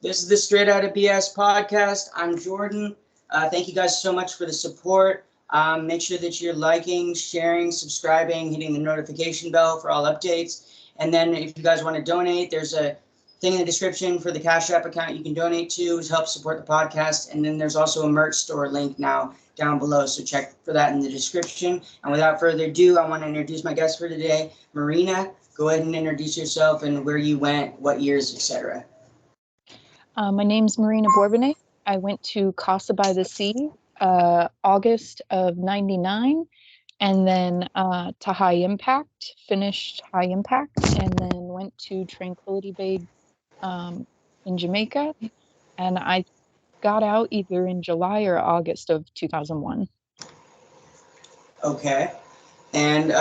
This is the Straight Outta BS podcast. I'm Jordan. Thank you guys so much for the support. Make sure that you're liking, sharing, subscribing, hitting the notification bell for all updates. And then if you guys want to donate, there's a thing in the description for the Cash App account you can donate to help support the podcast. And then there's also a merch store link now down below, so check for that in the description. And without further ado, I want to introduce my guest for today, Marina. Go ahead and introduce yourself and where you went, what years, etc. My name's Marina. I went to Casa by the Sea, August of '99, and then to High Impact, finished High Impact, and then went to Tranquility Bay in Jamaica, and I got out either in July or August of 2001. Okay. And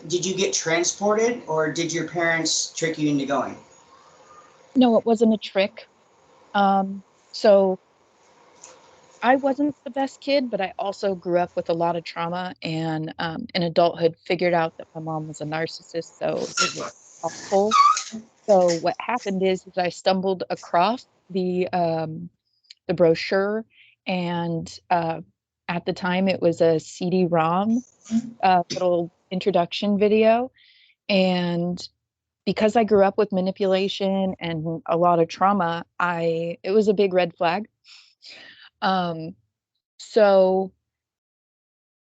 did you get transported, or did your parents trick you into going? No, it wasn't a trick. So I wasn't the best kid, but I also grew up with a lot of trauma, and in adulthood figured out that my mom was a narcissist, so it was awful. So what happened is I stumbled across the brochure, and at the time it was a CD-ROM, little introduction video, and because I grew up with manipulation and a lot of trauma, it was a big red flag. So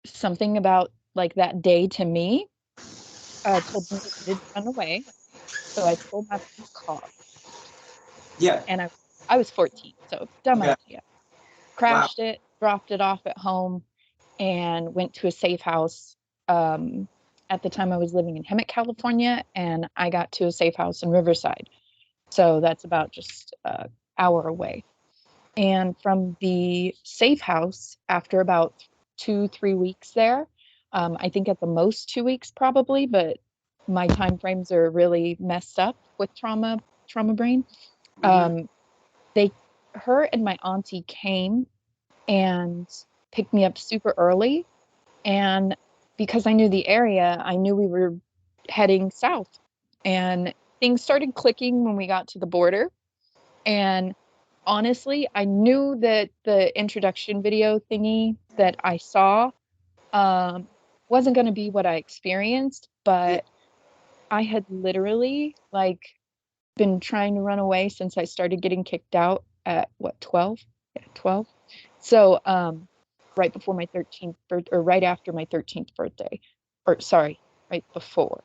something about like that day to me told me to run away. So I stole my car. Yeah. And I was 14, so dumb Okay. idea. Crashed it, dropped it off at home, and went to a safe house. At the time I was living in Hemet, California, and I got to a safe house in Riverside. So that's about just an hour away. And from the safe house, after about 2-3 weeks there, I think at the most 2 weeks probably, but my time frames are really messed up with trauma brain. Her and my auntie came and picked me up super early. And because I knew the area, I knew we were heading south. And things started clicking when we got to the border. And honestly, I knew that the introduction video thingy that I saw wasn't going to be what I experienced, but I had literally been trying to run away since I started getting kicked out at 12? Yeah, 12. So right before my 13th birthday, or right after my 13th birthday, or sorry, right before.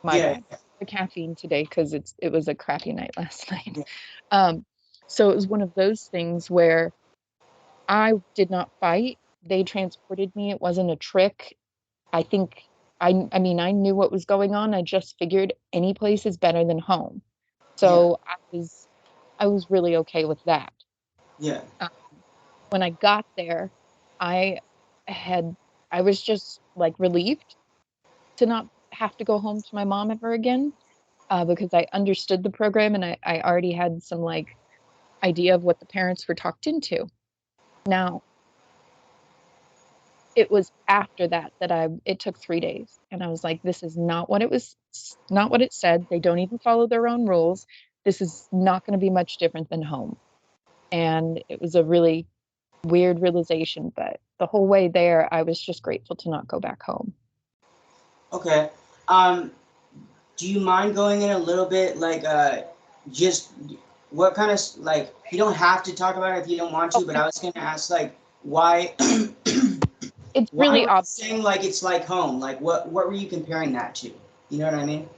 My bad. The caffeine today because it was a crappy night last night. So it was one of those things where I did not fight. They transported me. It wasn't a trick. I think I mean I knew what was going on. I just figured any place is better than home. So I was really okay with that. Yeah. When I got there, I was just like relieved to not have to go home to my mom ever again, because I understood the program and I already had some like idea of what the parents were talked into. Now, it was after that it took 3 days, and I was like, this is not what it said. They don't even follow their own rules. This is not going to be much different than home. And it was a really weird realization, but the whole way there, I was just grateful to not go back home. Okay. Do you mind going in a little bit, just what kind of, you don't have to talk about it if you don't want to, but I was going to ask, why, it's really obvious. Saying, it's like home, what were you comparing that to? You know what I mean?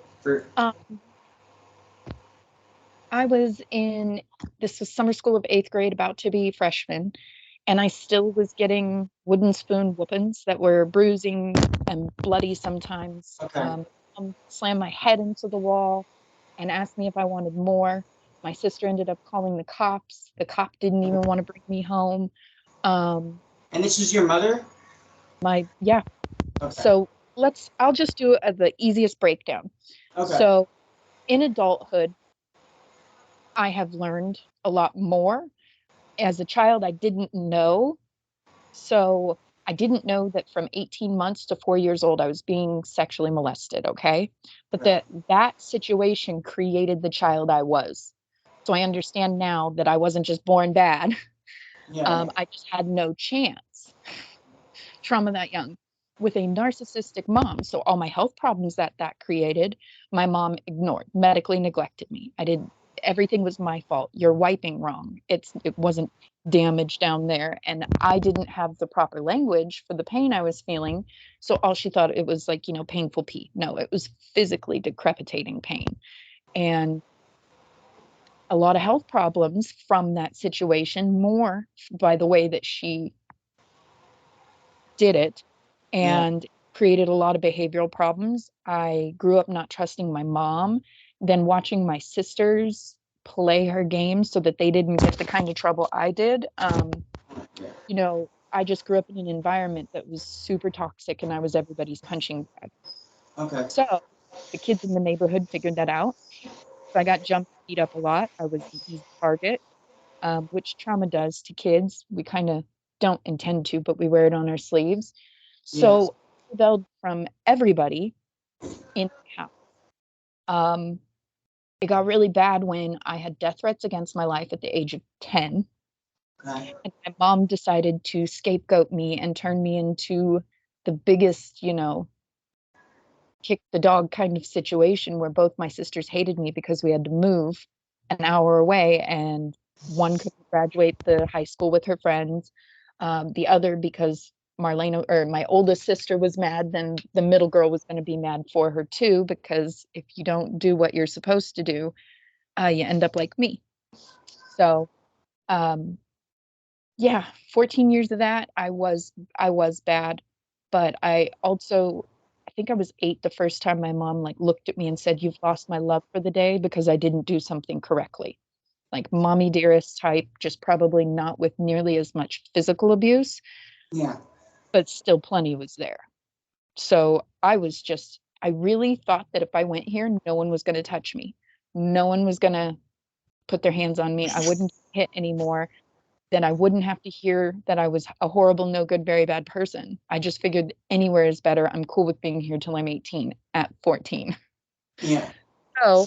This was summer school of 8th grade, about to be freshman, and I still was getting wooden spoon whoopings that were bruising and bloody sometimes. Okay. Slammed my head into the wall and asked me if I wanted more. My sister ended up calling the cops. The cop didn't even want to bring me home. And this is your mother? Yeah. Okay. So I'll just do the easiest breakdown. Okay. So in adulthood, I have learned a lot more. As a child, I didn't know. So I didn't know that from 18 months to 4 years old, I was being sexually molested. Okay. But that situation created the child I was. So I understand now that I wasn't just born bad. Yeah. I just had no chance. Trauma that young with a narcissistic mom. So all my health problems that created, my mom ignored, medically neglected me. Everything was my fault. You're wiping wrong. It wasn't damage down there. And I didn't have the proper language for the pain I was feeling. So all she thought it was like, painful pee. No, it was physically decrepitating pain. And a lot of health problems from that situation, more by the way that she did it, Yeah. and created a lot of behavioral problems. I grew up not trusting my mom, then watching my sisters play her games so that they didn't get the kind of trouble I did. I just grew up in an environment that was super toxic and I was everybody's punching bag. Okay. So the kids in the neighborhood figured that out. So I got jumped, beat up a lot. I was an easy target, which trauma does to kids. We kind of don't intend to, but we wear it on our sleeves. Yes. So I rebelled from everybody in the house. It got really bad when I had death threats against my life at the age of 10. Okay. And my mom decided to scapegoat me and turn me into the biggest, kick the dog kind of situation where both my sisters hated me because we had to move an hour away and one couldn't graduate the high school with her friends. The other because Marlena, or my oldest sister, was mad, then the middle girl was going to be mad for her too, because if you don't do what you're supposed to do, you end up like me. So, um, yeah, 14 years of that, I was bad, but I think I was 8 the first time my mom like looked at me and said, "You've lost my love for the day because I didn't do something correctly." Like mommy dearest type, just probably not with nearly as much physical abuse, Yeah. but still plenty was there. So I really thought that if I went here, no one was going to touch me. No one was going to put their hands on me. I wouldn't get hit anymore. Then I wouldn't have to hear that I was a horrible, no good, very bad person. I just figured anywhere is better. I'm cool with being here till I'm 18 at 14. Yeah. So,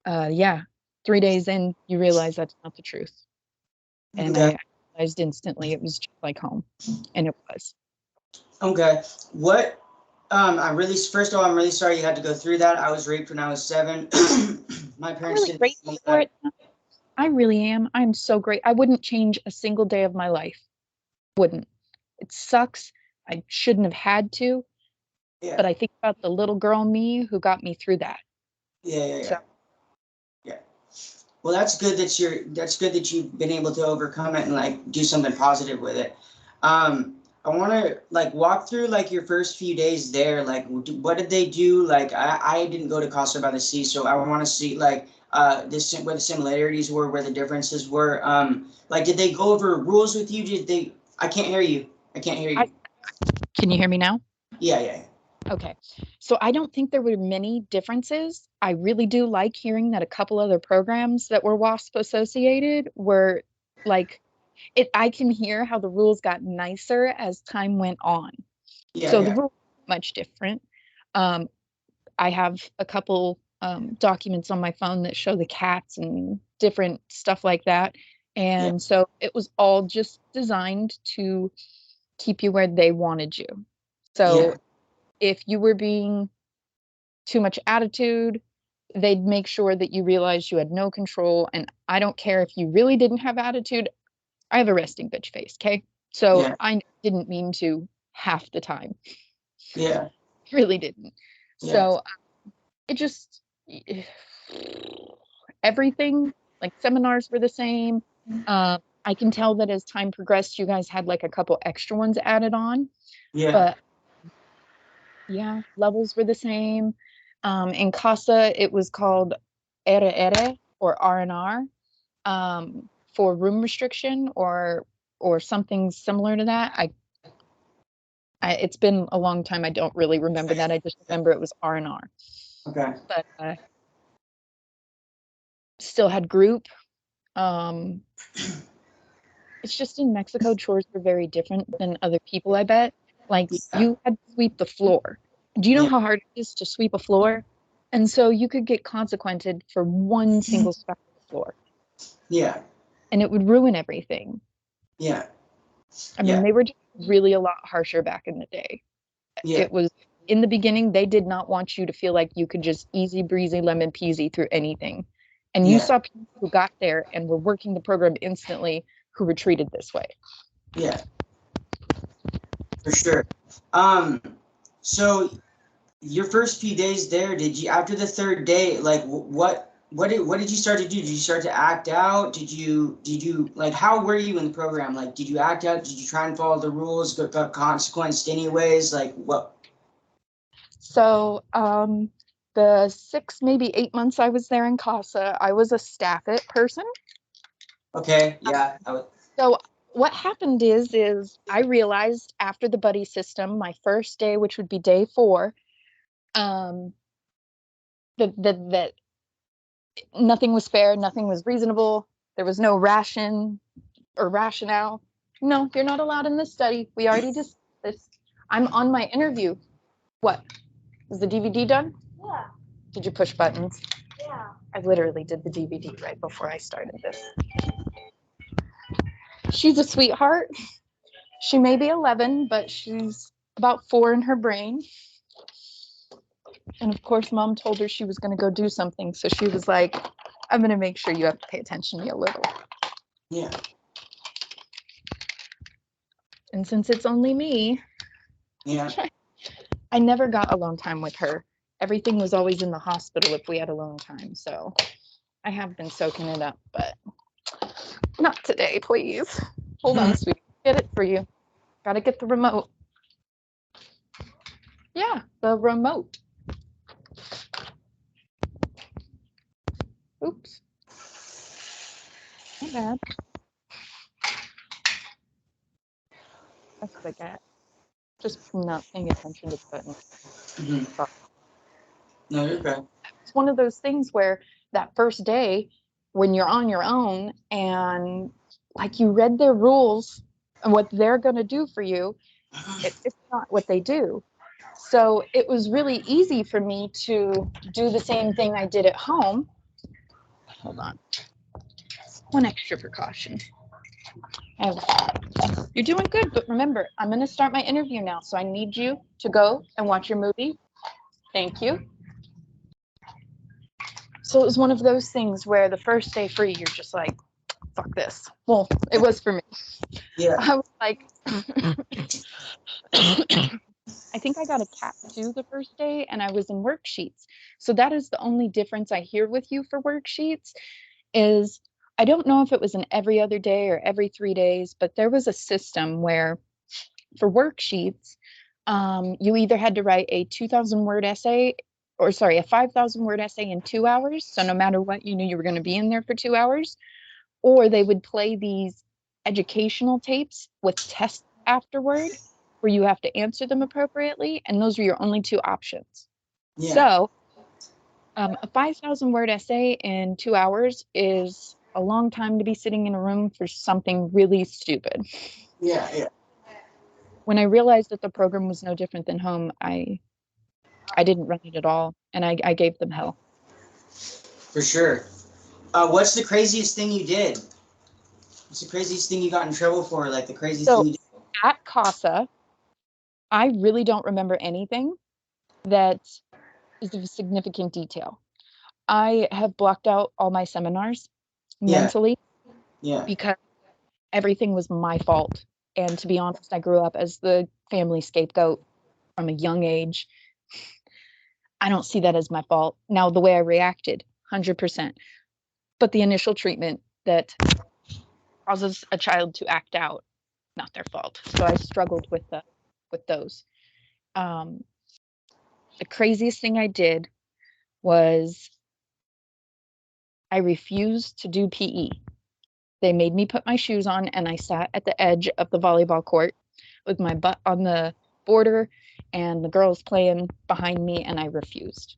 yeah, 3 days in, you realize that's not the truth. And Okay. I realized instantly it was just like home. And it was. Okay. What? First of all, I'm really sorry you had to go through that. I was raped when I was 7. My I'm parents really didn't grateful know for that. it. I really am. I'm so great. I wouldn't change a single day of my life. Wouldn't. It sucks. I shouldn't have had to, Yeah. but I think about the little girl me who got me through that. Yeah. Yeah. So Yeah. Yeah. Well, that's good that you've been able to overcome it and like do something positive with it. I want to like walk through like your first few days there. Like, what did they do? Like, I didn't go to Casa by the Sea, so I want to see like this where the similarities were, where the differences were. Like, did they go over rules with you? Did they? I can't hear you. I can't hear I you. can you hear me now? Yeah, yeah, Okay. So I don't think there were many differences. I really do like hearing that a couple other programs that were WASP associated were like I can hear how the rules got nicer as time went on. yeah, So the yeah, rules are much different. Um, I have a couple documents on my phone that show the cats and different stuff like that. yeah, And so it was all just designed to keep you where they wanted you. yeah, So if you were being too much attitude, they'd make sure that you realized you had no control. And I don't care if you really didn't have attitude, I have a resting bitch face. Okay. So yeah, I didn't mean to half the time, yeah, really didn't. yeah, So it just, everything, like seminars were the same. I can tell that as time progressed, you guys had like a couple extra ones added on, yeah, but yeah, levels were the same. In Casa, it was called R or R&R, for room restriction or something similar to that. It's been a long time. I don't really remember that. I just remember it was R&R. okay, But still had group. Um, it's just in Mexico, chores were very different than other people, I bet. Like yeah, you had to sweep the floor. Do you know yeah, how hard it is to sweep a floor? And so you could get consequented for one single speck of the floor. Yeah. and it would ruin everything. Yeah. I mean, they were just really a lot harsher back in the day. Yeah. It was in the beginning, they did not want you to feel like you could just easy breezy lemon peasy through anything. And you Yeah. saw people who got there and were working the program instantly who were treated this way. Yeah. For sure. So your first few days there, did you, after the third day, like what did you start to do? Did you start to act out? Did you like, how were you in the program? Like, did you act out? Did you try and follow the rules, got consequenced anyways? Like what? So the 6, maybe 8 months I was there in Casa, I was a staff it person. Okay, yeah. So what happened is I realized after the buddy system, my first day, which would be day 4, that nothing was fair, nothing was reasonable. There was no ration or rationale. No, you're not allowed in this study. We already discussed this. I'm on my interview. What? Is the DVD done? Yeah. Did you push buttons? Yeah. I literally did the DVD right before I started this. She's a sweetheart. She may be 11, but she's about 4 in her brain. And of course, mom told her she was going to go do something. So she was like, I'm going to make sure you have to pay attention to me a little. Yeah. And since it's only me, Yeah. I never got alone time with her. Everything was always in the hospital if we had alone time. So I have been soaking it up, but not today, please. Hold on, sweetie. Get it for you. Gotta get the remote. Yeah, the remote. Oops. Not bad. That's what I got. Just not paying attention to the button. Mm-hmm. No, you're okay. It's one of those things where that first day, when you're on your own and like you read their rules and what they're going to do for you, it's not what they do. So it was really easy for me to do the same thing I did at home. Hold on. One extra precaution. You're doing good, but remember, I'm going to start my interview now, so I need you to go and watch your movie. Thank you. So it was one of those things where the first day free, you're just like, fuck this. Well, it was for me. Yeah. I was like, I think I got a cat 2 the first day and I was in worksheets. So that is the only difference I hear with you for worksheets is I don't know if it was an every other day or every 3 days, but there was a system where for worksheets, you either had to write a 2,000 word essay or sorry, a 5,000 word essay in 2 hours. So no matter what, you knew you were going to be in there for 2 hours, or they would play these educational tapes with tests afterward where you have to answer them appropriately. And those are your only 2 options. Yeah. So a 5,000 word essay in 2 hours is a long time to be sitting in a room for something really stupid. Yeah. Yeah. When I realized that the program was no different than home, I didn't run it at all, and I gave them hell. For sure. What's the craziest thing you did? What's the craziest thing you got in trouble for? Like the craziest thing you did? At Casa, I really don't remember anything that is of significant detail. I have blocked out all my seminars mentally because everything was my fault. And to be honest, I grew up as the family scapegoat from a young age. I don't see that as my fault. Now, the way I reacted, 100%. But the initial treatment that causes a child to act out, not their fault. So I struggled with those. The craziest thing I did was I refused to do PE. They made me put my shoes on and I sat at the edge of the volleyball court with my butt on the border and the girls playing behind me, and I refused.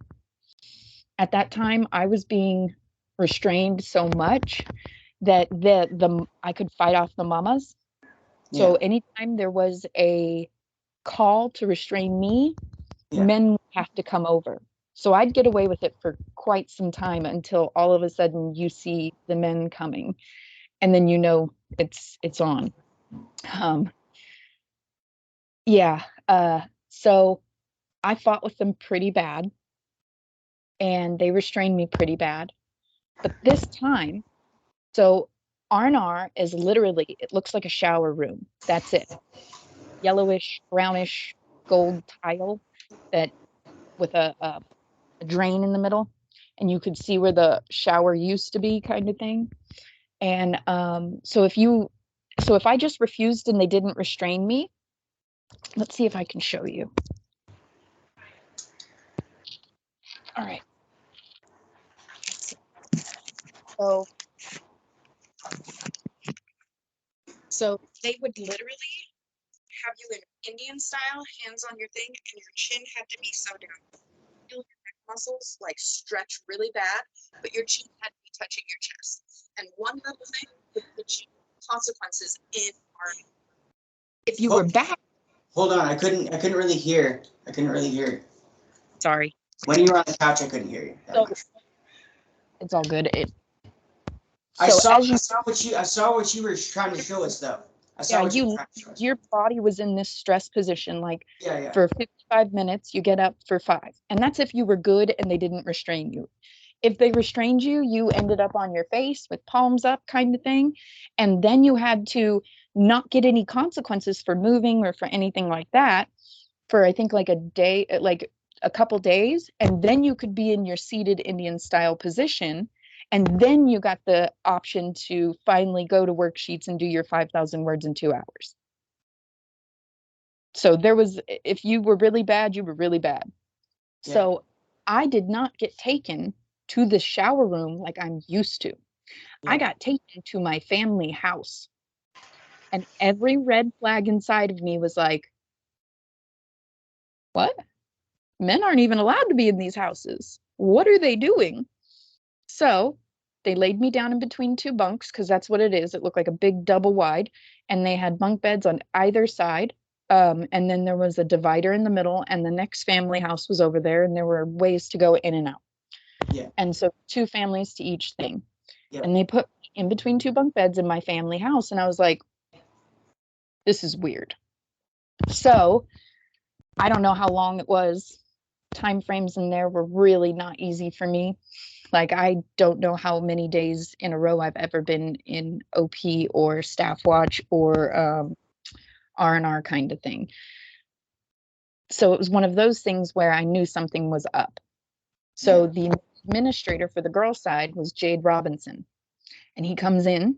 At that time, I was being restrained so much that I could fight off the mamas. So anytime there was a call to restrain me, men would have to come over. So I'd get away with it for quite some time until all of a sudden you see the men coming, and then you know it's on. Um, yeah. So I fought with them pretty bad, and they restrained me pretty bad. But this time, so R&R is literally, it looks like a shower room. That's it. Yellowish, brownish, gold tile that with a drain in the middle, and you could see where the shower used to be, kind of thing. And so if I just refused and they didn't restrain me, let's see if I can show you. All right. So they would literally have you in Indian style, hands on your thing, and your chin had to be so down. Feel your neck muscles like stretch really bad, but your chin had to be touching your chest. And one little thing could put you consequences in our. If you were back. Hold on, I couldn't really hear. Sorry. When you were on the couch, I couldn't hear you. So, it's all good. I saw what you were trying to show us, though. Your body was in this stress position, like yeah. for 55 minutes, you get up for 5. And that's if you were good and they didn't restrain you. If they restrained you, you ended up on your face with palms up, kind of thing. And then you had to not get any consequences for moving or for anything like that for, I think, like a day, like a couple days. And then you could be in your seated Indian style position. And then you got the option to finally go to worksheets and do your 5,000 words in 2 hours. So if you were really bad, you were really bad. Yeah. So I did not get taken to the shower room like I'm used to. Yeah. I got taken to my family house. And every red flag inside of me was like, what? Men aren't even allowed to be in these houses. What are they doing? So they laid me down in between 2 bunks, because that's what it is. It looked like a big double wide, and they had bunk beds on either side. And then there was a divider in the middle, and the next family house was over there, and there were ways to go in and out. Yeah. And so 2 families to each thing. Yeah. And they put me in between 2 bunk beds in my family house, and I was like, this is weird. So I don't know how long it was. Time frames in there were really not easy for me. Like, I don't know how many days in a row I've ever been in OP or staff watch or R&R kind of thing. So it was one of those things where I knew something was up. So the administrator for the girl side was Jade Robinson. And he comes in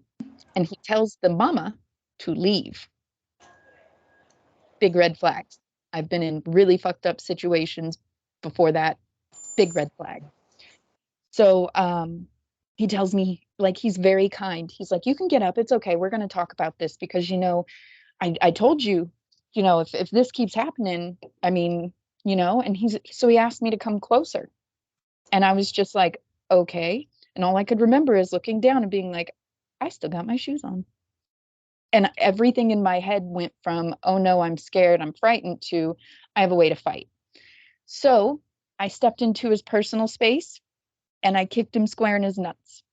and he tells the mama to leave. Big red flags. I've been in really fucked up situations before that. Big red flag. So he tells me, like, he's very kind. He's like, you can get up. It's okay. We're going to talk about this because, I told you, if this keeps happening, I mean, and so he asked me to come closer. And I was just like, okay. And all I could remember is looking down and being like, I still got my shoes on. And everything in my head went from, oh no, I'm scared, I'm frightened, to I have a way to fight. So I stepped into his personal space and I kicked him square in his nuts.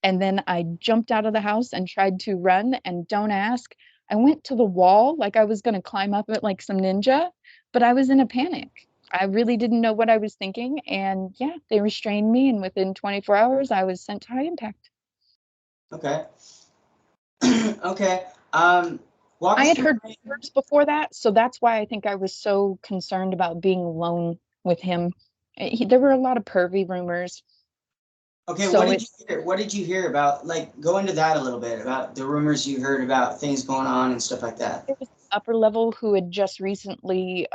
And then I jumped out of the house and tried to run, and don't ask, I went to the wall like I was going to climb up it like some ninja, but I was in a panic. I really didn't know what I was thinking. And yeah, they restrained me, and within 24 hours, I was sent to high impact. Okay. Okay. I had heard rumors before that, so that's why I think I was so concerned about being alone with him. There were a lot of pervy rumors. Okay, so what did you hear about? Like, go into that a little bit about the rumors you heard about things going on and stuff like that. There was an upper level who had just recently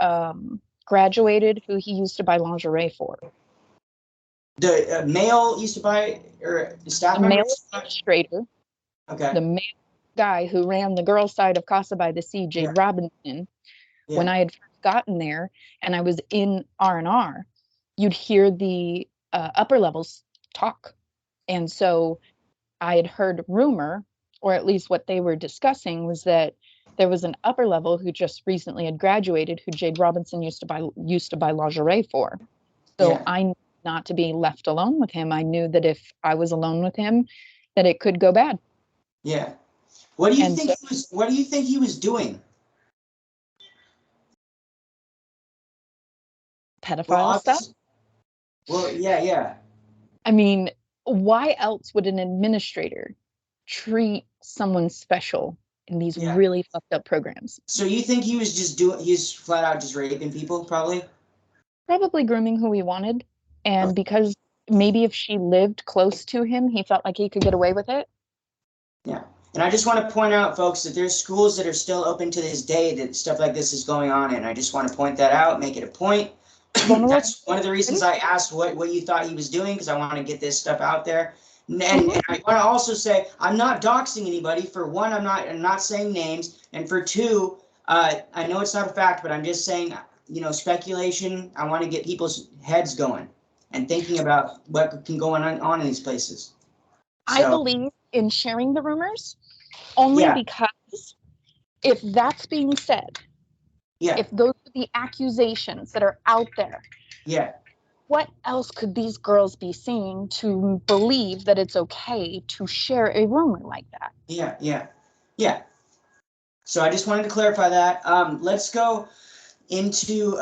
graduated, who he used to buy lingerie for. The male used to buy, or the staff member? The male administrator. Okay. The male guy who ran the girls' side of Casa by the Sea, Jade Robinson. Yeah. When I had first gotten there and I was in R&R, you'd hear the upper levels talk. And so I had heard rumor, or at least what they were discussing, was that there was an upper level who just recently had graduated, who Jade Robinson used to buy lingerie for. So I knew not to be left alone with him. I knew that if I was alone with him, that it could go bad. Yeah. What do you And think so, he was, what do you think he was doing? pedophile stuff. Well, yeah. I mean, why else would an administrator treat someone special in these Yeah. really fucked up programs? So you think he was he's flat out just raping people, probably? Probably grooming who he wanted. And because maybe if she lived close to him, he felt like he could get away with it. Yeah. And I just want to point out, folks, that there's schools that are still open to this day that stuff like this is going on in. I just want to point that out, make it a point. Vulnerable. That's one of the reasons I asked what you thought he was doing, because I want to get this stuff out there. And I want to also say I'm not doxing anybody. For one, I'm not saying names, and for two, I know it's not a fact, but I'm just saying, speculation. I want to get people's heads going and thinking about what can go on in these places. I So, believe in sharing the rumors only yeah, because if that's being said, yeah, if those are the accusations that are out there, yeah, what else could these girls be seeing to believe that it's okay to share a rumor like that? yeah. So I just wanted to clarify that. Let's go into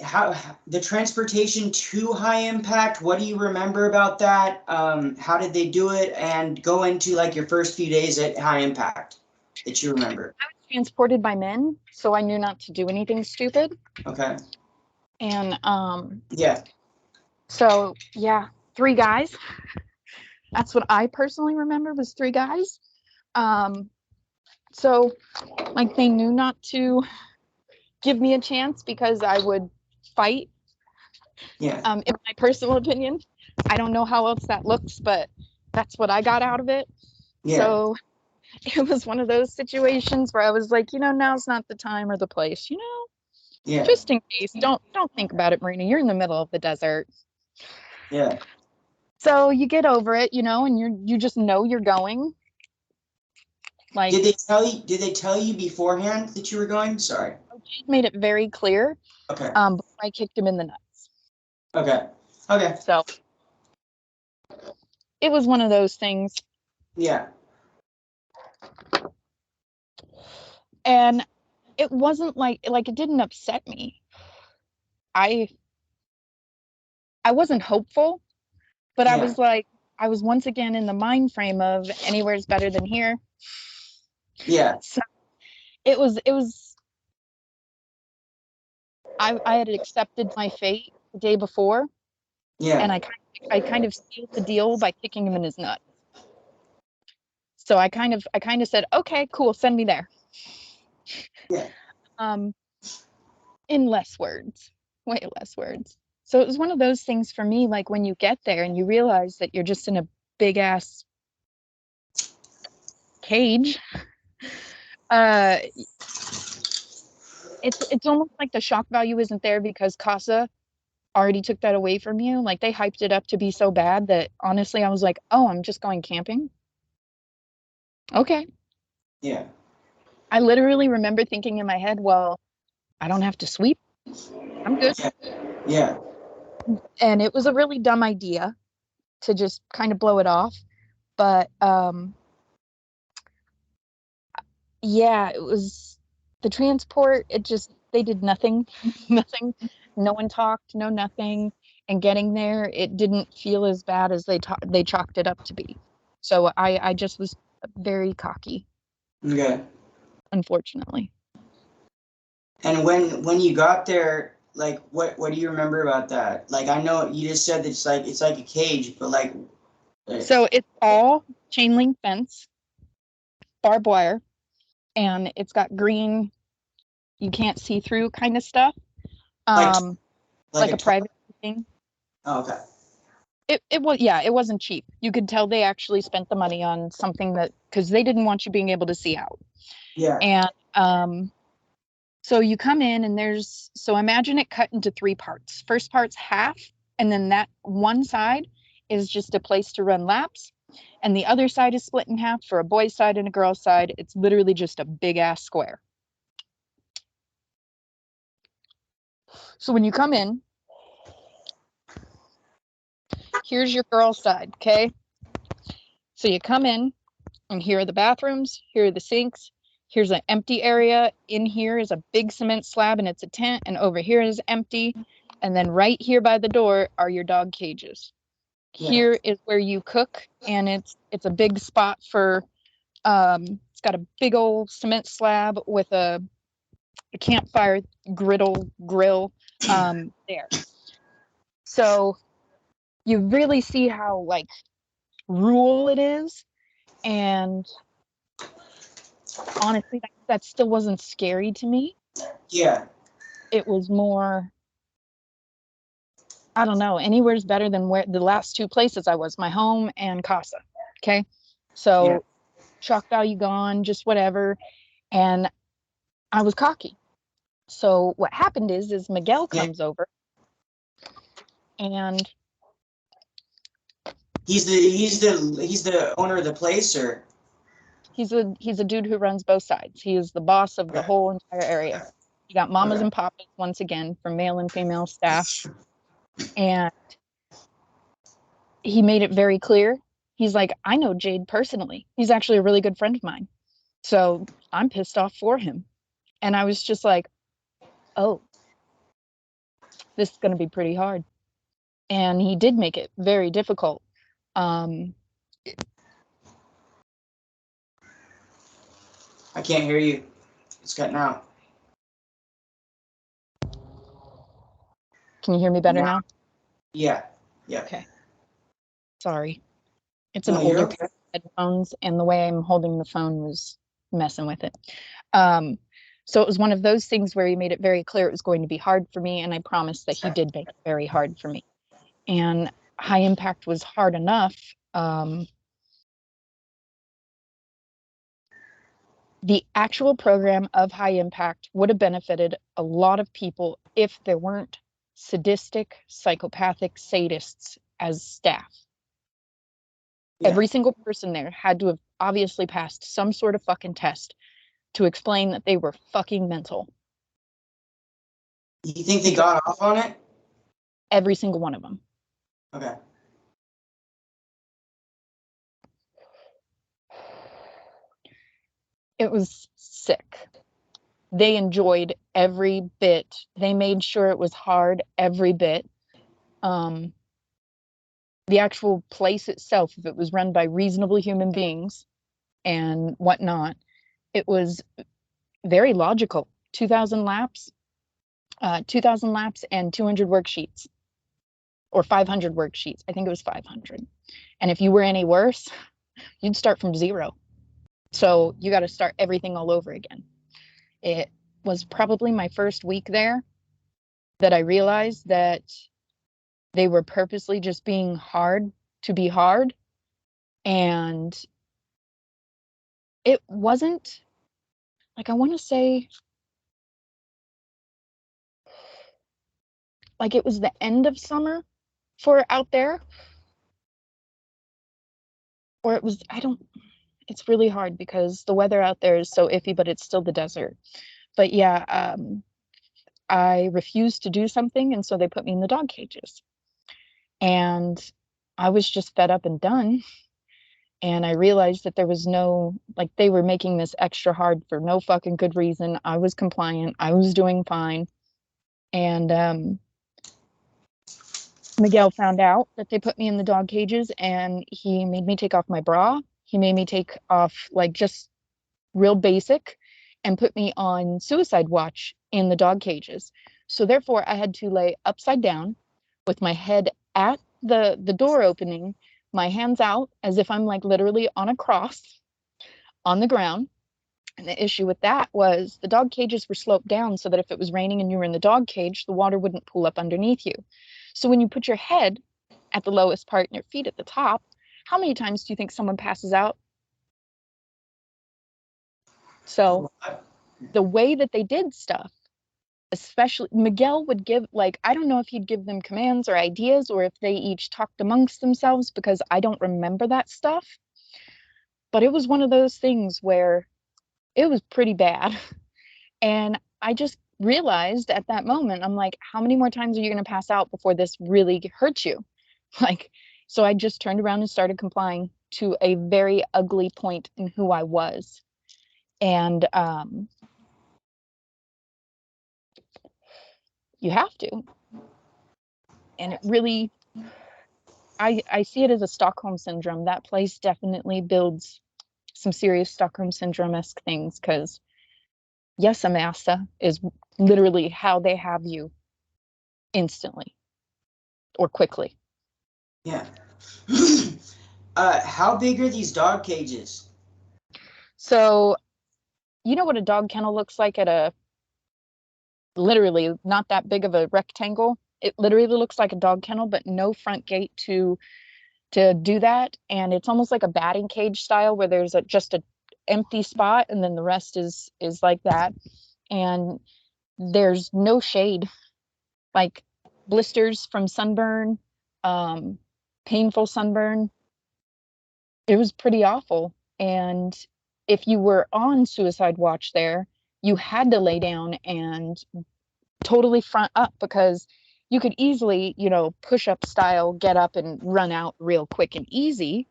how the transportation to high impact. What do you remember about that? How did they do it? And go into like your first few days at high impact that you remember. I was transported by men, so I knew not to do anything stupid. Okay. And Yeah. so yeah, 3 guys. That's what I personally remember, was 3 guys. So like they knew not to give me a chance because I would fight. Yeah. In my personal opinion, I don't know how else that looks, but that's what I got out of it. Yeah. So it was one of those situations where I was like, now's not the time or the place, Yeah. just in case. Don't think about it, Marina. You're in the middle of the desert. Yeah. So you get over it, and you just know you're going. Like, Did they tell you beforehand that you were going? Sorry. Jade made it very clear. Okay. Before I kicked him in the nuts. Okay. Okay. So it was one of those things. Yeah. And it wasn't like it didn't upset me. I wasn't hopeful, but Yeah. I was once again in the mind frame of anywhere's better than here. Yeah. So it was I had accepted my fate the day before, Yeah. and I kind of sealed the deal by kicking him in his nuts. So I kind of said, okay, cool, send me there. Yeah. In less words, way less words. So it was one of those things for me, like when you get there and you realize that you're just in a big ass cage. It's almost like the shock value isn't there because Casa already took that away from you. Like they hyped it up to be so bad that honestly I was like, oh, I'm just going camping. Okay. Yeah. I literally remember thinking in my head, well, I don't have to sweep. I'm good. Yeah. And it was a really dumb idea to just kind of blow it off. But yeah, it was the transport. They did nothing, nothing. No one talked, no nothing. And getting there, it didn't feel as bad as they chalked it up to be. So I just was very cocky, Okay. unfortunately. And when you got there, like what do you remember about that? Like I know you just said that it's like a cage, but like So it's all chain link fence, barbed wire, and it's got green, you can't see through kind of stuff. like Like a private thing. Oh, okay. It was, yeah, it wasn't cheap. You could tell they actually spent the money on something that, because they didn't want you being able to see out. Yeah. And so you come in and so imagine it cut into 3 parts. First part's half, and then that one side is just a place to run laps, and the other side is split in half for a boy's side and a girl's side. It's literally just a big ass square. So when you come in, Here's your girl side, okay? So you come in, and here are the bathrooms, here are the sinks, here's an empty area. In here is a big cement slab, and it's a tent, and over here is empty. And then right here by the door are your dog cages. Yeah. Here is where you cook, and it's a big spot for, it's got a big old cement slab with a campfire grill there. So you really see how like rural it is. And honestly, that still wasn't scary to me. Yeah. It was more, I don't know, anywhere's better than where the last two places I was, my home and Casa. Okay. So Yeah. shock value gone, just whatever. And I was cocky. So what happened is Miguel comes over, and He's the owner of the place, or he's a dude who runs both sides. He is the boss of the whole entire area. You got mamas and papas once again from male and female staff. And he made it very clear. He's like, I know Jade personally. He's actually a really good friend of mine. So I'm pissed off for him. And I was just like, oh, this is going to be pretty hard. And he did make it very difficult. I can't hear you. It's cutting out. Can you hear me better now? Yeah. Yeah. Okay. Sorry. It's No, an you're older okay. headphones, and the way I'm holding the phone was messing with it. So it was one of those things where he made it very clear it was going to be hard for me, and I promised that he did make it very hard for me. And high impact was hard enough. The actual program of high impact would have benefited a lot of people if there weren't sadistic, psychopathic sadists as staff. Yeah. Every single person there had to have obviously passed some sort of fucking test to explain that they were fucking mental. You think they got off on it? Every single one of them. Okay. It was sick. They enjoyed every bit. They made sure it was hard every bit. The actual place itself, if it was run by reasonable human beings and whatnot, it was very logical. 2,000 laps and 200 worksheets, or 500 worksheets. I think it was 500. And if you were any worse, you'd start from zero. So you got to start everything all over again. It was probably my first week there that I realized that they were purposely just being hard to be hard. And it wasn't like, I want to say, like it was the end of summer for out there. Or it was, it's really hard because the weather out there is so iffy, but it's still the desert. But yeah, I refused to do something, and so they put me in the dog cages. And I was just fed up and done. And I realized that there was no, like, they were making this extra hard for no fucking good reason. I was compliant. I was doing fine. And Miguel found out that they put me in the dog cages, and he made me take off my bra. He made me take off, like, just real basic, and put me on suicide watch in the dog cages. So therefore, I had to lay upside down with my head at the door opening, my hands out as if I'm like literally on a cross on the ground. And the issue with that was the dog cages were sloped down so that if it was raining and you were in the dog cage, the water wouldn't pool up underneath you. So when you put your head at the lowest part and your feet at the top, how many times do you think someone passes out? So the way that they did stuff, especially Miguel would give, like, I don't know if he'd give them commands or ideas or if they each talked amongst themselves, because I don't remember that stuff. But it was one of those things where it was pretty bad. And I just realized at that moment, I'm like, how many more times are you going to pass out before this really hurts you? Like, So I just turned around and started complying to a very ugly point in who I was. And you have to. And it really, I see it as a Stockholm syndrome. That place definitely builds some serious Stockholm syndrome-esque things, because yes, a massa is literally how they have you instantly or quickly. Yeah. How big are these dog cages? So, you know what a dog kennel looks like at a literally not that big of a rectangle? It literally looks like a dog kennel, but no front gate to do that. And it's almost like a batting cage style where there's just a empty spot and then the rest is like that. And there's no shade, like blisters from sunburn, um, painful sunburn. It was pretty awful. And if you were on suicide watch there, you had to lay down and totally front up, because you could easily, push up style, get up and run out real quick and easy.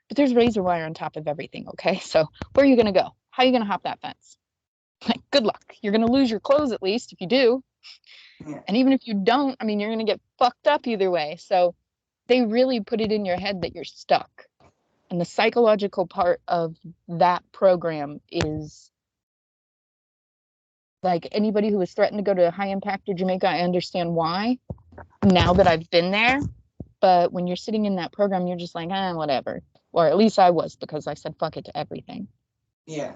But there's razor wire on top of everything. Okay. So where are you going to go? How are you going to hop that fence? Like, good luck. You're going to lose your clothes, at least if you do. Yeah. And even if you don't, I mean, you're going to get fucked up either way. So they really put it in your head that you're stuck. And the psychological part of that program is, like, anybody who was threatened to go to high impact or Jamaica, I understand why now that I've been there. But when you're sitting in that program, you're just like, whatever. Or at least I was, because I said fuck it to everything. Yeah.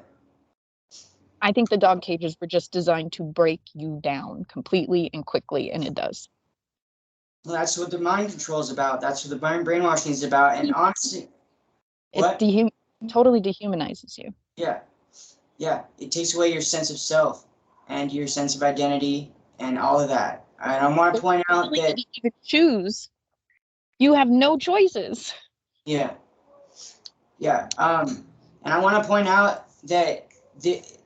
I think the dog cages were just designed to break you down completely and quickly, and it does. Well, that's what the mind control is about. That's what the brainwashing is about. And honestly, what? Totally dehumanizes you. Yeah. Yeah. It takes away your sense of self and your sense of identity and all of that. And I want to point out Really that. didn't even choose. You have no choices. Yeah. Yeah. And I want to point out that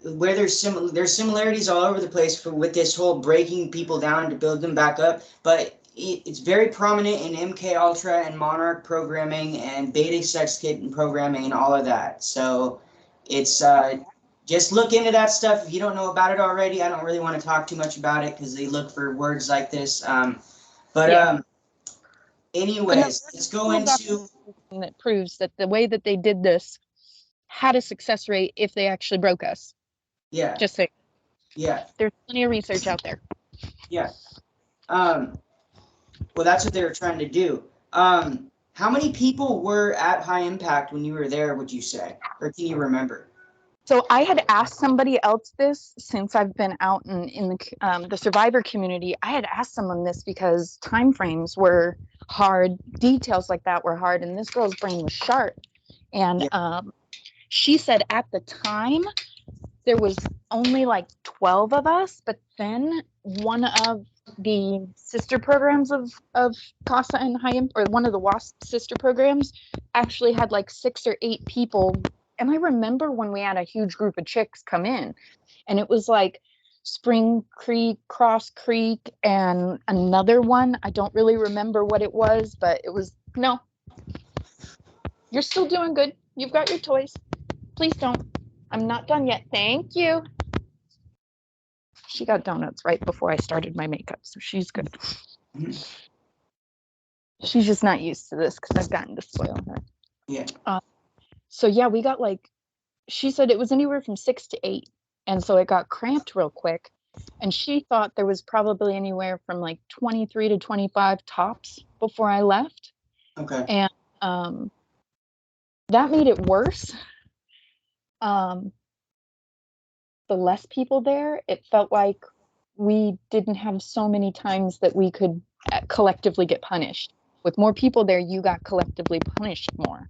where there's similarities all over the place with this whole breaking people down to build them back up, but it's very prominent in MK Ultra and Monarch programming and Beta Sex Kitten programming and all of that. So it's just look into that stuff if you don't know about it already. I don't really want to talk too much about it because they look for words like this. Anyways, let's go into. That proves that the way that they did this had a success rate if they actually broke us. Yeah. Just say. Yeah. There's plenty of research out there. Yeah. Well, that's what they were trying to do. How many people were at High Impact when you were there, would you say? Or can you remember? So I had asked somebody else this since I've been out in the survivor community. I had asked someone this because timeframes were hard, details like that were hard, and this girl's brain was sharp. And she said at the time there was only like 12 of us, but then one of the sister programs of Casa and or one of the W.A.S.P sister programs actually had like 6 or 8 people. And I remember when we had a huge group of chicks come in, and it was like Spring Creek, Cross Creek, and another one. I don't really remember what it was, but it was, no, you're still doing good. You've got your toys. Please don't. I'm not done yet. Thank you. She got donuts right before I started my makeup, so she's good. She's just not used to this because I've gotten to spoil her. Yeah. So yeah, we got like, she said it was anywhere from 6 to 8. And so it got cramped real quick. And she thought there was probably anywhere from like 23 to 25 tops before I left. Okay. And that made it worse. The less people there, it felt like we didn't have so many times that we could collectively get punished. With more people there, you got collectively punished more.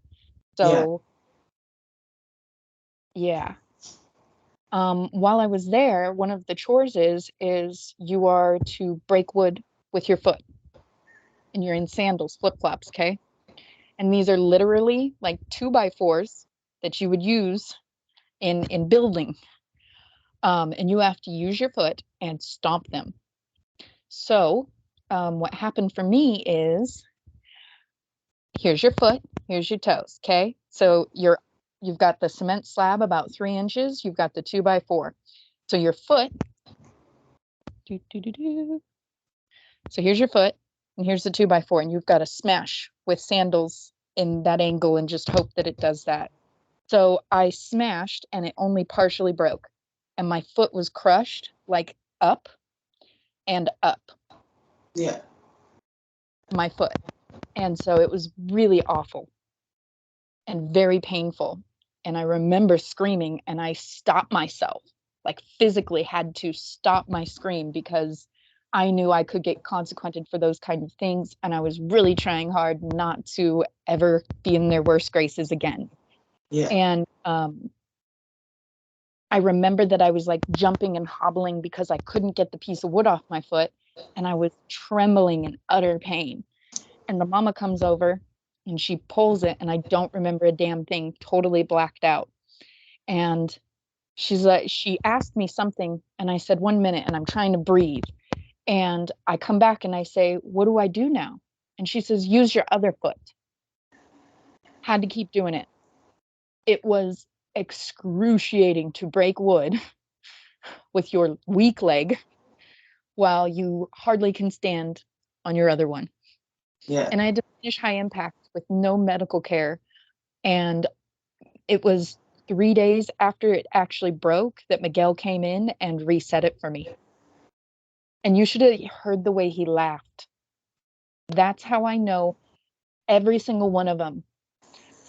So yeah. While I was there, one of the chores is you are to break wood with your foot, and you're in sandals, flip-flops, okay? And these are literally like 2x4s that you would use in building. And you have to use your foot and stomp them. So what happened for me is here's your foot, here's your toes, okay? So you've got the cement slab about 3 inches, you've got the 2x4. So your foot, so here's your foot, and here's the 2x4, and you've got to smash with sandals in that angle and just hope that it does that. So I smashed, and it only partially broke, and my foot was crushed, like up and up. Yeah. My foot. And so it was really awful and very painful. And I remember screaming, and I stopped myself, like physically had to stop my scream, because I knew I could get consequented for those kind of things. And I was really trying hard not to ever be in their worst graces again. Yeah. And I remember that I was like jumping and hobbling because I couldn't get the piece of wood off my foot, and I was trembling in utter pain. And the mama comes over and she pulls it, and I don't remember a damn thing, totally blacked out. And she's like, she asked me something, and I said, 1 minute, and I'm trying to breathe. And I come back and I say, what do I do now? And she says, use your other foot. Had to keep doing it. It was excruciating to break wood with your weak leg while you hardly can stand on your other one. Yeah. And I had to finish high impact with no medical care. And it was 3 days after it actually broke that Miguel came in and reset it for me. And you should have heard the way he laughed. That's how I know every single one of them.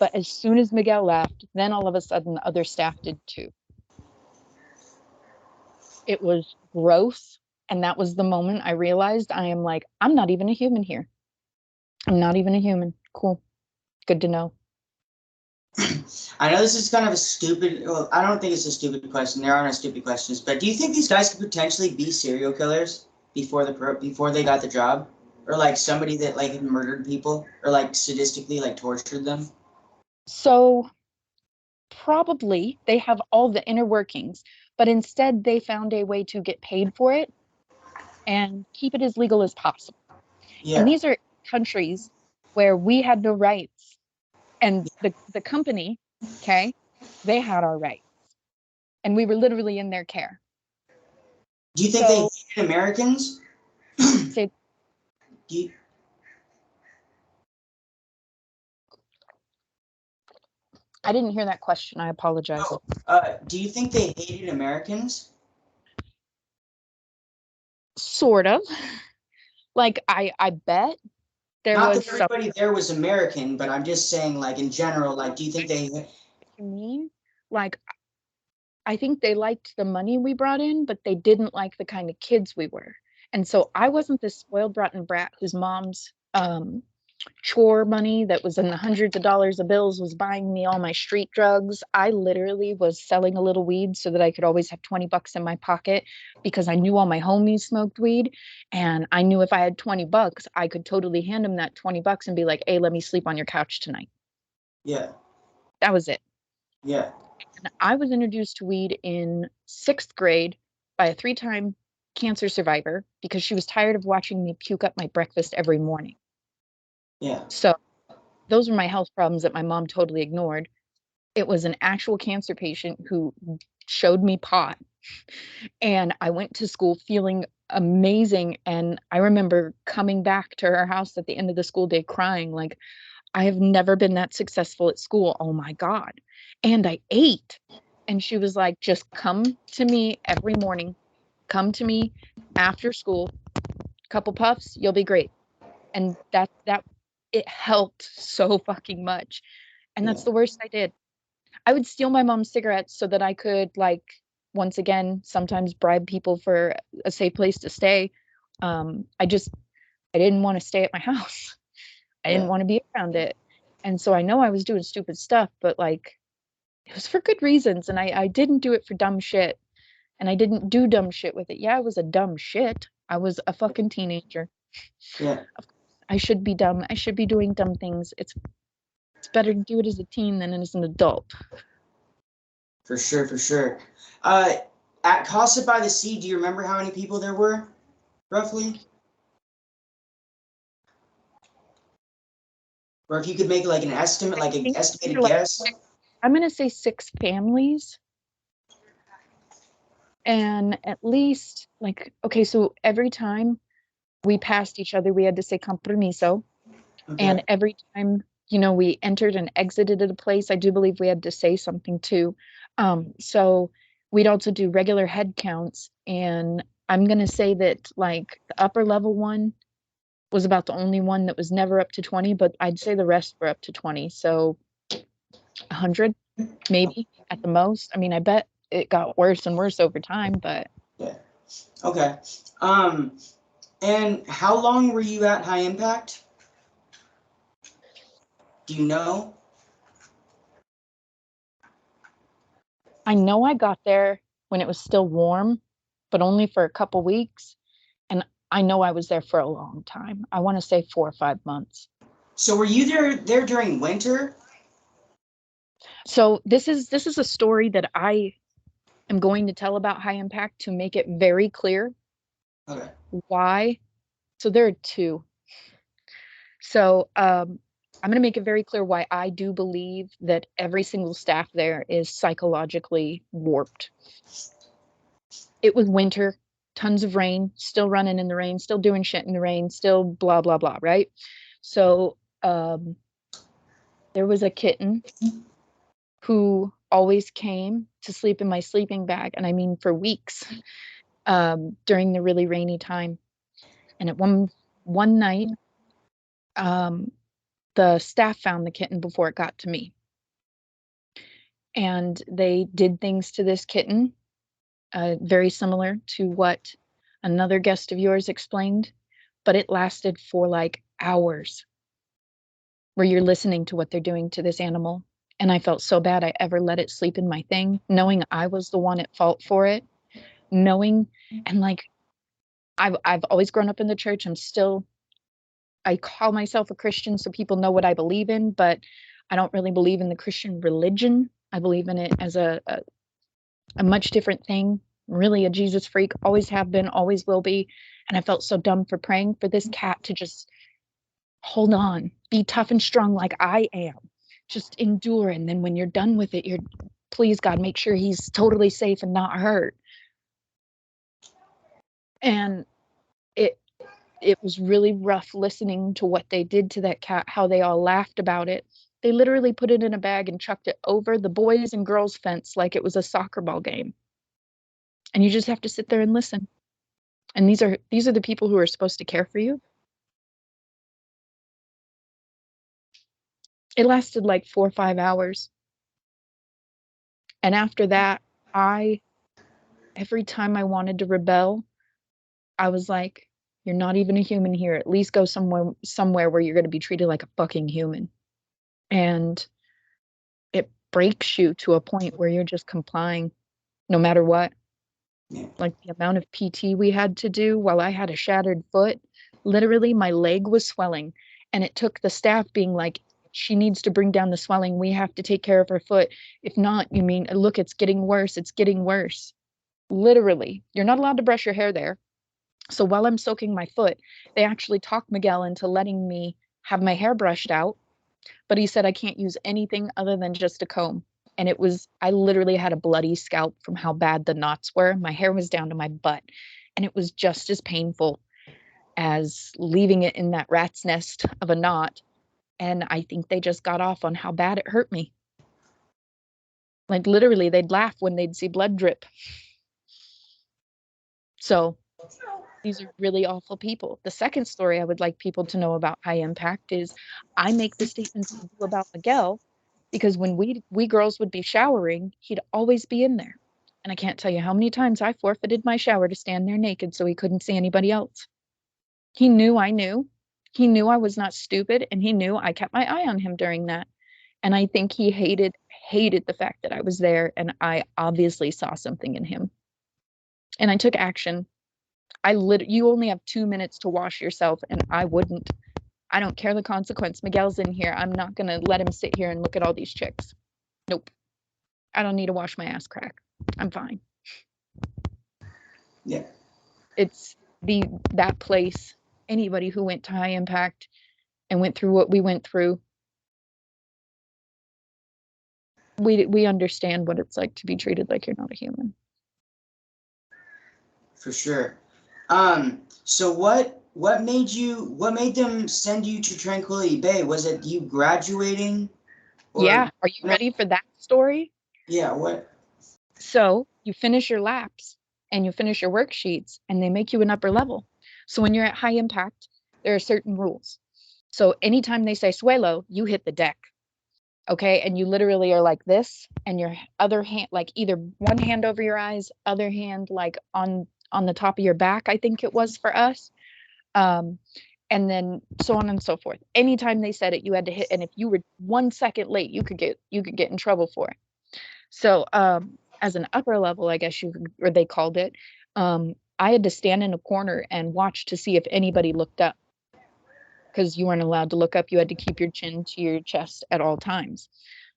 But as soon as Miguel laughed, then all of a sudden the other staff did too. It was gross. And that was the moment I realized I am like, I'm not even a human here. I'm not even a human. Cool. Good to know. I know this is kind of a stupid, well, I don't think it's a stupid question. There are no stupid questions, but do you think these guys could potentially be serial killers before they got the job? Or like somebody that like had murdered people or like sadistically like tortured them? So probably they have all the inner workings, but instead they found a way to get paid for it and keep it as legal as possible. And Yeah. these are countries where we had no rights. And the company, okay, they had our rights. And we were literally in their care. Do you think they So hated Americans? say, Do you, I didn't hear that question. I apologize. do you think they hated Americans? Sort of. Like I bet there Not was that some. everybody there was American, but I'm just saying, like in general, like, do you think they? You mean? Like I think they liked the money we brought in, but they didn't like the kind of kids we were. And so I wasn't this spoiled rotten brat whose mom's chore money that was in the hundreds of dollars of bills was buying me all my street drugs. I literally was selling a little weed so that I could always have 20 bucks in my pocket, because I knew all my homies smoked weed. And I knew if I had 20 bucks, I could totally hand them that 20 bucks and be like, hey, let me sleep on your couch tonight. Yeah. That was it. Yeah. And I was introduced to weed in 6th grade by a 3-time cancer survivor because she was tired of watching me puke up my breakfast every morning. Yeah. So those were my health problems that my mom totally ignored. It was an actual cancer patient who showed me pot. And I went to school feeling amazing. And I remember coming back to her house at the end of the school day crying, like, I have never been that successful at school. Oh my God. And I ate. And she was like, just come to me every morning. Come to me after school. Couple puffs, you'll be great. And that it helped so fucking much. And Yeah. that's the worst I did. I would steal my mom's cigarettes so that I could, like, once again, sometimes bribe people for a safe place to stay. I didn't want to stay at my house. I didn't Yeah. want to be around it. And so I know I was doing stupid stuff, but like it was for good reasons. And I didn't do it for dumb shit. And I didn't do dumb shit with it. Yeah, I was a dumb shit. I was a fucking teenager. Yeah. I should be dumb. I should be doing dumb things. It's better to do it as a teen than as an adult. For sure. For sure. Uh, at Casa by the Sea, do you remember how many people there were, roughly? Or if you could make like an estimate, like an estimated guess. I'm going to say 6 families. And at least like, okay, so every time we passed each other, we had to say compromiso. Okay. And every time, you know, we entered and exited a place, I do believe we had to say something too. So we'd also do regular head counts. And I'm going to say that like the upper level one was about the only one that was never up to 20, but I'd say the rest were up to 20. So 100 maybe at the most. I mean, I bet it got worse and worse over time, but Yeah. Okay. And how long were you at High Impact? Do you know? I know I got there when it was still warm, but only for a couple weeks. And I know I was there for a long time. I want to say 4 or 5 months. So were you there during winter? So this is a story that I am going to tell about High Impact to make it very clear Okay. why. So there are two. So I'm going to make it very clear why I do believe that every single staff there is psychologically warped. It was winter, tons of rain, still running in the rain, still doing shit in the rain, still blah, blah, blah, right? So there was a kitten who always came to sleep in my sleeping bag, and I mean for weeks during the really rainy time. And at one night, the staff found the kitten before it got to me. And they did things to this kitten, very similar to what another guest of yours explained, but it lasted for like hours where you're listening to what they're doing to this animal. And I felt so bad I ever let it sleep in my thing, knowing I was the one at fault for it, knowing, and like I've always grown up in the church. I call myself a Christian so people know what I believe in, but I don't really believe in the Christian religion. I believe in it as a much different thing. Really a Jesus freak, always have been, always will be. And I felt so dumb for praying for this cat to just hold on, be tough and strong like I am. Just endure. And then when you're done with it, please God, make sure he's totally safe and not hurt. And it was really rough listening to what they did to that cat, how they all laughed about it. They literally put it in a bag and chucked it over the boys and girls fence like it was a soccer ball game. And you just have to sit there and listen. And these are the people who are supposed to care for you. It lasted like 4 or 5 hours. And after that, every time I wanted to rebel, I was like, you're not even a human here. At least go somewhere where you're going to be treated like a fucking human. And it breaks you to a point where you're just complying no matter what. Yeah. Like the amount of PT we had to do while I had a shattered foot, literally my leg was swelling. And it took the staff being like, she needs to bring down the swelling. We have to take care of her foot. If not, you mean, look, it's getting worse. It's getting worse. Literally, you're not allowed to brush your hair there. So while I'm soaking my foot, they actually talked Miguel into letting me have my hair brushed out. But he said I can't use anything other than just a comb. And I literally had a bloody scalp from how bad the knots were. My hair was down to my butt. And it was just as painful as leaving it in that rat's nest of a knot. And I think they just got off on how bad it hurt me. Like literally, they'd laugh when they'd see blood drip. So these are really awful people. The second story I would like people to know about High Impact is I make the statements I do about Miguel because when we girls would be showering, he'd always be in there. And I can't tell you how many times I forfeited my shower to stand there naked so he couldn't see anybody else. He knew I knew. He knew I was not stupid, and he knew I kept my eye on him during that. And I think he hated the fact that I was there, and I obviously saw something in him. And I took action. You only have 2 minutes to wash yourself, and I wouldn't. I don't care the consequence. Miguel's in here. I'm not going to let him sit here and look at all these chicks. Nope. I don't need to wash my ass crack. I'm fine. Yeah. It's that place. Anybody who went to High Impact and went through what we went through, we understand what it's like to be treated like you're not a human. For sure. So what made them send you to Tranquility Bay? Was it you graduating? Yeah. Are you ready for that story? Yeah, what? So you finish your laps and you finish your worksheets and they make you an upper level. So when you're at high impact, there are certain rules. So anytime they say suelo, you hit the deck. Okay. And you literally are like this, and your other hand, like either one hand over your eyes, other hand like on the top of your back, I think it was for us. Um, and then so on and so forth. Anytime they said it, you had to hit. And if you were 1 second late, you could get in trouble for it. So as an upper level, I guess or they called it, I had to stand in a corner and watch to see if anybody looked up, because you weren't allowed to look up. You had to keep your chin to your chest at all times.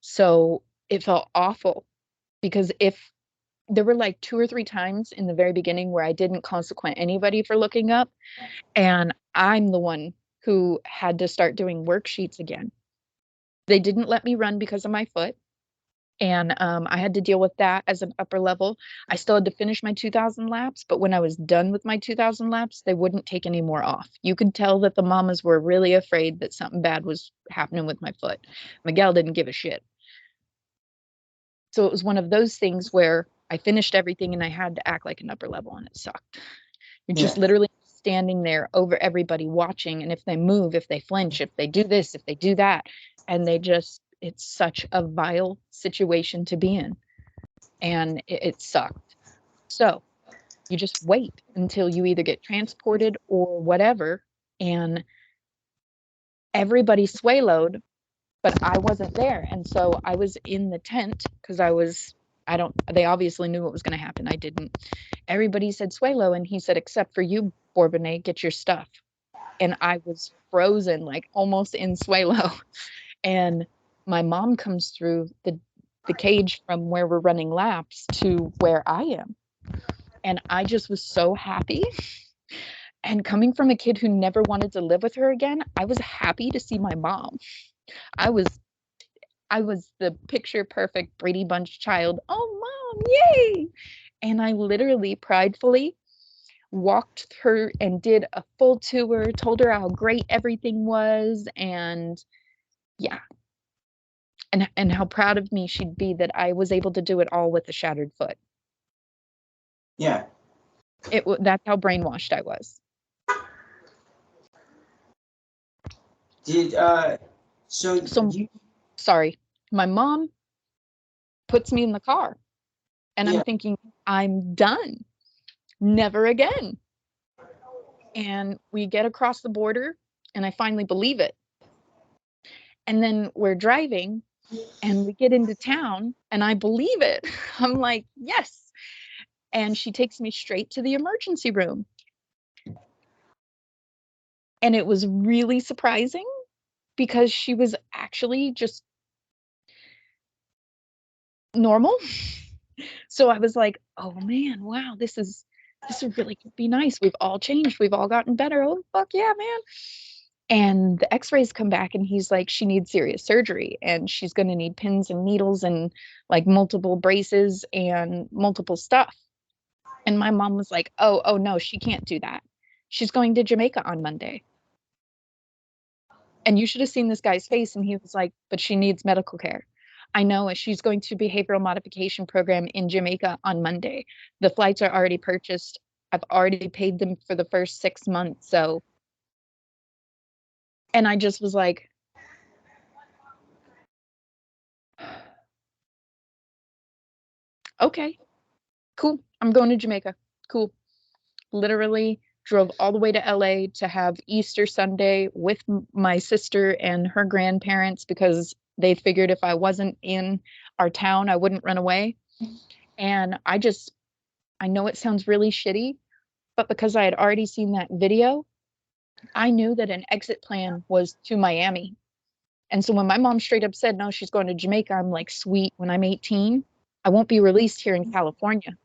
So it felt awful, because if there were like 2 or 3 times in the very beginning where I didn't consequent anybody for looking up, and I'm the one who had to start doing worksheets again. They didn't let me run because of my foot. And I had to deal with that as an upper level. I still had to finish my 2,000 laps, but when I was done with my 2,000 laps, they wouldn't take any more off. You could tell that the mamas were really afraid that something bad was happening with my foot. Miguel didn't give a shit. So it was one of those things where I finished everything and I had to act like an upper level, and it sucked. You're just literally standing there over everybody watching, and if they move, if they flinch, if they do this, if they do that, and it's such a vile situation to be in, and it sucked. So you just wait until you either get transported or whatever, and everybody swayload, but I wasn't there. And so I was in the tent because they obviously knew what was going to happen. I didn't. Everybody said Suelo, and he said, except for you, Bourbonnais, get your stuff. And I was frozen, like almost in Suelo. And my mom comes through the cage from where we're running laps to where I am. And I just was so happy. And coming from a kid who never wanted to live with her again, I was happy to see my mom. I was the picture perfect Brady Bunch child. Oh, mom, yay! And I literally pridefully walked her and did a full tour, told her how great everything was, and yeah. And how proud of me she'd be that I was able to do it all with a shattered foot. Yeah. That's how brainwashed I was. Sorry. My mom puts me in the car, and I'm thinking, I'm done. Never again. And we get across the border, and I finally believe it. And then we're driving, and we get into town, and I believe it. I'm like, yes. And she takes me straight to the emergency room. And it was really surprising, because she was actually just normal. So I was like, oh man, wow, this really could be nice. We've all changed. We've all gotten better. Oh, fuck yeah, man. And the x-rays come back, and he's like, she needs serious surgery, and she's going to need pins and needles and like multiple braces and multiple stuff. And my mom was like, oh no, she can't do that. She's going to Jamaica on Monday. And you should have seen this guy's face. And he was like, but she needs medical care. I know, she's going to behavioral modification program in Jamaica on Monday. The flights are already purchased. I've already paid them for the first 6 months. So, and I just was like, okay, cool. I'm going to Jamaica. Cool. Literally drove all the way to LA to have Easter Sunday with my sister and her grandparents, because they figured if I wasn't in our town, I wouldn't run away. And I know it sounds really shitty, but because I had already seen that video, I knew that an exit plan was to Miami. And so when my mom straight up said, no, she's going to Jamaica, I'm like, sweet, when I'm 18, I won't be released here in California.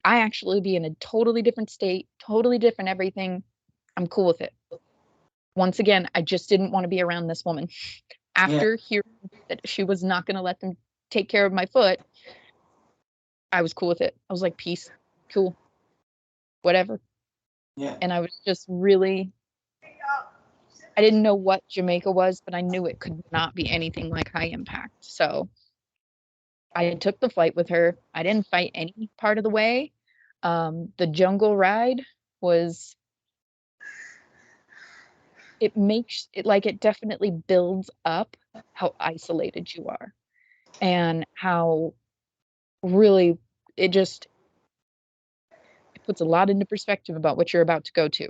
I actually be in a totally different state, totally different everything. I'm cool with it. Once again, I just didn't want to be around this woman. After hearing that she was not going to let them take care of my foot, I was cool with it. I was like, peace, cool, whatever. Yeah. And I was just really, I didn't know what Jamaica was, but I knew it could not be anything like High Impact. So I took the flight with her. I didn't fight any part of the way. The jungle ride was, it makes it like, it definitely builds up how isolated you are and how really it puts a lot into perspective about what you're about to go to.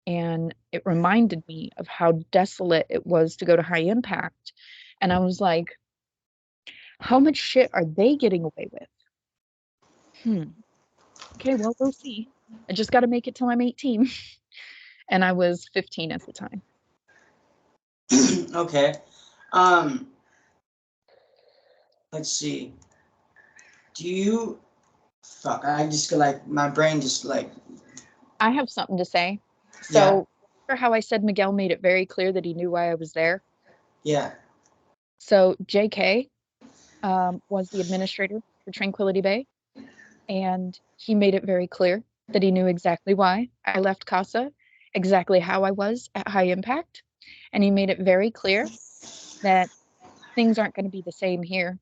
And it reminded me of how desolate it was to go to High Impact. And I was like, how much shit are they getting away with? Okay, well, we'll see. I just got to make it till I'm 18. And I was 15 at the time. Okay. Let's see. Do you, fuck, I just feel like my brain just like, I have something to say. yeah, So, remember how I said Miguel made it very clear that he knew why I was there? yeah. So, JK was the administrator for Tranquility Bay, and he made it very clear that he knew exactly why I left Casa, exactly how I was at High Impact, and he made it very clear that things aren't going to be the same here.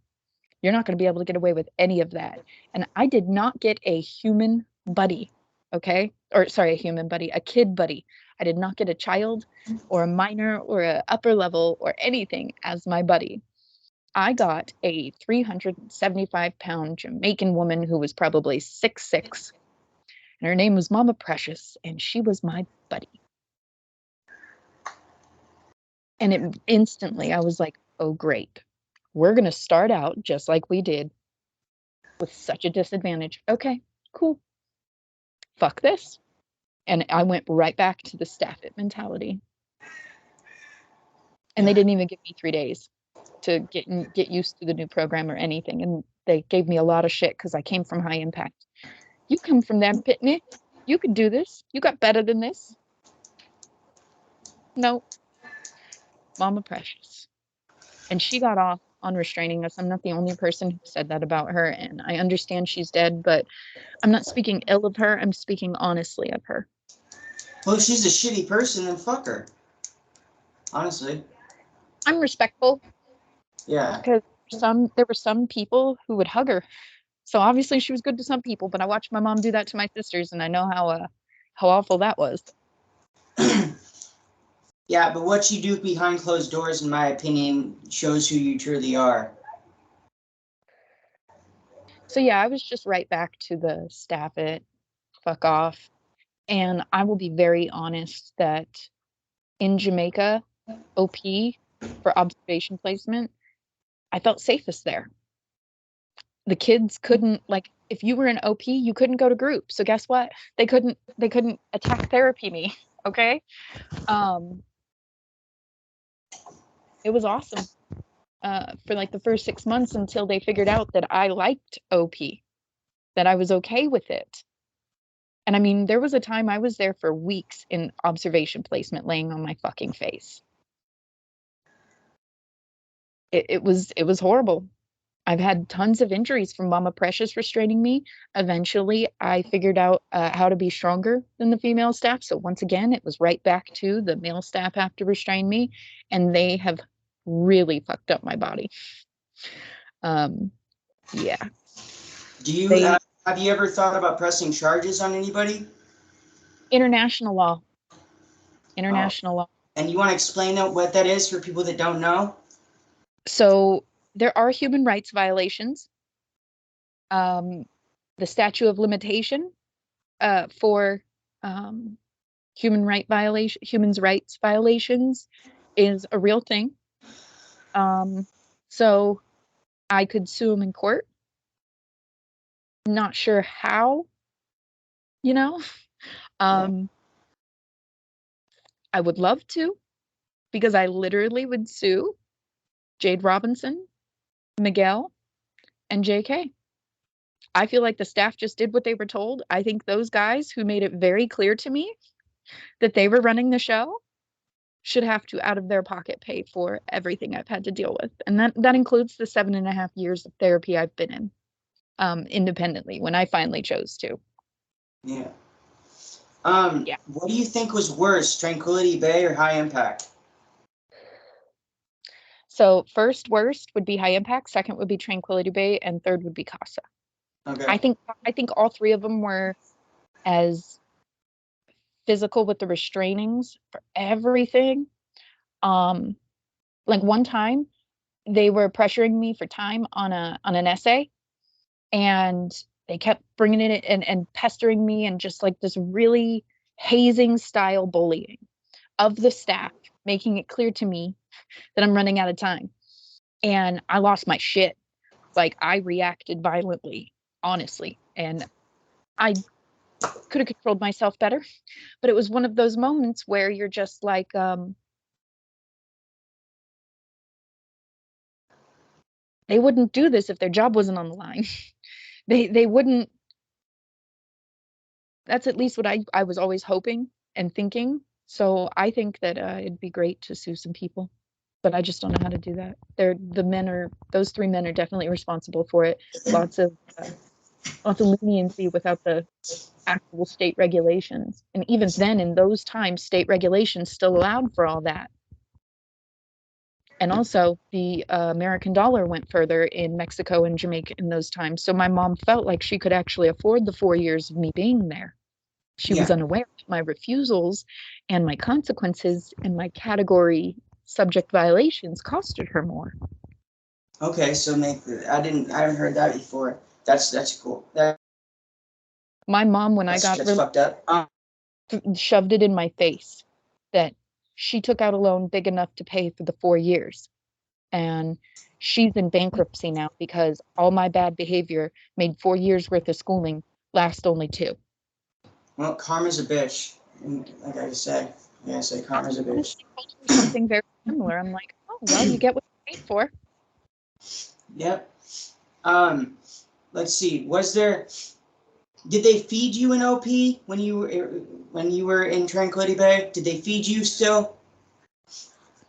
You're not going to be able to get away with any of that. And I did not get a human buddy, okay? Or sorry, a human buddy, a kid buddy. I did not get a child or a minor or a upper level or anything as my buddy. I got a 375-pound Jamaican woman who was probably 6'6", and her name was Mama Precious, and she was my buddy. And it instantly, I was like, oh, great. We're going to start out just like we did with such a disadvantage. Okay, cool. Fuck this. And I went right back to the staff it mentality. And they didn't even give me 3 days to get used to the new program or anything. And they gave me a lot of shit because I came from High Impact. You come from them, Pitney. You could do this. You got better than this. No, Mama Precious. And she got off on restraining us. I'm not the only person who said that about her. And I understand she's dead, but I'm not speaking ill of her. I'm speaking honestly of her. Well, if she's a shitty person, then fuck her. Honestly. I'm respectful Yeah. because there were some people who would hug her. So obviously she was good to some people, but I watched my mom do that to my sisters, and I know how awful that was. Yeah, but what you do behind closed doors, in my opinion, shows who you truly are. So yeah, I was just right back to the staff it, fuck off. And I will be very honest that in Jamaica, OP for observation placement, I felt safest there. The kids couldn't, like, if you were an OP, you couldn't go to group. So guess what? They couldn't attack therapy me. Okay. It was awesome for like the first 6 months until they figured out that I liked OP, that I was okay with it. And I mean, there was a time I was there for weeks in observation placement laying on my fucking face. It was horrible. I've had tons of injuries from Mama Precious restraining me. Eventually, I figured out how to be stronger than the female staff. So once again, it was right back to the male staff have to restrain me, and they have really fucked up my body. Yeah. Do you have you ever thought about pressing charges on anybody? International law. International law. And you want to explain what that is for people that don't know? So there are human rights violations. The statute of limitation for human rights violations is a real thing. So I could sue them in court. Not sure how, you know. I would love to, because I literally would sue Jade Robinson, Miguel, and JK. I feel like the staff just did what they were told. I think those guys who made it very clear to me that they were running the show should have to, out of their pocket, pay for everything I've had to deal with. And that includes the 7.5 years of therapy I've been in, independently, when I finally chose to. Yeah. Yeah. What do you think was worse, Tranquility Bay or High Impact? So first worst would be High Impact, second would be Tranquility Bay, and third would be Casa. Okay. I think all three of them were as physical with the restrainings for everything. Like one time they were pressuring me for time on an essay, and they kept bringing it and pestering me, and just like this really hazing style bullying of the staff, making it clear to me that I'm running out of time. And I lost my shit. Like, I reacted violently, honestly, and I could have controlled myself better, but it was one of those moments where you're just like, they wouldn't do this if their job wasn't on the line. They wouldn't. That's at least what I was always hoping and thinking. So I think that it'd be great to sue some people, but I just don't know how to do that. Those three men are definitely responsible for it. Lots of leniency without the actual state regulations. And even then, in those times, state regulations still allowed for all that. And also, the American dollar went further in Mexico and Jamaica in those times. So my mom felt like she could actually afford the 4 years of me being there. She was unaware that my refusals and my consequences and my category subject violations costed her more. Okay, so I haven't heard that before. That's cool. My mom, when I got That's fucked up. shoved it in my face that she took out a loan big enough to pay for the 4 years. And she's in bankruptcy now because all my bad behavior made 4 years worth of schooling last only 2. Well, karma's a bitch. Like I say karma's a bitch. I told her something very similar. I'm like, oh, well, you get what you paid for. Yep. Let's see. Did they feed you in OP when you were in Tranquility Bay? Did they feed you still?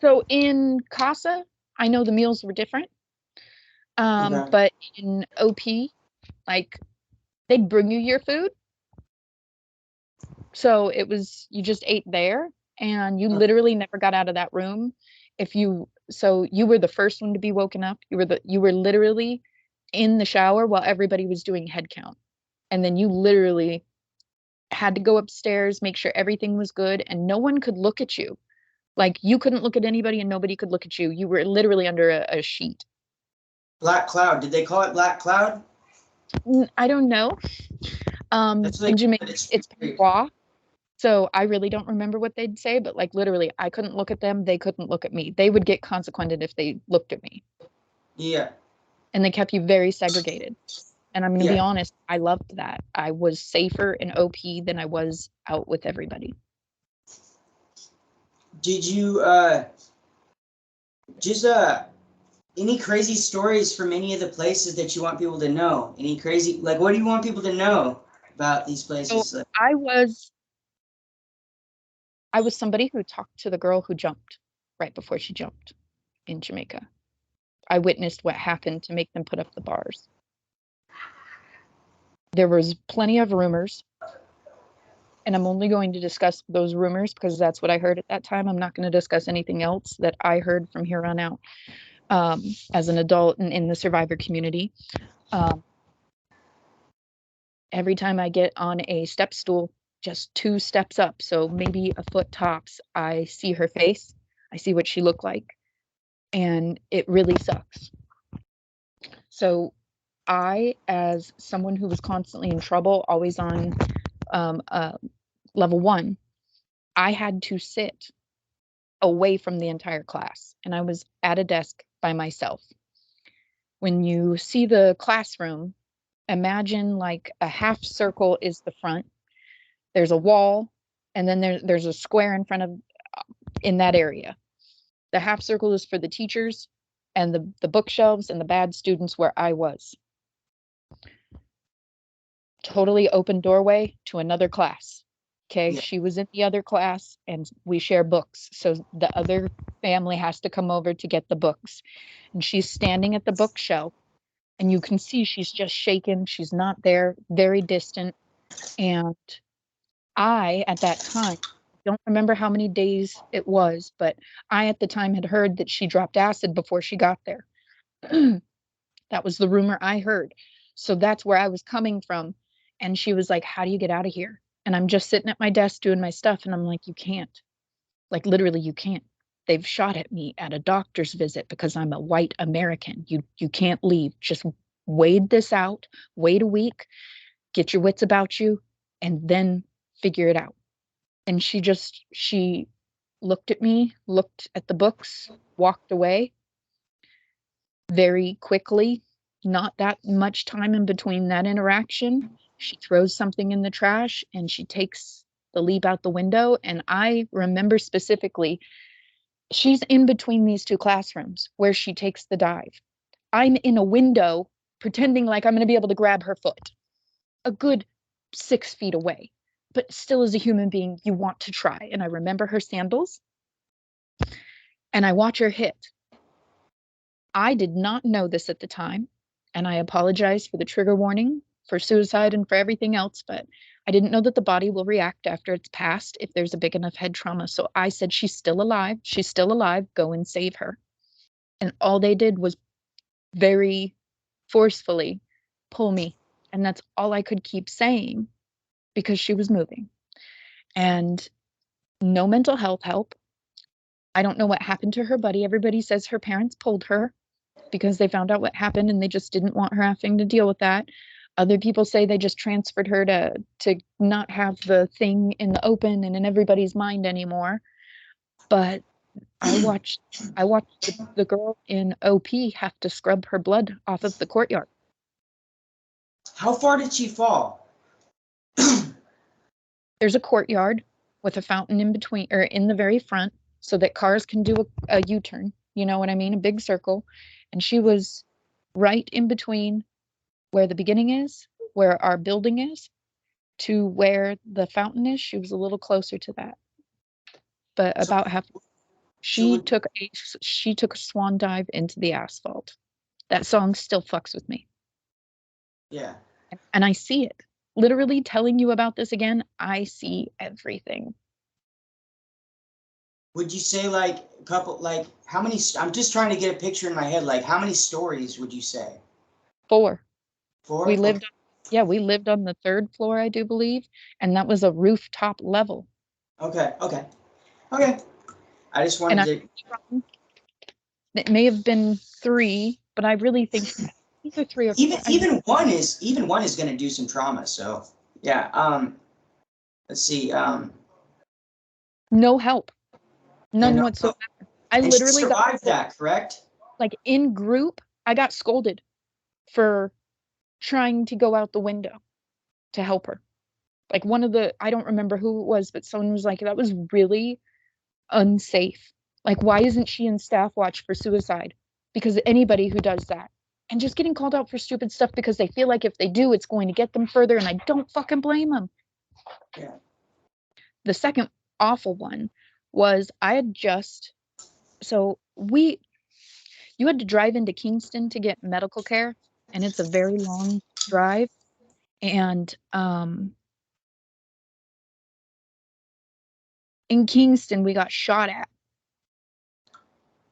So in Casa, I know the meals were different. Okay. But in OP, like, they'd bring you your food. So it was, you just ate there, and you literally never got out of that room. So you were the first one to be woken up. You were literally in the shower while everybody was doing head count. And then you literally had to go upstairs, make sure everything was good, and no one could look at you. Like, you couldn't look at anybody and nobody could look at you. You were literally under a sheet. Black Cloud. Did they call it Black Cloud? I don't know. In Jamaica, it's patois. So I really don't remember what they'd say, but like literally, I couldn't look at them. They couldn't look at me. They would get consequented if they looked at me. Yeah. And they kept you very segregated. And I'm going to be honest, I loved that. I was safer in OP than I was out with everybody. Did you just any crazy stories from any of the places that you want people to know? Any crazy, like, what do you want people to know about these places? So I was somebody who talked to the girl who jumped right before she jumped in Jamaica. I witnessed what happened to make them put up the bars. There was plenty of rumors, and I'm only going to discuss those rumors because that's what I heard at that time. I'm not going to discuss anything else that I heard from here on out as an adult and in the survivor community. Every time I get on a step stool, just 2 steps up, so maybe a foot tops, I see her face, I see what she looked like, and it really sucks. So I, as someone who was constantly in trouble, always on level 1, I had to sit away from the entire class, and I was at a desk by myself. When you see the classroom, imagine like a half circle is the front. There's a wall, and then there's a square in that area. The half circle is for the teachers and the bookshelves and the bad students where I was. Totally open doorway to another class. Okay, Yeah. she was in the other class and we share books. So the other family has to come over to get the books. And she's standing at the bookshelf and you can see she's just shaken. She's not there, very distant. And I, at that time, don't remember how many days it was, but I at the time had heard that she dropped acid before she got there. That was the rumor I heard. So that's where I was coming from. And she was like, "How do you get out of here?" And I'm just sitting at my desk doing my stuff. And I'm like, "You can't. Like, literally, you can't. They've shot at me at a doctor's visit because I'm a white American. You can't leave. Just wait this out. Wait a week. Get your wits about you, and then figure it out." And she looked at me, looked at the books, walked away very quickly. Not that much time in between that interaction. She throws something in the trash and she takes the leap out the window. And I remember specifically, she's in between these two classrooms where she takes the dive. I'm in a window pretending like I'm going to be able to grab her foot a good 6 feet away. But still, as a human being, you want to try. And I remember her sandals and I watch her hit. I did not know this at the time, and I apologize for the trigger warning, for suicide, and for everything else, but I didn't know that the body will react after it's passed if there's a big enough head trauma. So I said, "She's still alive. She's still alive. Go and save her." And all they did was very forcefully pull me. And that's all I could keep saying because she was moving. And no mental health help. I don't know what happened to her buddy. Everybody says her parents pulled her because they found out what happened and they just didn't want her having to deal with that. Other people say they just transferred her to not have the thing in the open and in everybody's mind anymore. But I watched the girl in OP have to scrub her blood off of the courtyard. How far did she fall? There's a courtyard with a fountain in between or in the very front so that cars can do a U-turn. You know what I mean? A big circle. And she was right in between where the beginning is, where our building is, to where the fountain is. She was a little closer to that, but So, about half. so She would, took a swan dive into the asphalt. That song still fucks with me, yeah. and I see it. Literally telling you about this again, I see everything. Would you say like a couple, like how many, I'm just trying to get a picture in my head, like how many stories would you say? 4. We Four? Okay. lived, yeah, we lived on the 3rd floor, I do believe, and that was a rooftop level. Okay. Okay. Okay. I just And wanted I, to, it may have been 3, but I really think either 3 or 4. even one is going to do some trauma. So yeah. Let's see. No help, Yeah, none no, whatsoever. I and she literally got survived that, correct? like in group. I got scolded for trying to go out the window to help her. Like I don't remember who it was, but someone was like, "That was really unsafe. Like, why isn't she in staff watch for suicide?" Because anybody who does that and just getting called out for stupid stuff because they feel like if they do, it's going to get them further. And I don't fucking blame them. Yeah. The second awful one was so you had to drive into Kingston to get medical care, and it's a very long drive. And in Kingston, we got shot at.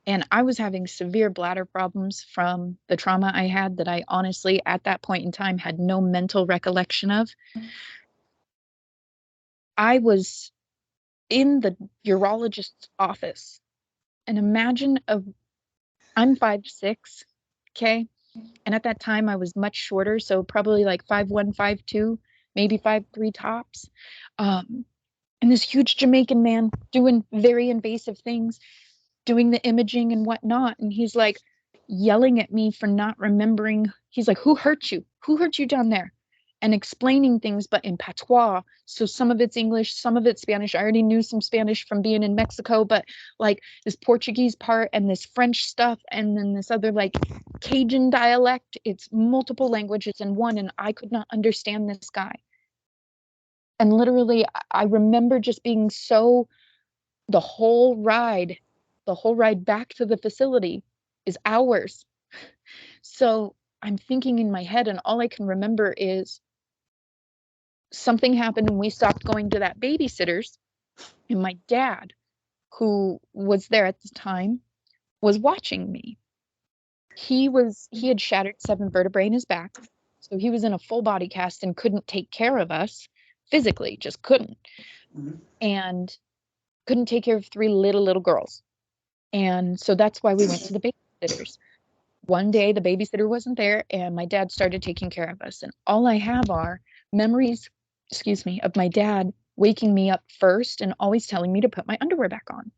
And I was having severe bladder problems from the trauma I had that I honestly, at that point in time, had no mental recollection of. I was in the urologist's office, and I'm 5'6", okay? And at that time, I was much shorter, so probably like 5'1", 5'2", maybe 5'3" tops. And this huge Jamaican man doing very invasive things, doing the imaging and whatnot. And he's like yelling at me for not remembering. He's like, "Who hurt you? Who hurt you down there?" And explaining things, but in patois. So some of it's English, some of it's Spanish. I already knew some Spanish from being in Mexico, but like this Portuguese part and this French stuff, and then this other like Cajun dialect. It's multiple languages in one, and I could not understand this guy. And literally, I remember just being so, the whole ride back to the facility is hours. So I'm thinking in my head, and all I can remember is something happened and we stopped going to that babysitter's, and my dad, who was there at the time, was watching me. He had shattered 7 vertebrae in his back, so he was in a full body cast and couldn't take care of us physically, just couldn't. Mhm. And couldn't take care of 3 little girls. And so that's why we went to the babysitters. One day the babysitter wasn't there and my dad started taking care of us. And all I have are memories, of my dad waking me up first and always telling me to put my underwear back on.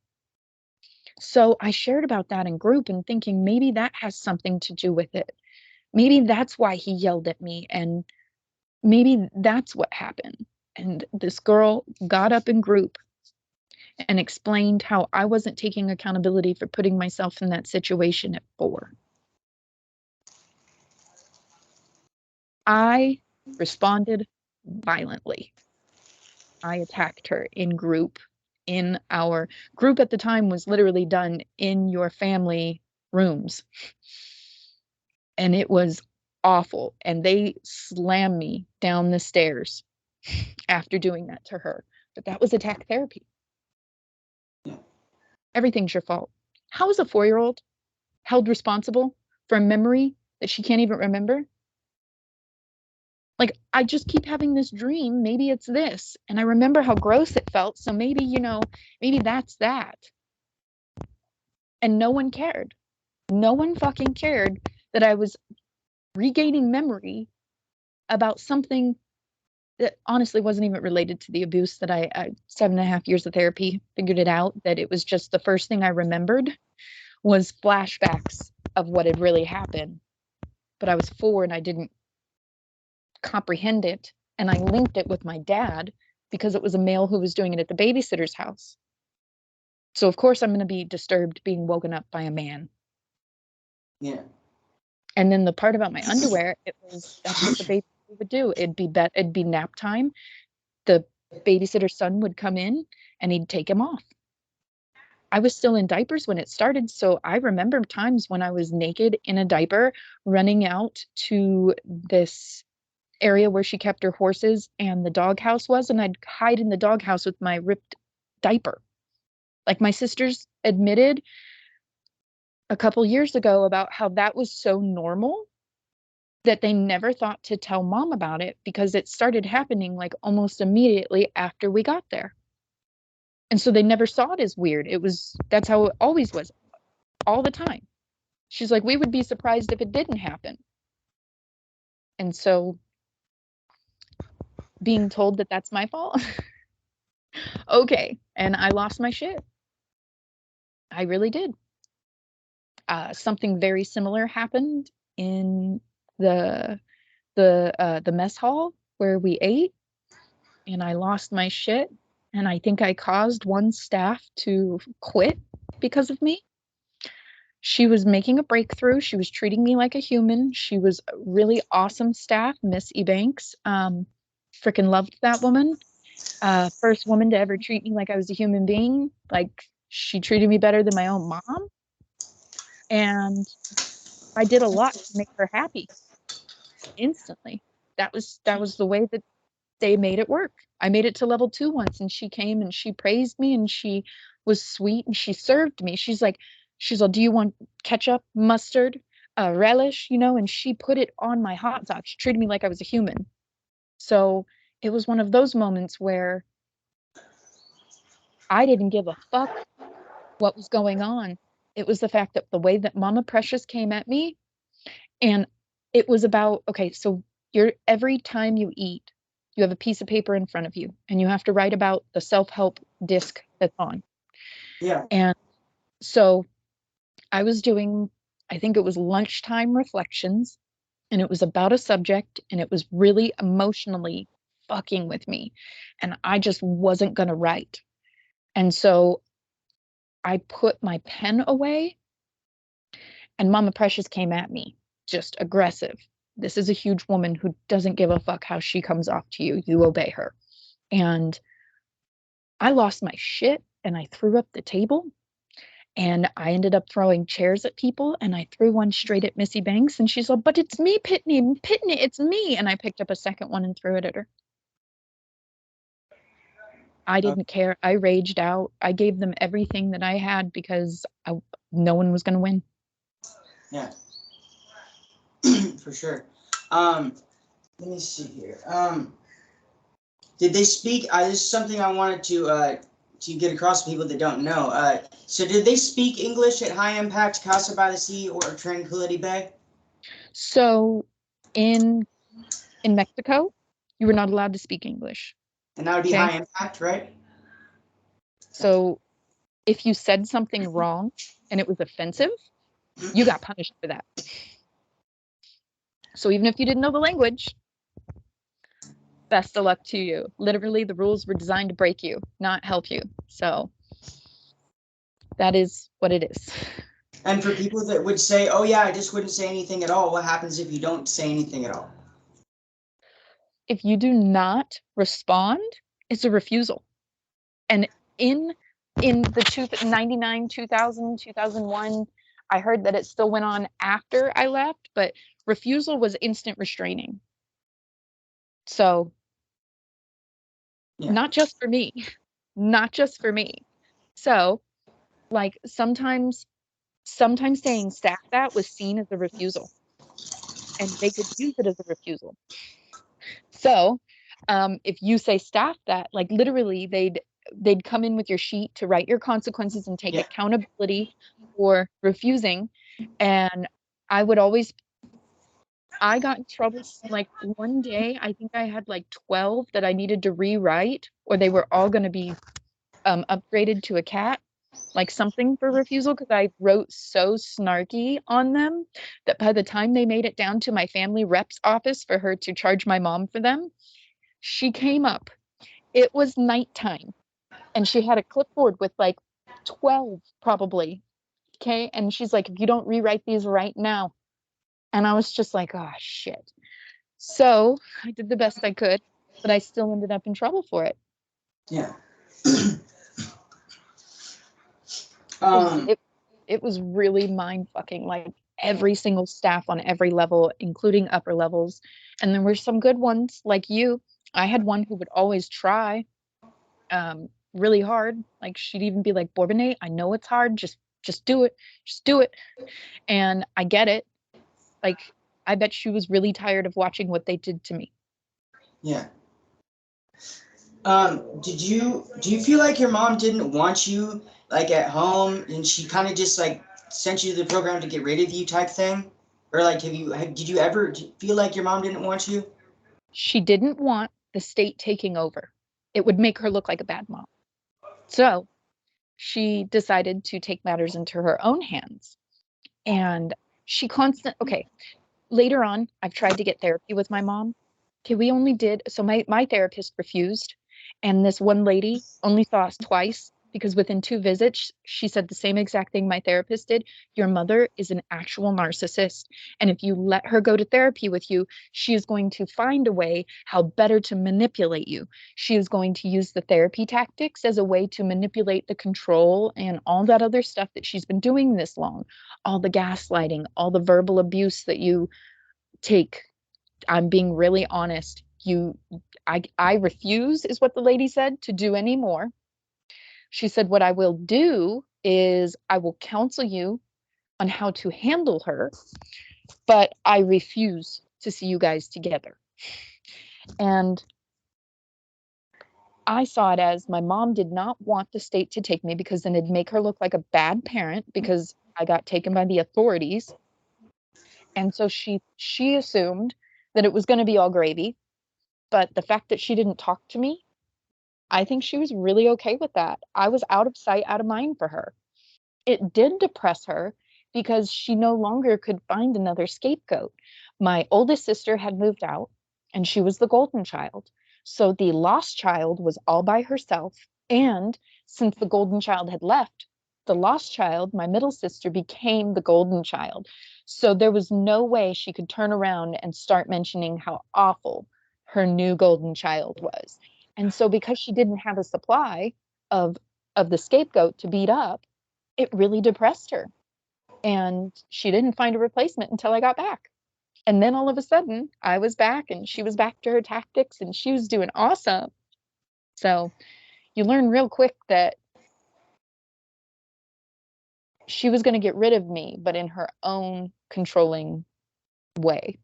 So I shared about that in group and thinking maybe that has something to do with it. Maybe that's why he yelled at me, and maybe that's what happened. And this girl got up in group and explained how I wasn't taking accountability for putting myself in that situation at 4. I responded violently. I attacked her in group. In our group at the time was literally done in your family rooms. And it was awful. And they slammed me down the stairs after doing that to her. But that was attack therapy. Yeah. Everything's your fault. How is a 4-year-old held responsible for a memory that she can't even remember? Like, I just keep having this dream. Maybe it's this. And I remember how gross it felt. So maybe, maybe that's that. And no one cared. No one fucking cared that I was regaining memory about something that honestly wasn't even related to the abuse that I 7.5 years of therapy figured it out, that it was just the first thing I remembered was flashbacks of what had really happened. But I was 4 and I didn't comprehend it. And I linked it with my dad because it was a male who was doing it at the babysitter's house. So of course I'm going to be disturbed being woken up by a man. Yeah. And then the part about my underwear, that's what the baby would do. It'd be nap time. The babysitter's son would come in and he'd take him off. I was still in diapers when it started, so I remember times when I was naked in a diaper running out to this area where she kept her horses and the doghouse was, and I'd hide in the doghouse with my ripped diaper. Like my sisters admitted a couple years ago about how that was so normal that they never thought to tell mom about it because it started happening like almost immediately after we got there. And so they never saw it as weird. That's how it always was, all the time. She's like, we would be surprised if it didn't happen. And so being told that that's my fault, okay. And I lost my shit. I really did. Something very similar happened in the mess hall where we ate, and I lost my shit. And I think I caused one staff to quit because of me. She was making a breakthrough. She was treating me like a human. She was a really awesome staff, Miss Ebanks. Freaking loved that woman. First woman to ever treat me like I was a human being. Like, she treated me better than my own mom. And I did a lot to make her happy instantly. That was the way that they made it work. I made it to level 2 once, and she came and she praised me and she was sweet and she served me. She's like, do you want ketchup, mustard, relish, and she put it on my hot dog. She treated me like I was a human. So it was one of those moments where I didn't give a fuck what was going on. It was the fact that the way that Mama Precious came at me, and it was about, okay, so every time you eat, you have a piece of paper in front of you and you have to write about the self-help disc that's on. Yeah. And so I was doing, I think it was lunchtime reflections, and it was about a subject, and it was really emotionally fucking with me. And I just wasn't going to write. And so I put my pen away, and Mama Precious came at me, just aggressive. This is a huge woman who doesn't give a fuck how she comes off to you. You obey her. And I lost my shit and I threw up the table. And I ended up throwing chairs at people, and I threw one straight at Missy Banks, and she's like, "But it's me, Pitney, it's me." And I picked up a second one and threw it at her. I didn't care. I raged out. I gave them everything that I had because no one was going to win. Yeah, for sure. Let me see here. Did they speak? This is something I wanted to get across to people that don't know. So did they speak English at High Impact, Casa by the Sea, or Tranquility Bay? So in Mexico, you were not allowed to speak English. And that would be Okay. High Impact, right? So if you said something wrong and it was offensive, you got punished for that. So even if you didn't know the language, best of luck to you. Literally, the rules were designed to break you, not help you. So that is what it is. And for people that would say, "Oh yeah, I just wouldn't say anything at all," what happens if you don't say anything at all? If you do not respond, it's a refusal. And in the 99, 2000, 2001, I heard that it still went on after I left, but refusal was instant restraining. So not just for me, not just for me. So like sometimes saying staff that was seen as a refusal, and they could use it as a refusal. So if you say staff that, like literally they'd come in with your sheet to write your consequences and take accountability for refusing. And I got in trouble. Like one day, I think I had like 12 that I needed to rewrite, or they were all going to be upgraded to a cat, like something for refusal, because I wrote so snarky on them that by the time they made it down to my family rep's office for her to charge my mom for them, she came up. It was nighttime, and she had a clipboard with like 12 probably. Okay. And she's like, "If you don't rewrite these right now." And I was just like, "Oh, shit." So I did the best I could, but I still ended up in trouble for it. Yeah. It was really mind fucking. Like every single staff on every level, including upper levels. And there were some good ones like you. I had one who would always try really hard. Like she'd even be like, "Bourbonnais, I know it's hard. Just do it. Just do it." And I get it. Like I bet she was really tired of watching what they did to me. Yeah. Do you feel like your mom didn't want you like at home, and she kind of just like sent you to the program to get rid of you type thing? Or like did you ever feel like your mom didn't want you? She didn't want the state taking over. It would make her look like a bad mom. So she decided to take matters into her own hands. And okay, later on, I've tried to get therapy with my mom. Okay, so my therapist refused. And this one lady only saw us twice because within 2 visits, she said the same exact thing my therapist did. "Your mother is an actual narcissist. And if you let her go to therapy with you, she is going to find a way how better to manipulate you. She is going to use the therapy tactics as a way to manipulate the control and all that other stuff that she's been doing this long, all the gaslighting, all the verbal abuse that you take." I'm being really honest. I refuse, is what the lady said, to do anymore. She said, "What I will do is I will counsel you on how to handle her, but I refuse to see you guys together." And I saw it as my mom did not want the state to take me because then it'd make her look like a bad parent because I got taken by the authorities. And so she assumed that it was going to be all gravy. But the fact that she didn't talk to me, I think she was really okay with that. I was out of sight, out of mind for her. It did depress her because she no longer could find another scapegoat. My oldest sister had moved out and she was the golden child. So the lost child was all by herself. And since the golden child had left, the lost child, my middle sister, became the golden child. So there was no way she could turn around and start mentioning how awful her new golden child was. And so because she didn't have a supply of the scapegoat to beat up, it really depressed her. And she didn't find a replacement until I got back. And then all of a sudden, I was back and she was back to her tactics and she was doing awesome. So you learn real quick that she was going to get rid of me, but in her own controlling way.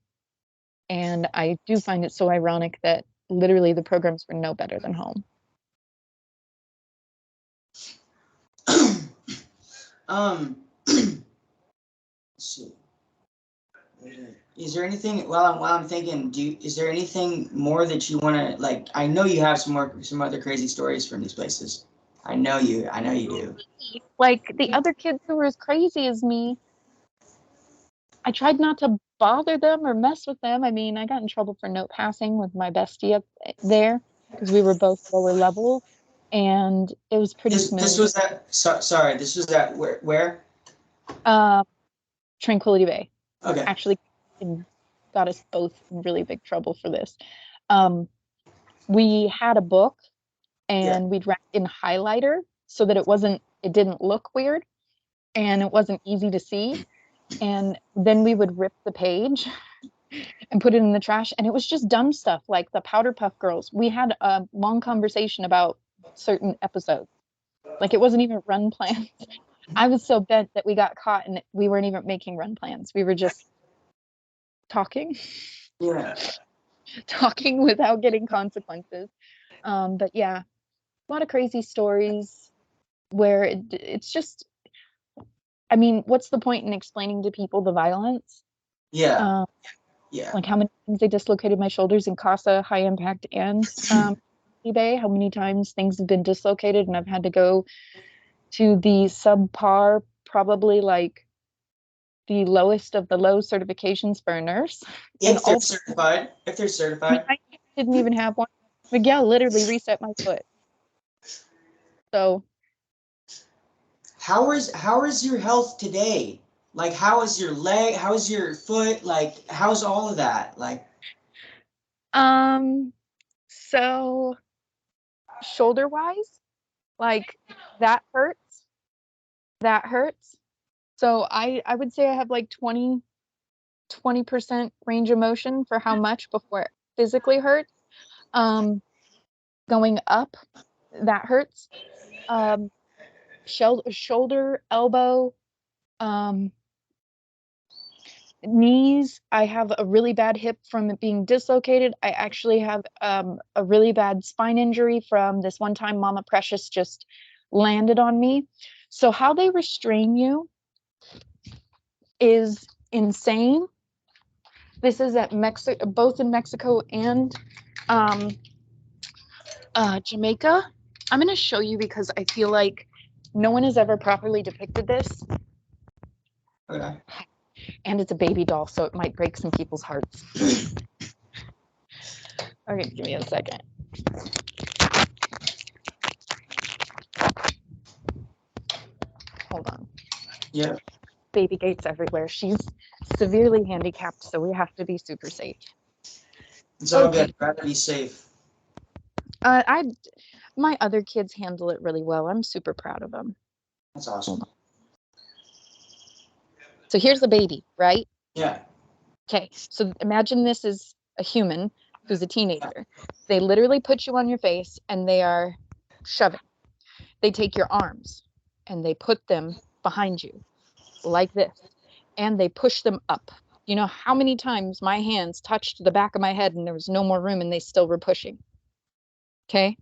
And I do find it so ironic that literally the programs were no better than home. Let's see. Is there anything while I'm thinking? Is there anything more that you want to like? I know you have some other crazy stories from these places. I know you do. Like the other kids who were as crazy as me, I tried not to bother them or mess with them. I mean, I got in trouble for note passing with my bestie up there because we were both lower level, and it was pretty This smooth. was at sorry. This was at where? Tranquility Bay. Okay. Actually, got us both in really big trouble for this. We had a book, and we'd write in highlighter so that it didn't look weird, and it wasn't easy to see. And then we would rip the page and put it in the trash. And it was just dumb stuff like the Powder Puff Girls. We had a long conversation about certain episodes. Like it wasn't even run plans. I was so bent that we got caught and we weren't even making run plans. We were just talking. Yeah. Talking without getting consequences. But yeah, a lot of crazy stories where it's just, I mean, what's the point in explaining to people the violence? Yeah. Yeah. Like how many times they dislocated my shoulders in Casa, High Impact, and eBay. How many times things have been dislocated and I've had to go to the subpar, probably like the lowest of the low certifications for a nurse. If they're certified. I mean, I didn't even have one. Miguel literally reset my foot. So how is your health today? Like how is your leg? How is your foot? Like how's all of that? Like so shoulder wise, like that hurts. That hurts. So I would say I have like 20% range of motion for how much before it physically hurts. Going up, that hurts. Shoulder, elbow, knees. I have a really bad hip from it being dislocated. I actually have a really bad spine injury from this one time Mama Precious just landed on me. So how they restrain you is insane. This is at Mexico, both in Mexico and Jamaica. I'm going to show you because I feel like no one has ever properly depicted this. okay. And it's a baby doll, so it might break some people's hearts. Okay, give me a second. Hold on. Yeah. Baby gates everywhere. She's severely handicapped, so we have to be super safe. It's all good. Rather be safe. My other kids handle it really well. I'm super proud of them. That's awesome. So here's the baby, right? Yeah. Okay, so imagine this is a human who's a teenager. They literally put you on your face and they are shoving. They take your arms and they put them behind you like this, and they push them up. You know how many times my hands touched the back of my head and there was no more room and they still were pushing. Okay.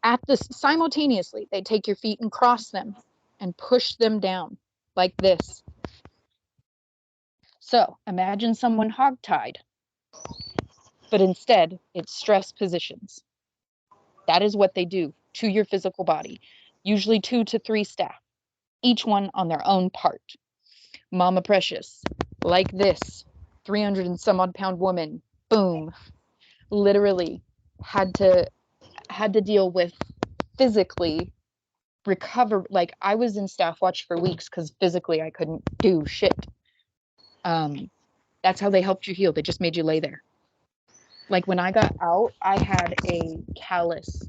At this simultaneously, they take your feet and cross them and push them down like this. So imagine someone hogtied, but instead it's stress positions. That is what they do to your physical body, usually 2 to 3 staff, each one on their own part. Mama Precious, like this, 300 and some odd pound woman, boom, literally had to deal with physically recover. Like I was in staff watch for weeks because physically I couldn't do shit. That's how they helped you heal. They just made you lay there. Like when I got out, I had a callus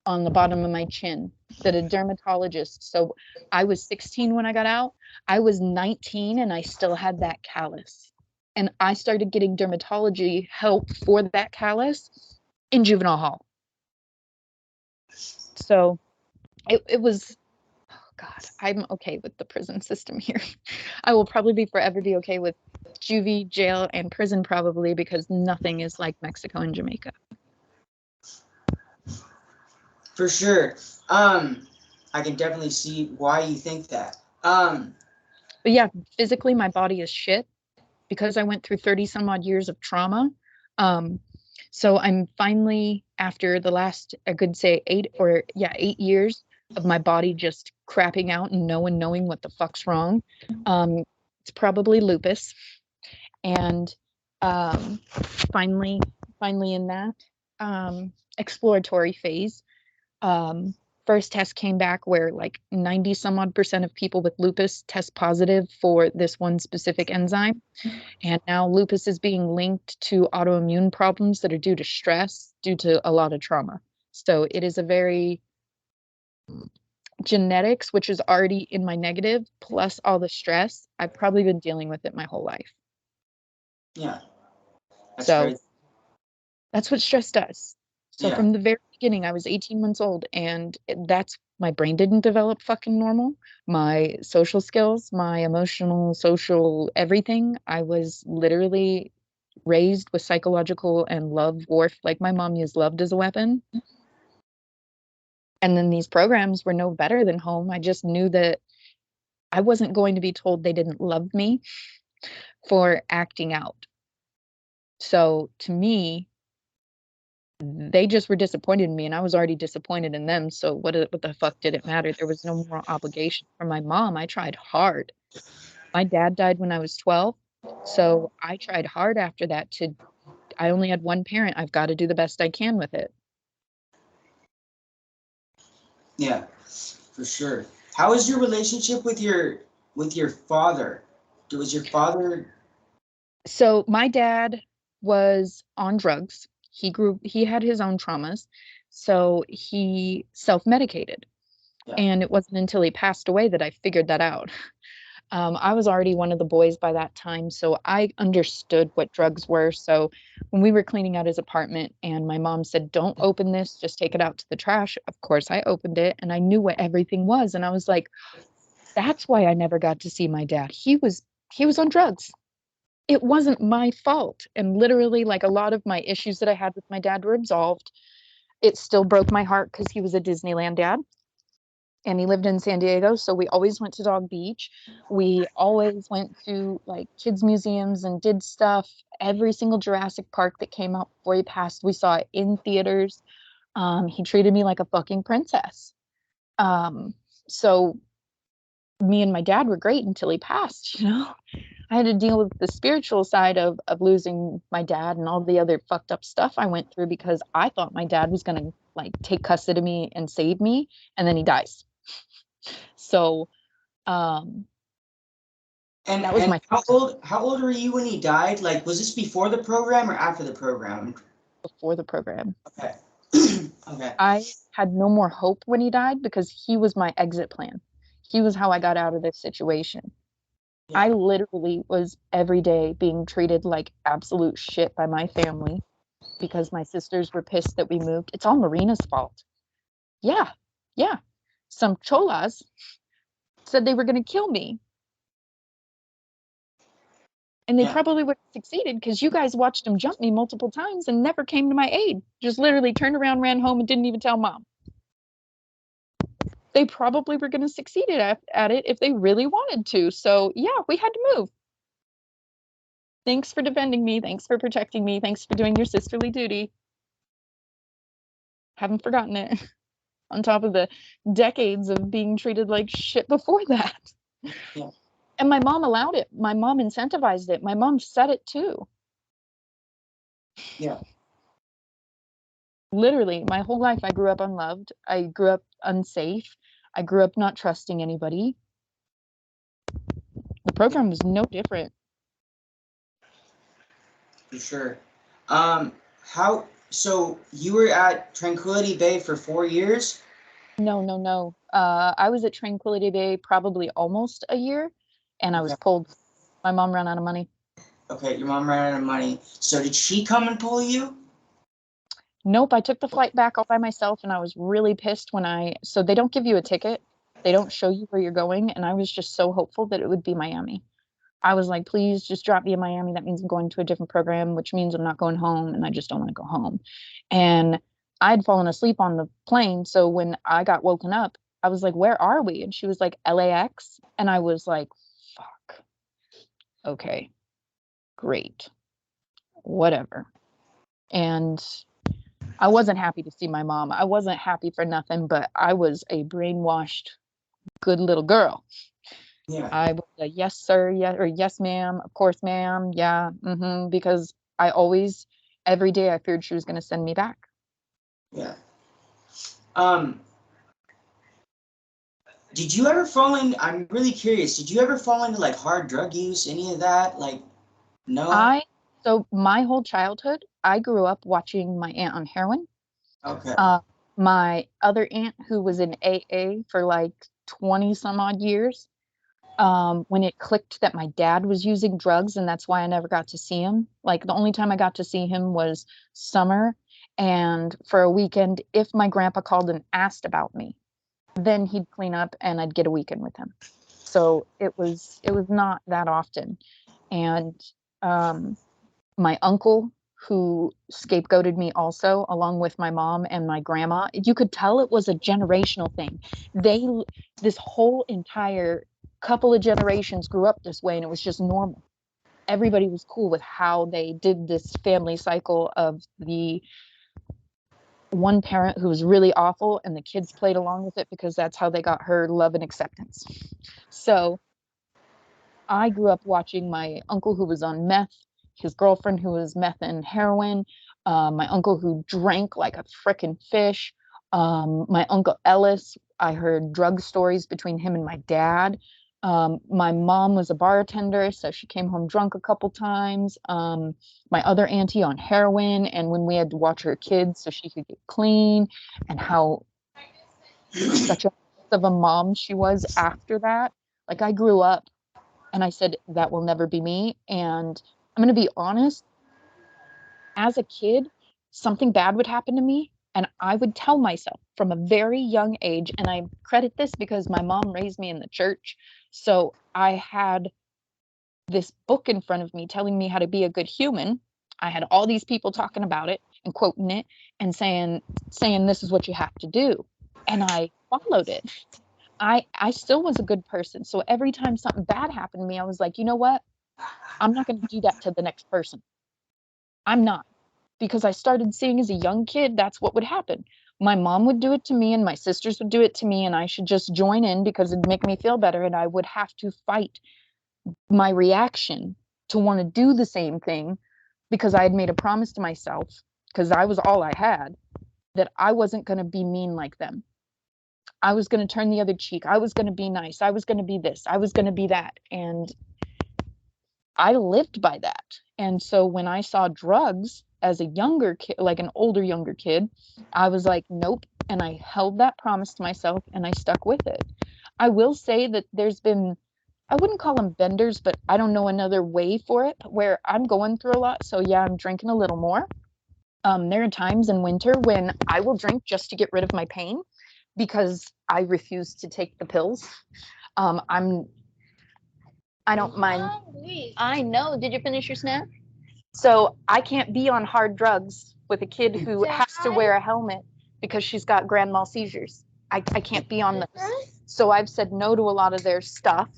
on the bottom of my chin that a dermatologist. So I was 16 when I got out. I was 19 and I still had that callus. And I started getting dermatology help for that callus in juvenile hall. So it was, oh God, I'm okay with the prison system here. I will probably forever be okay with juvie, jail, and prison probably, because nothing is like Mexico and Jamaica. For sure. I can definitely see why you think that. But yeah, physically my body is shit because I went through 30 some odd years of trauma. So I'm finally, after the last, I could say 8 years of my body just crapping out and no one knowing what the fuck's wrong. It's probably lupus. And um, finally in that exploratory phase, um, first test came back where like 90 some odd percent of people with lupus test positive for this one specific enzyme. And now lupus is being linked to autoimmune problems that are due to stress, due to a lot of trauma. So it is a very genetics, which is already in my negative, plus all the stress. I've probably been dealing with it my whole life. Yeah. That's So great. that's what stress does. So Yeah. from the very beginning, I was 18 months old, and that's my brain didn't develop fucking normal. My social skills, my emotional, social, everything. I was literally raised with psychological and love warfare. Like my mom used love as a weapon. And then these programs were no better than home. I just knew that I wasn't going to be told they didn't love me for acting out. So to me, they just were disappointed in me and I was already disappointed in them. So what the fuck did it matter? There was no more obligation. For my mom, I tried hard. My dad died when I was 12. So I tried hard after that I only had one parent. I've got to do the best I can with it. Yeah, for sure. How is your relationship with your father? Was your father? So my dad was on drugs. He had his own traumas. So he self-medicated. Yeah. And it wasn't until he passed away that I figured that out. I was already one of the boys by that time, so I understood what drugs were. So when we were cleaning out his apartment and my mom said, "Don't open this, just take it out to the trash." Of course, I opened it and I knew what everything was. And I was like, that's why I never got to see my dad. He was on drugs. It wasn't my fault. And literally, like a lot of my issues that I had with my dad were absolved. It still broke my heart because he was a Disneyland dad and he lived in San Diego. So we always went to Dog Beach. We always went to like kids museums and did stuff. Every single Jurassic Park that came out before he passed, we saw it in theaters. He treated me like a fucking princess. So me and my dad were great until he passed, you know? I had to deal with the spiritual side of losing my dad and all the other fucked up stuff I went through because I thought my dad was going to like take custody of me and save me, and then he dies. So And that was and my how old were you when he died? Like, was this before the program or after the program? before the program. Okay. Okay. I had no more hope when he died because he was my exit plan. He was how I got out of this situation. I Yeah. literally was every day being treated like absolute shit by my family because my sisters were pissed that we moved. It's all Marina's fault. Yeah, yeah. Some cholas said they were going to kill me. And they Yeah. probably would have succeeded because you guys watched them jump me multiple times and never came to my aid. Just literally turned around, ran home, and didn't even tell mom. They probably were going to succeed at it if they really wanted to. So, yeah, we had to move. Thanks for defending me. Thanks for protecting me. Thanks for doing your sisterly duty. Haven't forgotten it. On top of the decades of being treated like shit before that. Yeah. And my mom allowed it. My mom incentivized it. My mom said it too. Yeah. Literally, my whole life, I grew up unloved. I grew up unsafe. I grew up not trusting anybody. The program was no different. For sure. So you were at Tranquility Bay for 4 years? No. I was at Tranquility Bay probably almost a year, and I was Okay. pulled. My mom ran out of money. Okay, your mom ran out of money. So did she come and pull you? Nope, I took the flight back all by myself, and I was really pissed so they don't give you a ticket. They don't show you where you're going, and I was just so hopeful that it would be Miami. I was like, please just drop me in Miami. That means I'm going to a different program, which means I'm not going home, and I just don't want to go home. And I'd fallen asleep on the plane, so when I got woken up, I was like, where are we? And she was like, LAX. And I was like, fuck. Okay, great. Whatever. And I wasn't happy to see my mom. I wasn't happy for nothing, but I was a brainwashed, good little girl. Yeah. I was a yes, sir, yes, or yes, ma'am, of course, ma'am, yeah, because I always, every day, I feared she was going to send me back. Yeah. Did you ever fall in? I'm really curious. Did you ever fall into like hard drug use? Any of that? Like, no. So my whole childhood, I grew up watching my aunt on heroin. Okay. My other aunt who was in AA for like 20 some odd years, when it clicked that my dad was using drugs, and that's why I never got to see him. Like the only time I got to see him was summer and for a weekend if my grandpa called and asked about me, then he'd clean up and I'd get a weekend with him. So it was not that often. And my uncle who scapegoated me also along with my mom and my grandma, you could tell it was a generational thing. They this whole entire couple of generations grew up this way, and it was just normal. Everybody was cool with how they did this family cycle of the one parent who was really awful and the kids played along with it because that's how they got her love and acceptance. So I grew up watching my uncle who was on meth, his girlfriend who was meth and heroin, my uncle who drank like a frickin' fish, my uncle Ellis. I heard drug stories between him and my dad. My mom was a bartender, so she came home drunk a couple times. My other auntie on heroin, and when we had to watch her kids so she could get clean, and how such a mom she was after that. Like I grew up and I said, that will never be me. And I'm going to be honest, as a kid, something bad would happen to me. And I would tell myself from a very young age, and I credit this because my mom raised me in the church. So I had this book in front of me telling me how to be a good human. I had all these people talking about it and quoting it and saying this is what you have to do. And I followed it. I still was a good person. So every time something bad happened to me, I was like, you know what? I'm not going to do that to the next person. I'm not. Because I started seeing as a young kid, that's what would happen. My mom would do it to me, and my sisters would do it to me, and I should just join in because it'd make me feel better. And I would have to fight my reaction to want to do the same thing because I had made a promise to myself, because I was all I had, that I wasn't going to be mean like them. I was going to turn the other cheek. I was going to be nice. I was going to be this. I was going to be that. And I lived by that. And so when I saw drugs as a younger kid, like an older, younger kid, I was like, nope. And I held that promise to myself and I stuck with it. I will say that there's been, I wouldn't call them benders, but I don't know another way for it where I'm going through a lot. So yeah, I'm drinking a little more. There are times in winter when I will drink just to get rid of my pain because I refuse to take the pills. I don't mind. I know. Did you finish your snack? So I can't be on hard drugs with a kid who has to wear a helmet because she's got grand mal seizures. I can't be on those. So I've said no to a lot of their stuff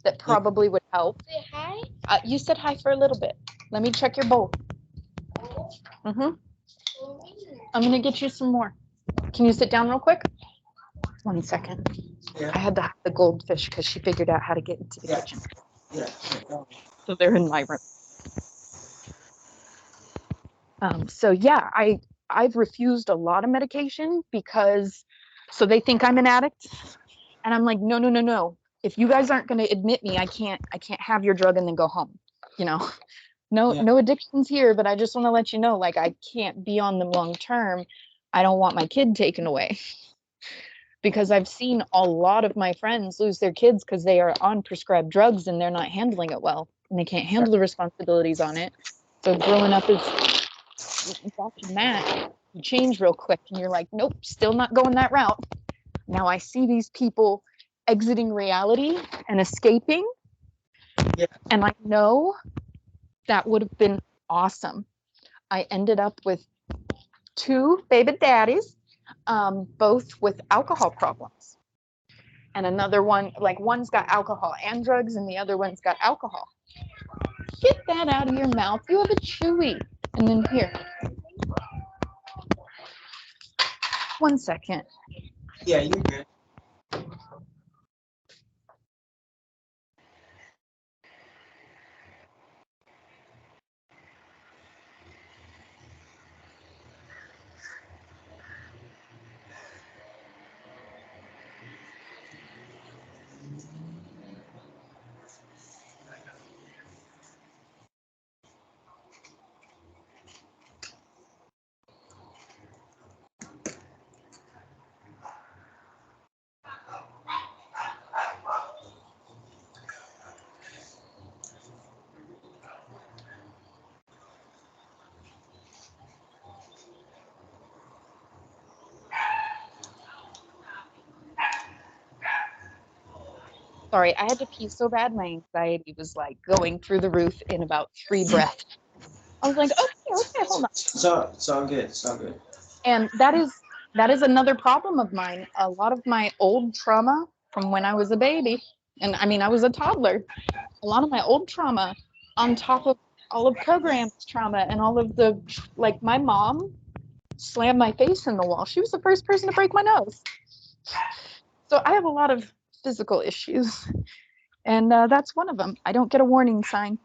that probably would help. Say hi. You said hi for a little bit. Let me check your bowl. I'm gonna get you some more. Can you sit down real quick? 1 second. Yeah. I had to hide the goldfish because she figured out how to get into the kitchen. Yeah. So they're in my room. So yeah, I've refused a lot of medication because so they think I'm an addict, and I'm like, no. If you guys aren't going to admit me, I can't have your drug and then go home. You know, no addictions here, but I just want to let you know, like, I can't be on them long term. I don't want my kid taken away. Because I've seen a lot of my friends lose their kids because they are on prescribed drugs and they're not handling it well, and they can't handle the responsibilities on it. So growing up is watching that, you change real quick and you're like, nope, still not going that route. Now I see these people exiting reality and escaping. Yeah. And I know that would have been awesome. I ended up with 2 baby daddies, both with alcohol problems. And another one, like, one's got alcohol and drugs, and the other one's got alcohol. Get that out of your mouth. You have a chewy. And then here. 1 second. Yeah, you're good. Sorry, I had to pee so bad. My anxiety was like going through the roof in about 3 breaths. I was like, okay, hold on. So it's all good. It's all good. And that is another problem of mine. A lot of my old trauma from when I was a baby, and I mean, I was a toddler, a lot of my old trauma on top of all of programs trauma and all of the, like, my mom slammed my face in the wall. She was the first person to break my nose. So I have a lot of physical issues, and that's one of them. I don't get a warning sign.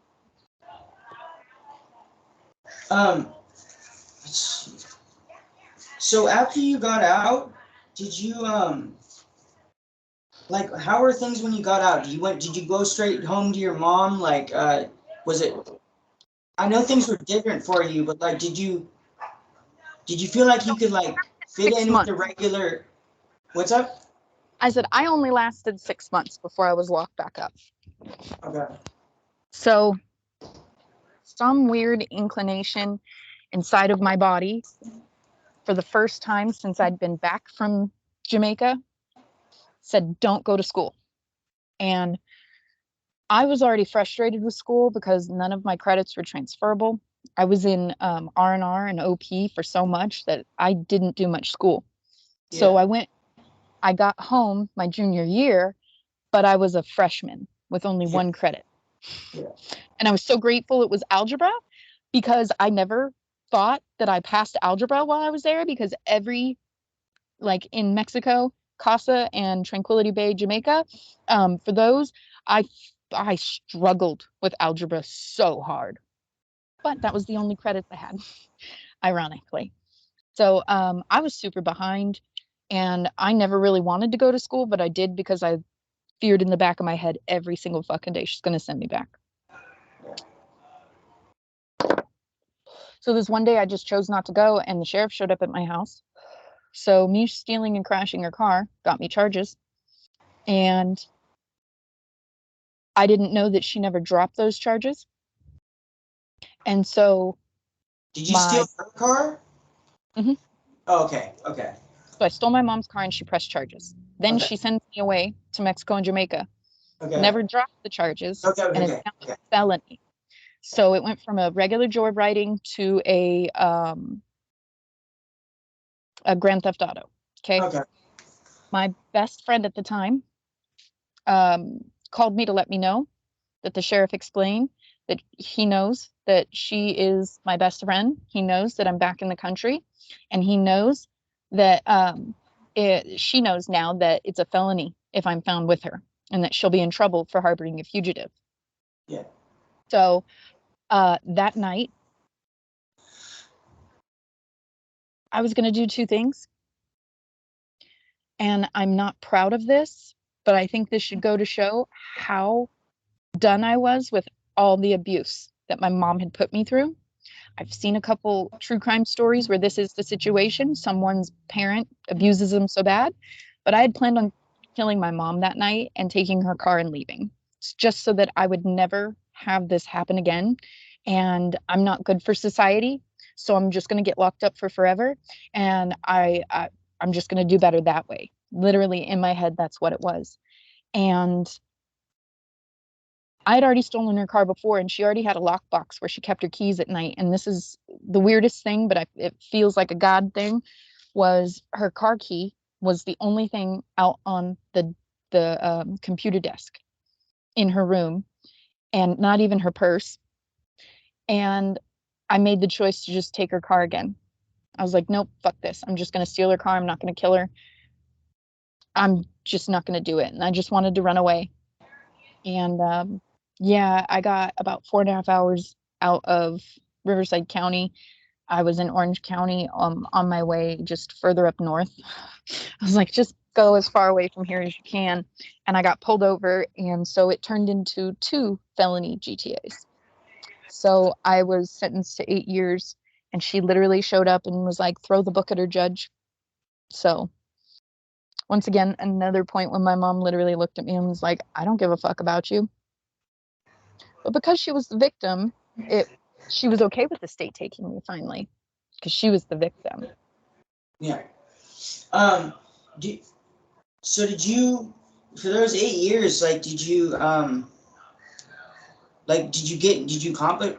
So after you got out, did you like, how were things when you got out? Did you go straight home to your mom? Like, was it, I know things were different for you, but like, did you feel like you could like fit 6 in with months. the regular, what's up? I said I only lasted 6 months before I was locked back up. Okay. So some weird inclination inside of my body, for the first time since I'd been back from Jamaica, said, don't go to school. And I was already frustrated with school because none of my credits were transferable. I was in R&R and OP for so much that I didn't do much school. So I got home my junior year, but I was a freshman with only 1 credit. Yeah. And I was so grateful it was algebra, because I never thought that I passed algebra while I was there, because like in Mexico, Casa and Tranquility Bay, Jamaica, for those, I struggled with algebra so hard. But that was the only credit I had, ironically. So I was super behind, and I never really wanted to go to school, but I did because I feared in the back of my head every single fucking day she's going to send me back. So this one day I just chose not to go, and the sheriff showed up at my house. So me stealing and crashing her car got me charges. And I didn't know that she never dropped those charges. And so Did you steal her car? Mhm. Oh, okay. Okay. So I stole my mom's car and she pressed charges. Then she sends me away to Mexico and Jamaica. Okay. Never dropped the charges. Okay. And it's now a felony. So it went from a regular joyriding to a Grand Theft Auto. Okay. My best friend at the time called me to let me know that the sheriff explained that he knows that she is my best friend. He knows that I'm back in the country, and he knows that she knows now that it's a felony if I'm found with her, and that she'll be in trouble for harboring a fugitive. Yeah. So that night, I was going to do 2 things. And I'm not proud of this, but I think this should go to show how done I was with all the abuse that my mom had put me through. I've seen a couple true crime stories where this is the situation. Someone's parent abuses them so bad. But I had planned on killing my mom that night and taking her car and leaving. It's just so that I would never have this happen again. And I'm not good for society. So I'm just going to get locked up for forever. And I'm just going to do better that way. Literally in my head, that's what it was. And I had already stolen her car before, and she already had a lockbox where she kept her keys at night. And this is the weirdest thing, but it feels like a God thing, was her car key was the only thing out on the computer desk in her room, and not even her purse. And I made the choice to just take her car again. I was like, nope, fuck this. I'm just going to steal her car. I'm not going to kill her. I'm just not going to do it. And I just wanted to run away. And yeah, I got about 4.5 hours out of Riverside County. I was in Orange County on my way just further up north. I was like, just go as far away from here as you can. And I got pulled over. And so it turned into 2 felony GTAs. So I was sentenced to 8 years. And she literally showed up and was like, throw the book at her, judge. So once again, another point when my mom literally looked at me and was like, I don't give a fuck about you. But because she was the victim, she was okay with the state taking me finally, because she was the victim. Yeah. So did you, for those 8 years, like, did you accomplish,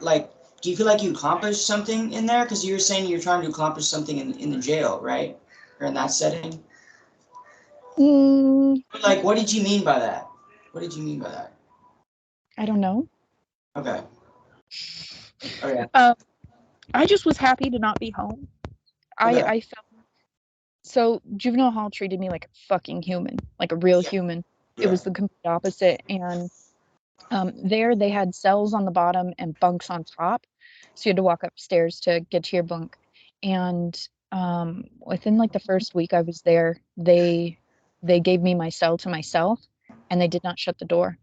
like, do you feel like you accomplished something in there? Because you were saying you're trying to accomplish something in the jail, right? Or in that setting? Like, what did you mean by that? What did you mean by that? I don't know. Okay. Okay. I just was happy to not be home. Okay. I felt so juvenile hall treated me like a fucking human, like a real human. It was the complete opposite. And there they had cells on the bottom and bunks on top, so you had to walk upstairs to get to your bunk. And within like the first week I was there, they gave me my cell to myself, and they did not shut the door.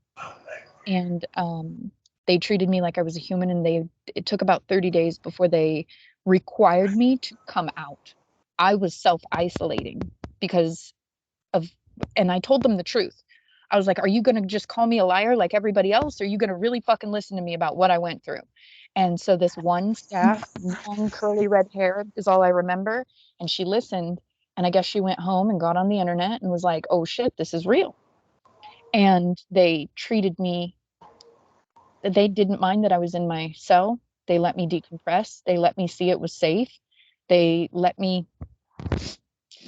And they treated me like I was a human, and it took about 30 days before they required me to come out. I was self-isolating because of, and I told them the truth. I was like, are you going to just call me a liar like everybody else? Or are you going to really fucking listen to me about what I went through? And so this one staff, long curly red hair is all I remember. And she listened. And I guess she went home and got on the internet and was like, oh shit, this is real. And they treated me, they didn't mind that I was in my cell. They let me decompress. They let me see it was safe. They let me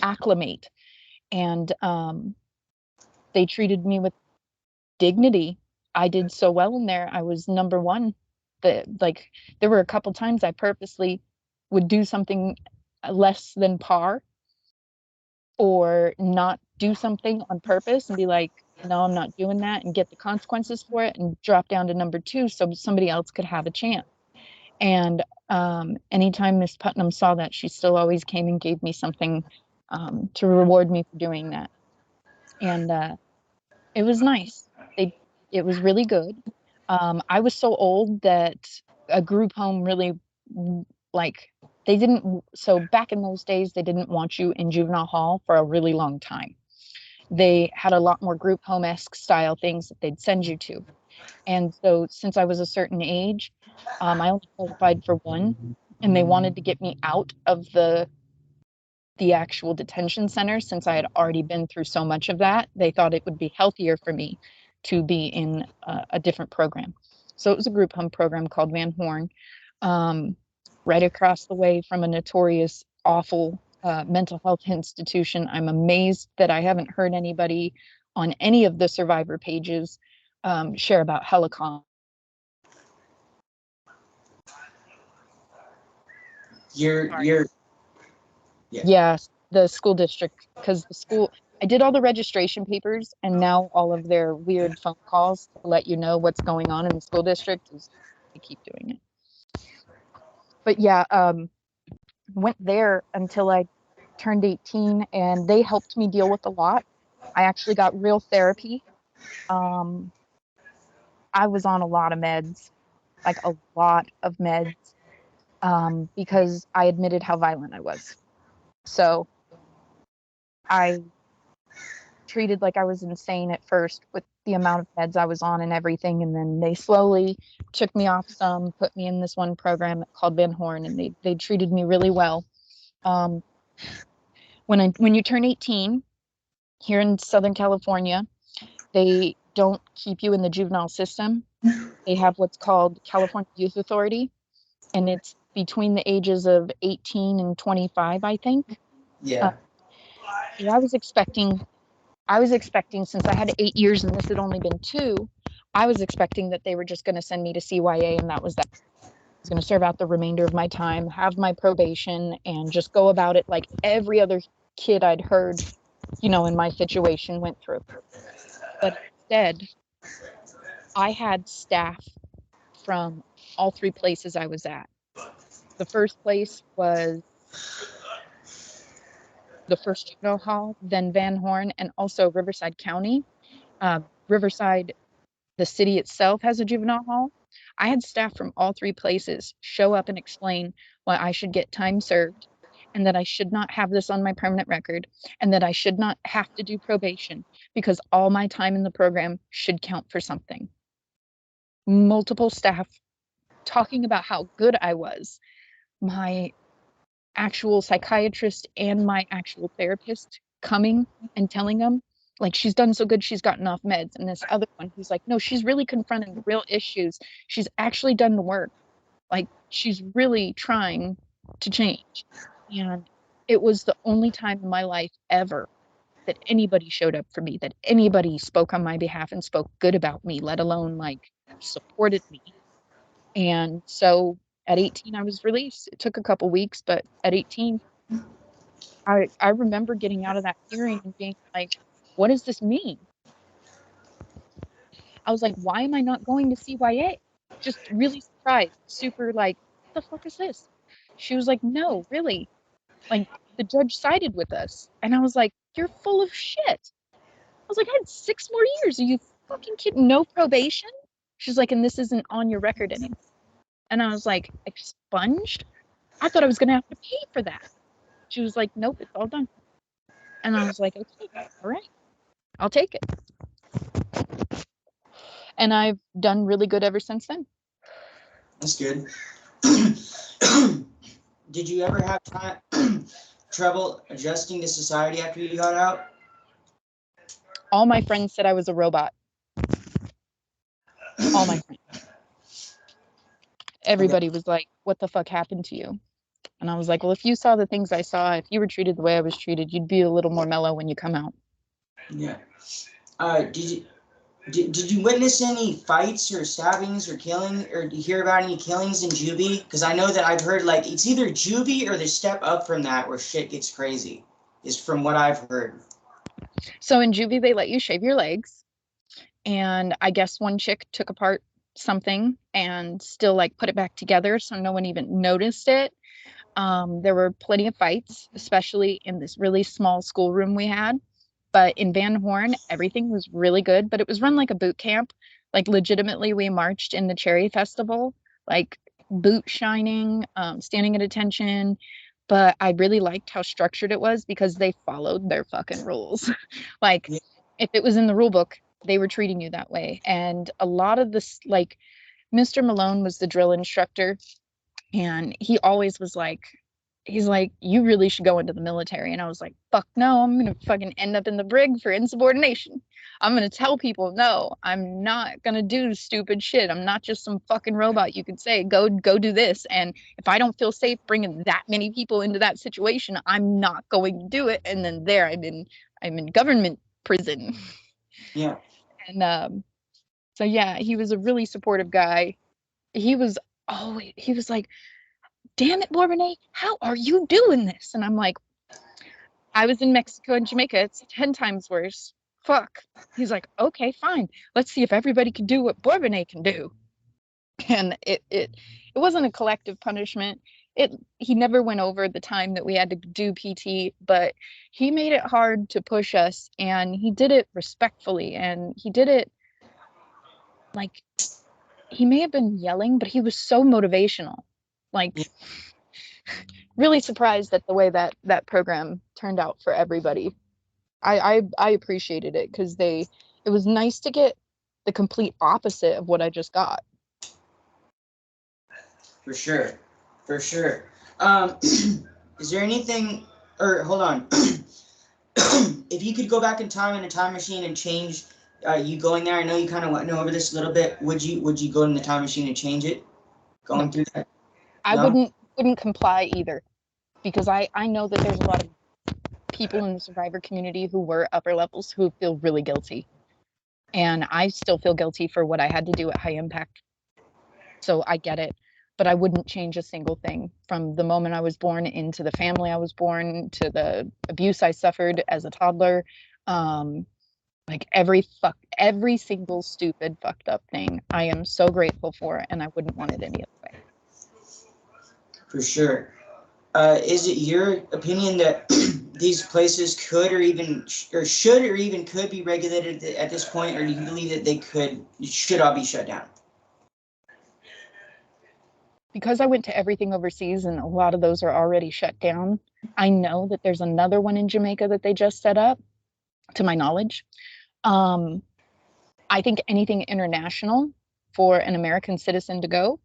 acclimate. And they treated me with dignity. I did so well in there. I was number one. Like, there were a couple times I purposely would do something less than par, or not do something on purpose and be like, no, I'm not doing that, and get the consequences for it, and drop down to number 2 so somebody else could have a chance. And anytime Miss Putnam saw that, she still always came and gave me something to reward me for doing that. And it was nice. It was really good. I was so old that a group home really, like, they didn't, so back in those days, they didn't want you in juvenile hall for a really long time. They had a lot more group home-esque style things that they'd send you to. And so since I was a certain age, I only qualified for one, and they wanted to get me out of the actual detention center. Since I had already been through so much of that, they thought it would be healthier for me to be in a different program. So it was a group home program called Van Horn, right across the way from a notorious, awful mental health institution. I'm amazed that I haven't heard anybody on any of the survivor pages share about Helicon. You're Yes, the school district, because the school, I did all the registration papers, and now all of their weird phone calls to let you know what's going on in the school district is, they keep doing it. But yeah, went there until I turned 18, and they helped me deal with a lot. I actually got real therapy. I was on a lot of meds. like a lot of meds, because I admitted how violent I was. So I treated like I was insane at first with the amount of meds I was on and everything. And then they slowly took me off some, put me in this one program called Van Horn, and they treated me really well. Um, when you turn 18 here in Southern California, they don't keep you in the juvenile system. They have what's called California Youth Authority, and it's between the ages of 18 and 25, I think. Uh, Yeah. yeah, I was expecting, since I had 8 years and this had only been 2, I was expecting that they were just going to send me to CYA and that was that. I was going to serve out the remainder of my time, have my probation, and just go about it like every other kid I'd heard, in my situation went through. But instead, I had staff from all 3 places I was at. The first place was the first juvenile hall, then Van Horn, and also Riverside County. Riverside, the city itself, has a juvenile hall. I had staff from all 3 places show up and explain why I should get time served, and that I should not have this on my permanent record, and that I should not have to do probation because all my time in the program should count for something. Multiple staff talking about how good I was. My actual psychiatrist and my actual therapist coming and telling them, like, she's done so good, she's gotten off meds. And this other one who's like, no, she's really confronting the real issues. She's actually done the work. Like, she's really trying to change. And it was the only time in my life ever that anybody showed up for me, that anybody spoke on my behalf and spoke good about me, let alone like supported me. And so at 18, I was released. It took a couple weeks, but at 18, I remember getting out of that hearing and being like, what does this mean? I was like, why am I not going to CYA? Just really surprised, super like, what the fuck is this? She was like, no, really. Like, the judge sided with us. And I was like, you're full of shit. I was like, I had 6 more years. Are you fucking kidding? No probation? She's like, and this isn't on your record anymore. And I was like, expunged? I thought I was going to have to pay for that. She was like, nope, it's all done. And I was like, okay, all right, I'll take it. And I've done really good ever since then. That's good. Did you ever have trouble adjusting to society after you got out? All my friends said I was a robot. All my friends. Everybody was like, what the fuck happened to you? And I was like, well, if you saw the things I saw, if you were treated the way I was treated, you'd be a little more mellow when you come out. Yeah. Did you witness any fights or stabbings or killing, or do you hear about any killings in juvie? Because I know that I've heard like it's either juvie or the step up from that where shit gets crazy, is from what I've heard. So in juvie, they let you shave your legs. And I guess one chick took apart something and still like put it back together, so no one even noticed it. There were plenty of fights, especially in this really small schoolroom we had. But in Van Horn, everything was really good, but it was run like a boot camp. Like, legitimately, we marched in the Cherry Festival, like boot shining, standing at attention. But I really liked how structured it was because they followed their fucking rules. Like, Yeah. if it was in the rule book, they were treating you that way. And a lot of this, like, Mr. Malone was the drill instructor, and he always was like, he's like, you really should go into the military. And I was like, fuck no, I'm gonna fucking end up in the brig for insubordination. I'm gonna tell people, no, I'm not gonna do stupid shit. I'm not just some fucking robot you could say, go do this. And if I don't feel safe bringing that many people into that situation, I'm not going to do it. And then there, I'm in government prison. Yeah. And so yeah, he was a really supportive guy. He was he was like, damn it, Bourbonnais, how are you doing this? And I'm like, I was in Mexico and Jamaica. It's 10 times worse. Fuck. He's like, okay, fine. Let's see if everybody can do what Bourbonnais can do. And it wasn't a collective punishment. He never went over the time that we had to do PT, but he made it hard to push us, and he did it respectfully, and he did it like he may have been yelling, but he was so motivational. Like, really surprised at the way that program turned out for everybody. I appreciated it because it was nice to get the complete opposite of what I just got. For sure. For sure. Is there anything, or hold on. If you could go back in time in a time machine and change you going there, I know you kind of went over this a little bit. Would you go in the time machine and change it? Going No. through that? I No? wouldn't comply either, because I know that there's a lot of people in the survivor community who were upper levels who feel really guilty. And I still feel guilty for what I had to do at high impact. So I get it, but I wouldn't change a single thing from the moment I was born into the family I was born to the abuse I suffered as a toddler. Like every single stupid fucked up thing I am so grateful for, and I wouldn't want it any other way. For sure. Is it your opinion that these places could or even or should or even could be regulated at this point, or do you believe that they should all be shut down? Because I went to everything overseas and a lot of those are already shut down, I know that there's another one in Jamaica that they just set up, to my knowledge. I think anything international for an American citizen to go,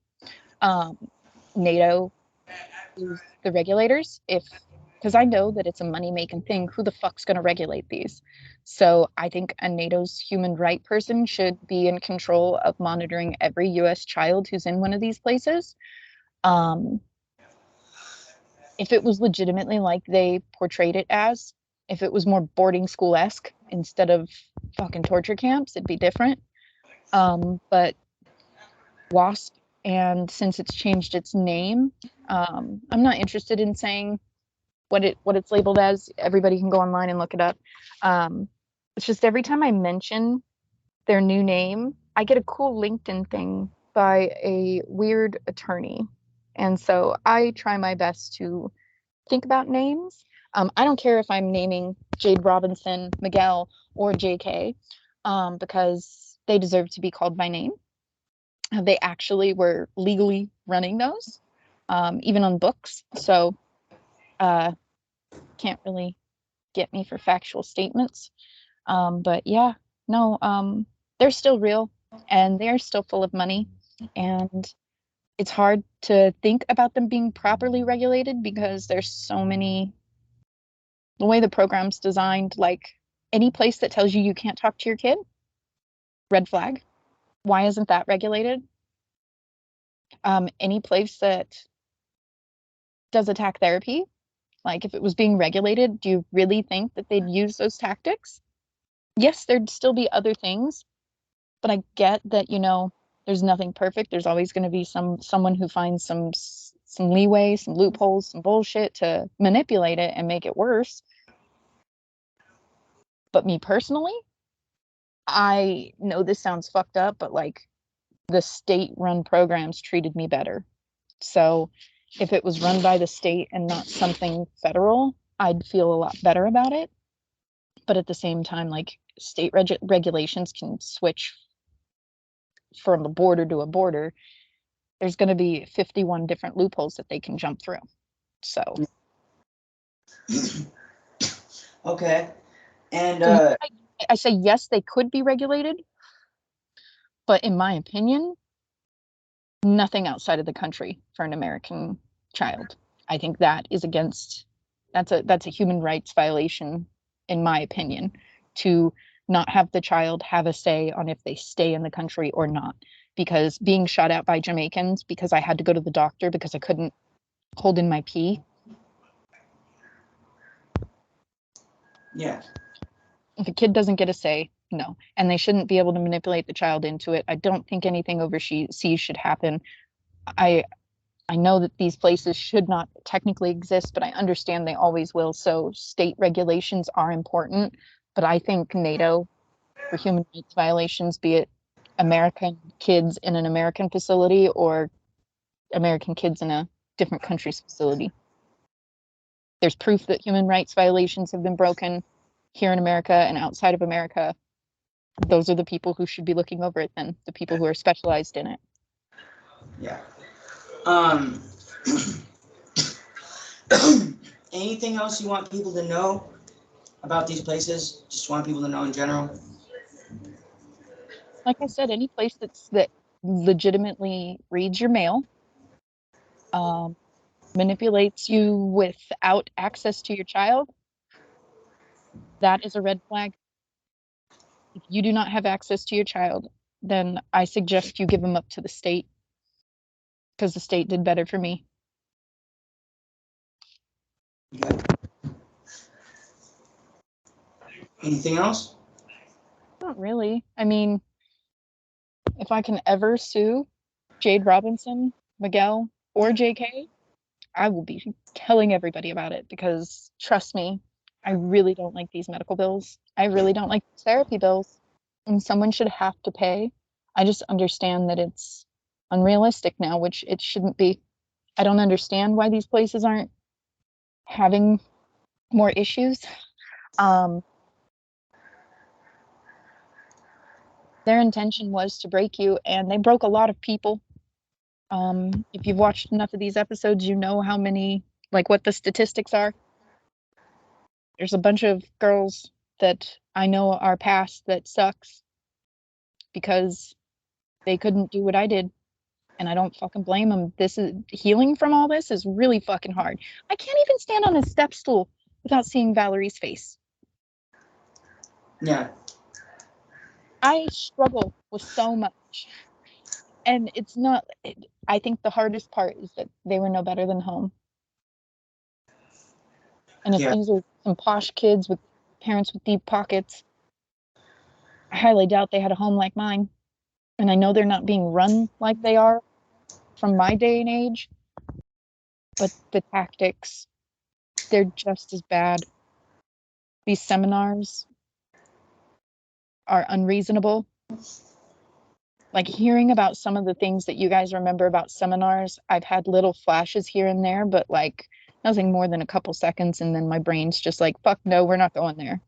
NATO is the regulators. Because I know that it's a money-making thing, who the fuck's going to regulate these? So I think a NATO's human right person should be in control of monitoring every US child who's in one of these places. If it was legitimately like they portrayed it as, if it was more boarding school-esque instead of fucking torture camps, it'd be different. But W.A.S.P, and since it's changed its name, I'm not interested in saying what it's labeled as. Everybody can go online and look it up. It's just every time I mention their new name, I get a cool LinkedIn thing by a weird attorney. And so I try my best to think about names. I don't care if I'm naming Jade Robinson, Miguel, or JK, because they deserve to be called by name. They actually were legally running those, even on books. So can't really get me for factual statements. But yeah, no, they're still real and they're still full of money. And it's hard to think about them being properly regulated because there's so many, the way the program's designed, like any place that tells you can't talk to your kid, red flag. Why isn't that regulated? Any place that does attack therapy, like if it was being regulated, do you really think that they'd use those tactics? Yes, there'd still be other things, but I get that, there's nothing perfect. There's always going to be someone who finds some leeway, some loopholes, some bullshit to manipulate it and make it worse. But me personally, I know this sounds fucked up, but like the state-run programs treated me better. So if it was run by the state and not something federal, I'd feel a lot better about it. But at the same time, like state regulations can switch from a border to a border. There's going to be 51 different loopholes that they can jump through. So. Okay. And so I say yes, they could be regulated, but in my opinion, nothing outside of the country for an American child. I think that is that's a human rights violation, in my opinion, to not have the child have a say on if they stay in the country or not. Because being shot at by Jamaicans because I had to go to the doctor because I couldn't hold in my pee. Yeah. If a kid doesn't get a say, no. And they shouldn't be able to manipulate the child into it. I don't think anything overseas should happen. I know that these places should not technically exist, but I understand they always will. So state regulations are important. But I think NATO for human rights violations, be it American kids in an American facility or American kids in a different country's facility. There's proof that human rights violations have been broken here in America and outside of America. Those are the people who should be looking over it then, the people who are specialized in it. Yeah. Anything else you want people to know about these places? Just want people to know in general? Like I said, any place that legitimately reads your mail, um, manipulates you without access to your child, that is a red flag. If you do not have access to your child, then I suggest you give them up to the state, because the state did better for me. Okay. Anything else? Not really. I mean, if I can ever sue Jade Robinson, Miguel, or JK, I will be telling everybody about it, because trust me, I really don't like these medical bills. I really don't like these therapy bills. And someone should have to pay. I just understand that it's unrealistic now, which it shouldn't be. I don't understand why these places aren't having more issues. Their intention was to break you, and they broke a lot of people. If you've watched enough of these episodes, you know how many, like what the statistics are. There's a bunch of girls that I know are past that sucks because they couldn't do what I did. And I don't fucking blame them. This is healing from all this is really fucking hard. I can't even stand on a step stool without seeing Valerie's face. Yeah. I struggle with so much. And it's not, I think the hardest part is that they were no better than home. And if Yeah. these are some posh kids with parents with deep pockets, I highly doubt they had a home like mine. And I know they're not being run like they are from my day and age, but the tactics, they're just as bad. These seminars are unreasonable. Like hearing about some of the things that you guys remember about seminars, I've had little flashes here and there, but like nothing more than a couple seconds, and then my brain's just like, fuck no, we're not going there.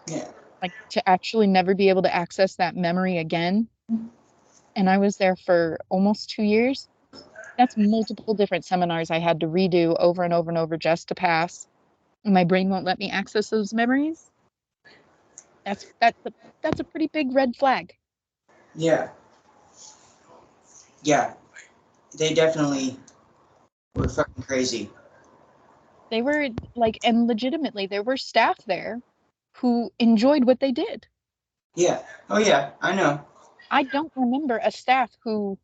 Yeah. Like to actually never be able to access that memory again. And I was there for almost 2 years. That's multiple different seminars I had to redo over and over and over just to pass. And my brain won't let me access those memories. That's a pretty big red flag. Yeah. Yeah. They definitely were fucking crazy. They were like, and legitimately, there were staff there who enjoyed what they did. Yeah. Oh yeah, I know. I don't remember a staff who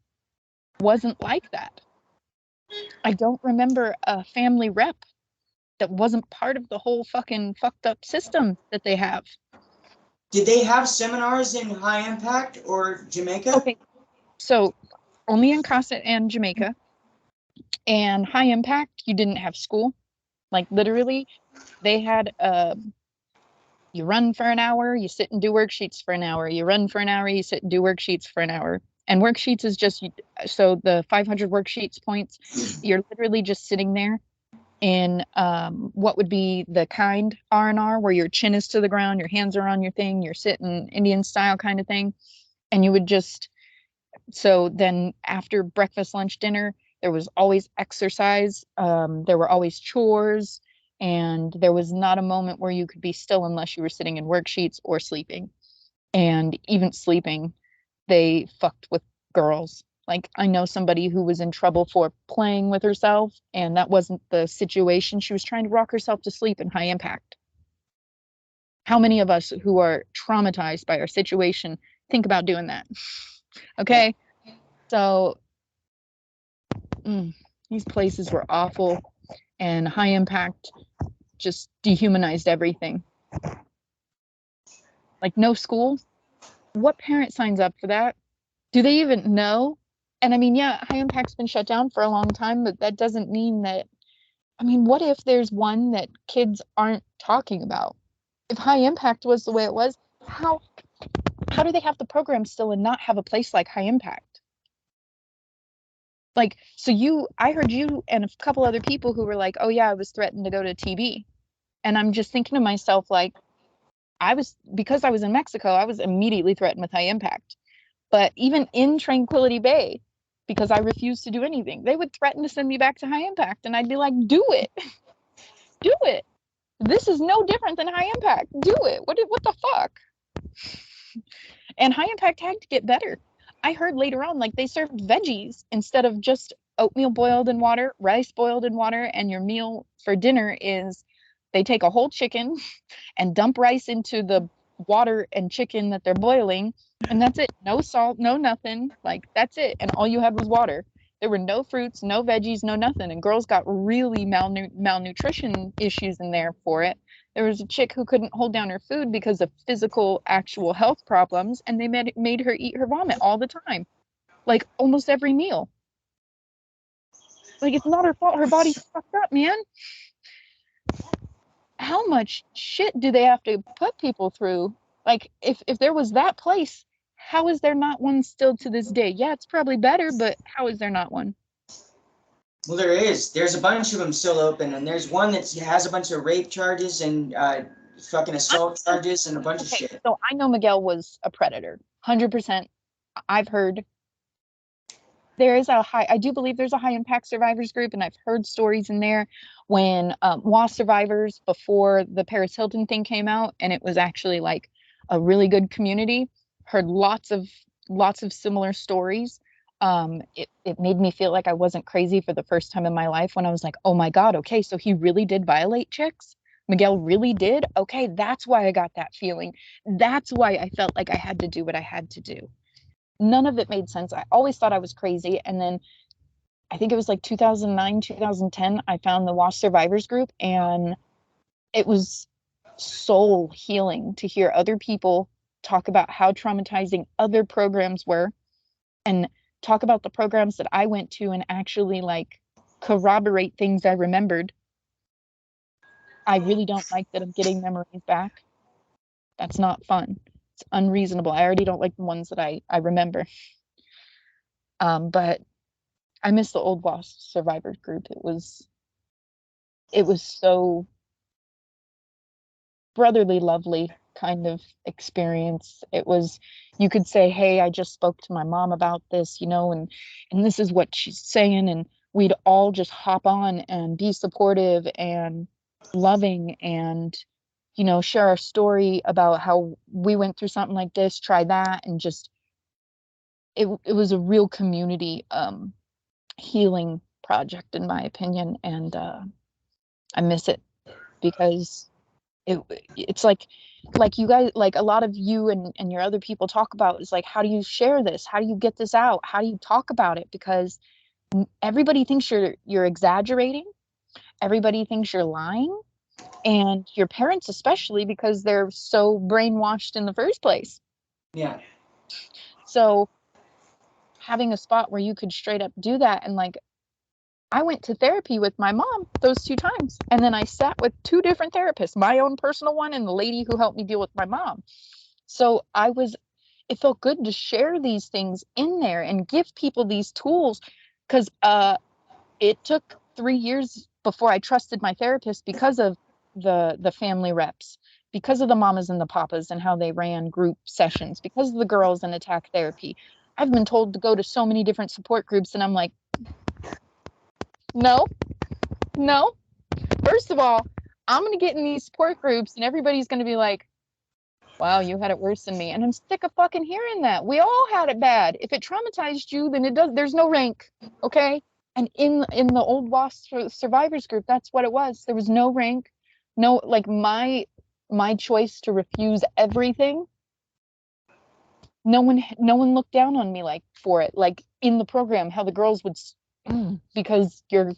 wasn't like that. I don't remember a family rep that wasn't part of the whole fucking fucked up system that they have. Did they have seminars in High Impact or Jamaica? Okay, so only in Casa and Jamaica. And High Impact, you didn't have school. Like literally, they had you run for an hour, you sit and do worksheets for an hour. You run for an hour, you sit and do worksheets for an hour. And worksheets is just so the 500 worksheets points, you're literally just sitting there in what would be the kind R&R, where your chin is to the ground, your hands are on your thing, you're sitting Indian style kind of thing. And you would just, so then after breakfast, lunch, dinner, there was always exercise. There were always chores, and there was not a moment where you could be still unless you were sitting in worksheets or sleeping. And even sleeping, they fucked with girls. Like I know somebody who was in trouble for playing with herself, and that wasn't the situation. She was trying to rock herself to sleep in High Impact. How many of us who are traumatized by our situation think about doing that? Okay. So these places were awful, and High Impact just dehumanized everything. Like no school. What parent signs up for that? Do they even know? And I mean, yeah, High Impact's been shut down for a long time, but that doesn't mean that. I mean, what if there's one that kids aren't talking about? If High Impact was the way it was, how do they have the program still and not have a place like High Impact? Like, so I heard you and a couple other people who were like, oh yeah, I was threatened to go to TB. And I'm just thinking to myself, like, because I was in Mexico, I was immediately threatened with High Impact. But even in Tranquility Bay, because I refused to do anything. They would threaten to send me back to high impact, and I'd be like, do it. Do it. This is no different than high impact. Do it. What the fuck? And high impact had to get better. I heard later on, like, they served veggies instead of just oatmeal boiled in water, rice boiled in water, and your meal for dinner is they take a whole chicken and dump rice into the water and chicken that they're boiling, and that's it. No salt, no nothing. Like, that's it. And all you had was water. There were no fruits, no veggies, no nothing. And girls got really malnutrition issues in there for it. There was a chick who couldn't hold down her food because of physical, actual health problems, and they made her eat her vomit all the time, like almost every meal. Like, it's not her fault. Her body's fucked up, man. How much shit do they have to put people through? Like, if there was that place, how is there not one still to this day? Yeah, it's probably better, but how is there not one? Well, there is. There's a bunch of them still open, and there's one that has a bunch of rape charges and fucking assault charges and a bunch of shit. So I know Miguel was a predator, 100%. I've heard there is I do believe there's a high impact survivors group, and I've heard stories in there when W.W.A.S.P survivors, before the Paris Hilton thing came out, and it was actually like a really good community. Heard lots of similar stories. It made me feel like I wasn't crazy for the first time in my life when I was like, oh my God, okay, so he really did violate chicks. Miguel really did. Okay, that's why I got that feeling. That's why I felt like I had to do what I had to do. None of it made sense. I always thought I was crazy. And then I think it was like 2009, 2010, I found the W.W.A.S.P survivors group, and it was soul healing to hear other people talk about how traumatizing other programs were, and talk about the programs that I went to, and actually like corroborate things I remembered. I really don't like that I'm getting memories back. That's not fun. It's unreasonable. I already don't like the ones that I remember. But I miss the old W.W.A.S.P survivor group. It was so brotherly, lovely kind of experience. It was, you could say, hey, I just spoke to my mom about this, and this is what she's saying, and we'd all just hop on and be supportive and loving, and share our story about how we went through something like this, try that, and just it was a real community healing project, in my opinion. And I miss it, because it's like you guys, like a lot of you and your other people talk about, is like, how do you share this? How do you get this out? How do you talk about it? Because everybody thinks you're exaggerating. Everybody thinks you're lying. And your parents especially, because they're so brainwashed in the first place. Yeah. So having a spot where you could straight up do that, and like, I went to therapy with my mom those 2 times, and then I sat with 2 different therapists, my own personal one and the lady who helped me deal with my mom. So it felt good to share these things in there and give people these tools, because it took 3 years before I trusted my therapist, because of the family reps, because of the mamas and the papas and how they ran group sessions, because of the girls in attack therapy. I've been told to go to so many different support groups, and I'm like, no. First of all, I'm going to get in these support groups, and everybody's going to be like, wow, you had it worse than me. And I'm sick of fucking hearing that. We all had it bad. If it traumatized you, then there's no rank. Okay. And in the old W.W.A.S.P survivors group, that's what it was. There was no rank. No, like, my choice to refuse everything. No one looked down on me like for it. Like in the program, how the girls would, because you're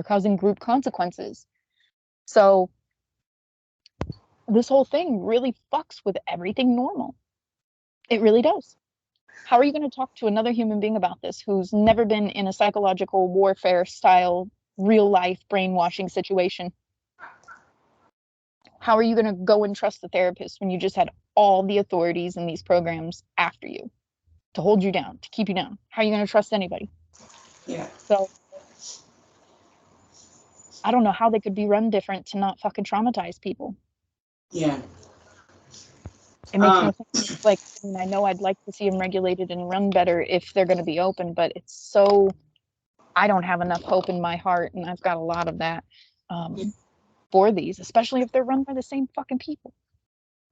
causing group consequences. So this whole thing really fucks with everything normal. It really does. How are you going to talk to another human being about this who's never been in a psychological warfare style, real life brainwashing situation? How are you going to go and trust the therapist when you just had all the authorities in these programs after you to hold you down, to keep you down? How are you going to trust anybody? Yeah. So I don't know how they could be run different to not fucking traumatize people. Yeah. It makes no sense. Like, I mean, I know I'd like to see them regulated and run better if they're going to be open, but it's so, I don't have enough hope in my heart, and I've got a lot of that for these, especially if they're run by the same fucking people.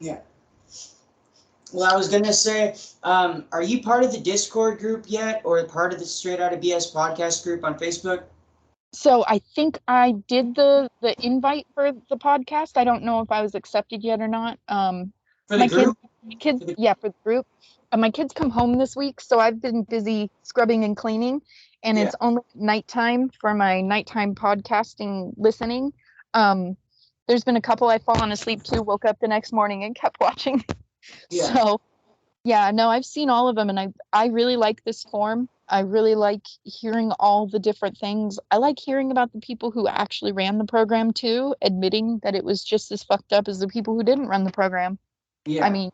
Yeah. Well, I was gonna say, are you part of the Discord group yet, or part of the Straight Outta BS podcast group on Facebook? So I think I did the invite for the podcast. I don't know if I was accepted yet or not. For the My group? kids, yeah, for the group. My kids come home this week, so I've been busy scrubbing and cleaning, and Yeah. it's only nighttime for my nighttime podcasting listening. There's been a couple I've fallen asleep to, woke up the next morning and kept watching. Yeah. So yeah, no, I've seen all of them, and I really like this form. I really like hearing all the different things. I like hearing about the people who actually ran the program too, admitting that it was just as fucked up as the people who didn't run the program. Yeah. I mean,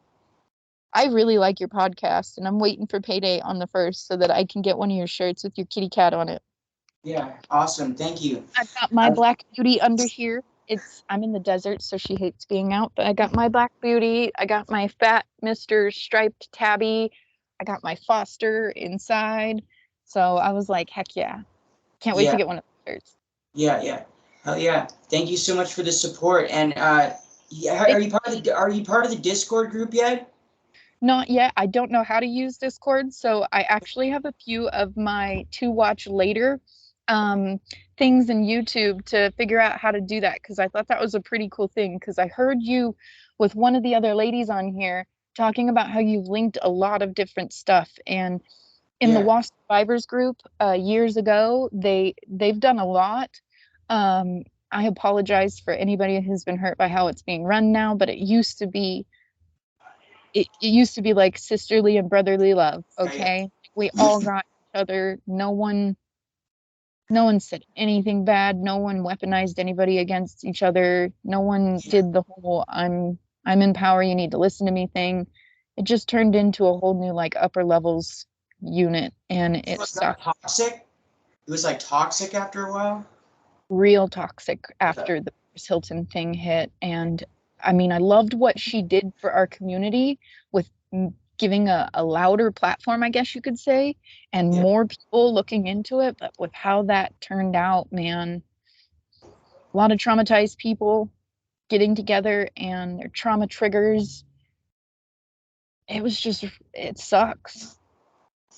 I really like your podcast, and I'm waiting for payday on the 1st so that I can get one of your shirts with your kitty cat on it. Yeah. Awesome. Thank you. I've got my Black Beauty under here. I'm in the desert, so she hates being out, but I got my Black Beauty. I got my fat Mr. Striped Tabby. I got my Foster inside. So I was like, heck yeah. Can't wait to get one of the shirts. Yeah. Yeah. Hell yeah. Thank you so much for the support. And yeah, are you part of the Discord group yet? Not yet. I don't know how to use Discord, so I actually have a few of my to watch later things in YouTube to figure out how to do that, because I thought that was a pretty cool thing, because I heard you with one of the other ladies on here talking about how you've linked a lot of different stuff, and in the W.W.A.S.P survivors group years ago, they've done a lot. I apologize for anybody who's been hurt by how it's being run now, but it used to be like sisterly and brotherly love. Okay, we all got each other. No one said anything bad. No one weaponized anybody against each other. No one did the whole I'm in power, you need to listen to me thing. It just turned into a whole new like upper levels unit, and it sucked. Toxic. It was like toxic after a while. Real toxic after the Paris Hilton thing hit. And I mean, I loved what she did for our community with giving a louder platform, I guess you could say, and more people looking into it. But with how that turned out, man, a lot of traumatized people getting together and their trauma triggers. It sucks.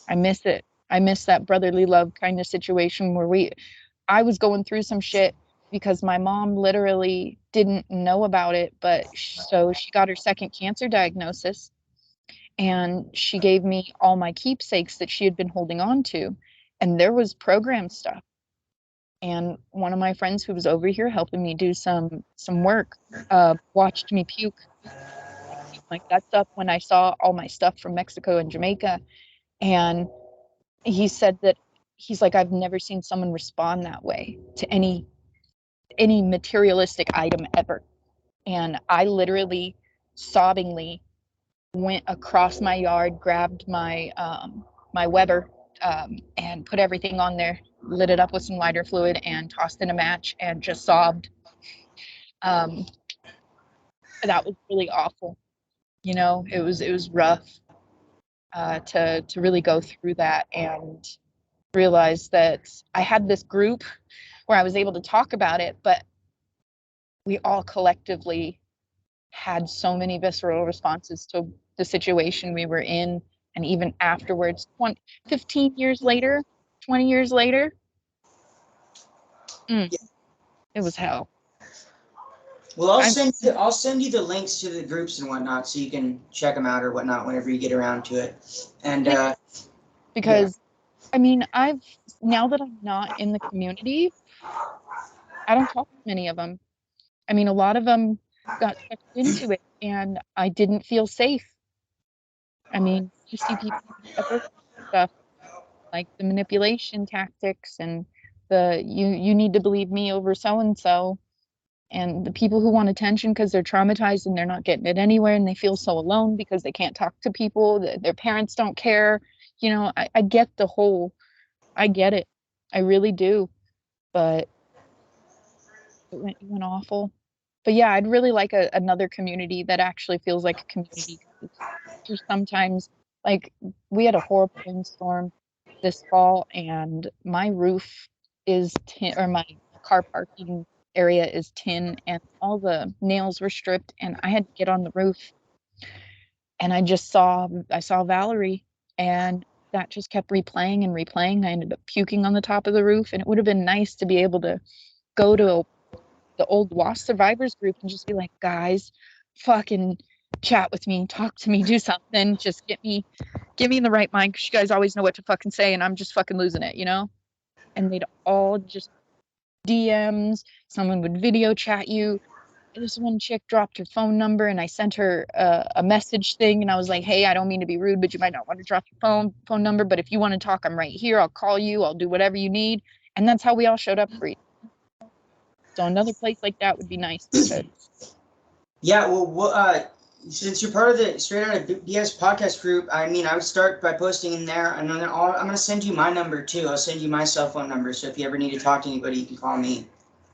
I miss it. I miss that brotherly love kind of situation where I was going through some shit because my mom literally didn't know about it, but so she got her second cancer diagnosis, and she gave me all my keepsakes that she had been holding on to, and there was program stuff. And one of my friends who was over here helping me do some work watched me puke my guts up when I saw all my stuff from Mexico and Jamaica. And he said that he's like, I've never seen someone respond that way to any materialistic item ever. And I literally sobbingly went across my yard, grabbed my Weber, and put everything on there, lit it up with some lighter fluid, and tossed in a match, and just sobbed. That was really awful. You know, it was rough to really go through that and realize that I had this group where I was able to talk about it, but we all collectively had so many visceral responses to the situation we were in. And even afterwards, 15 years later, 20 years later, it was hell. Well, I'll send you the links to the groups and whatnot, so you can check them out or whatnot whenever you get around to it. And because I mean, now that I'm not in the community, I don't talk to many of them. I mean, a lot of them got sucked into it, and I didn't feel safe. I mean, you see people stuff like the manipulation tactics and the you need to believe me over so and so, and the people who want attention because they're traumatized and they're not getting it anywhere, and they feel so alone because they can't talk to people, their parents don't care. You know, I get I get it, I really do, but it went awful. But yeah, I'd really like another community that actually feels like a community. Just sometimes, like, we had a horrible windstorm this fall, and my roof is tin, or my car parking area is tin, and all the nails were stripped, and I had to get on the roof, and I saw Valerie, and that just kept replaying and replaying. I ended up puking on the top of the roof, and it would have been nice to be able to go to the old W.A.S.P survivors group and just be like, guys, fucking chat with me, talk to me, do something, just give me the right mind, because you guys always know what to fucking say, and I'm just fucking losing it, you know? And they'd all just DMs, someone would video chat you. This one chick dropped her phone number, and I sent her a message thing, and I was like, hey, I don't mean to be rude, but you might not want to drop your phone number, but if you want to talk, I'm right here, I'll call you, I'll do whatever you need. And that's how we all showed up for each other. So another place like that would be nice, because Yeah, well, since you're part of the Straight Out of BS podcast group, I mean, I would start by posting in there, and then I'm going to send you my number too. I'll send you my cell phone number, so if you ever need to talk to anybody, you can call me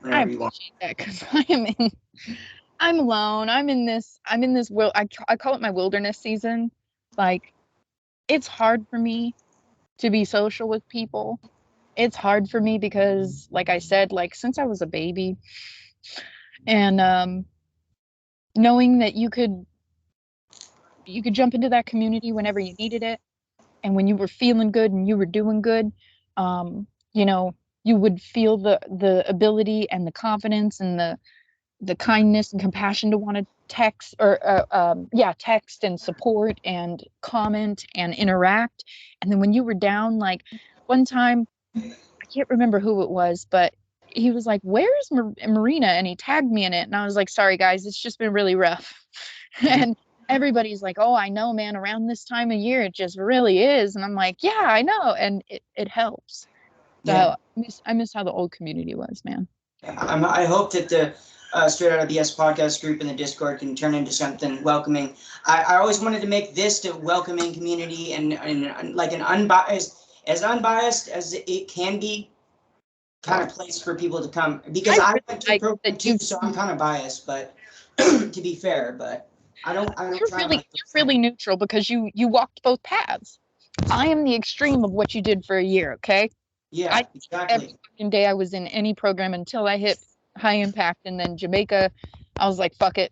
I whenever you want. appreciate that, because I'm alone. I'm in this I call it my wilderness season. Like, it's hard for me to be social with people. It's hard for me because, like I said, like, since I was a baby, and knowing that you could jump into that community whenever you needed it, and when you were feeling good and you were doing good, you know, you would feel the ability and the confidence and the kindness and compassion to want to text, or text and support and comment and interact. And then when you were down, like, one time, I can't remember who it was, but he was like, where's Marina? And he tagged me in it, and I was like, sorry guys, it's just been really rough. And everybody's like, oh, I know, man, around this time of year it just really is. And I'm like, yeah, I know. And it helps. So Yeah. I miss how the old community was, man. I hope that the Straight Out of BS podcast group in the Discord can turn into something welcoming. I always wanted to make this a welcoming community, and like an unbiased as it can be, kind of place for people to come, because I went to the program too, so I'm kind of biased, but to be fair, but I don't you're really neutral, because you walked both paths. I am the extreme of what you did for a year, okay? Yeah, exactly. Every fucking day I was in any program until I hit high impact, and then Jamaica, I was like, fuck it.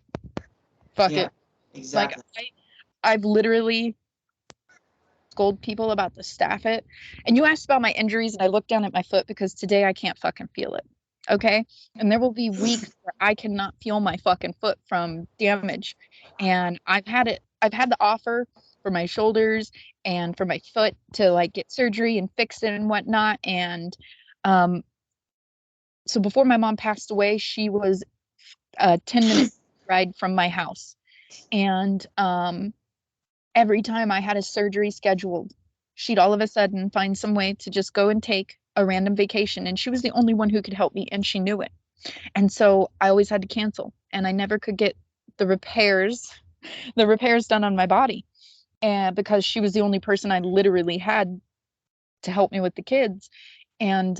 Exactly. Like, I've literally scold people about the staff it. And you asked about my injuries, and I looked down at my foot because today I can't fucking feel it. Okay. And there will be weeks where I cannot feel my fucking foot from damage. And I've had the offer for my shoulders and for my foot to, like, get surgery and fix it and whatnot. And um, so before my mom passed away, she was a 10-minute ride from my house. And every time I had a surgery scheduled, she'd all of a sudden find some way to just go and take a random vacation. And she was the only one who could help me, and she knew it. And so I always had to cancel, and I never could get the repairs done on my body. And because she was the only person I literally had to help me with the kids. And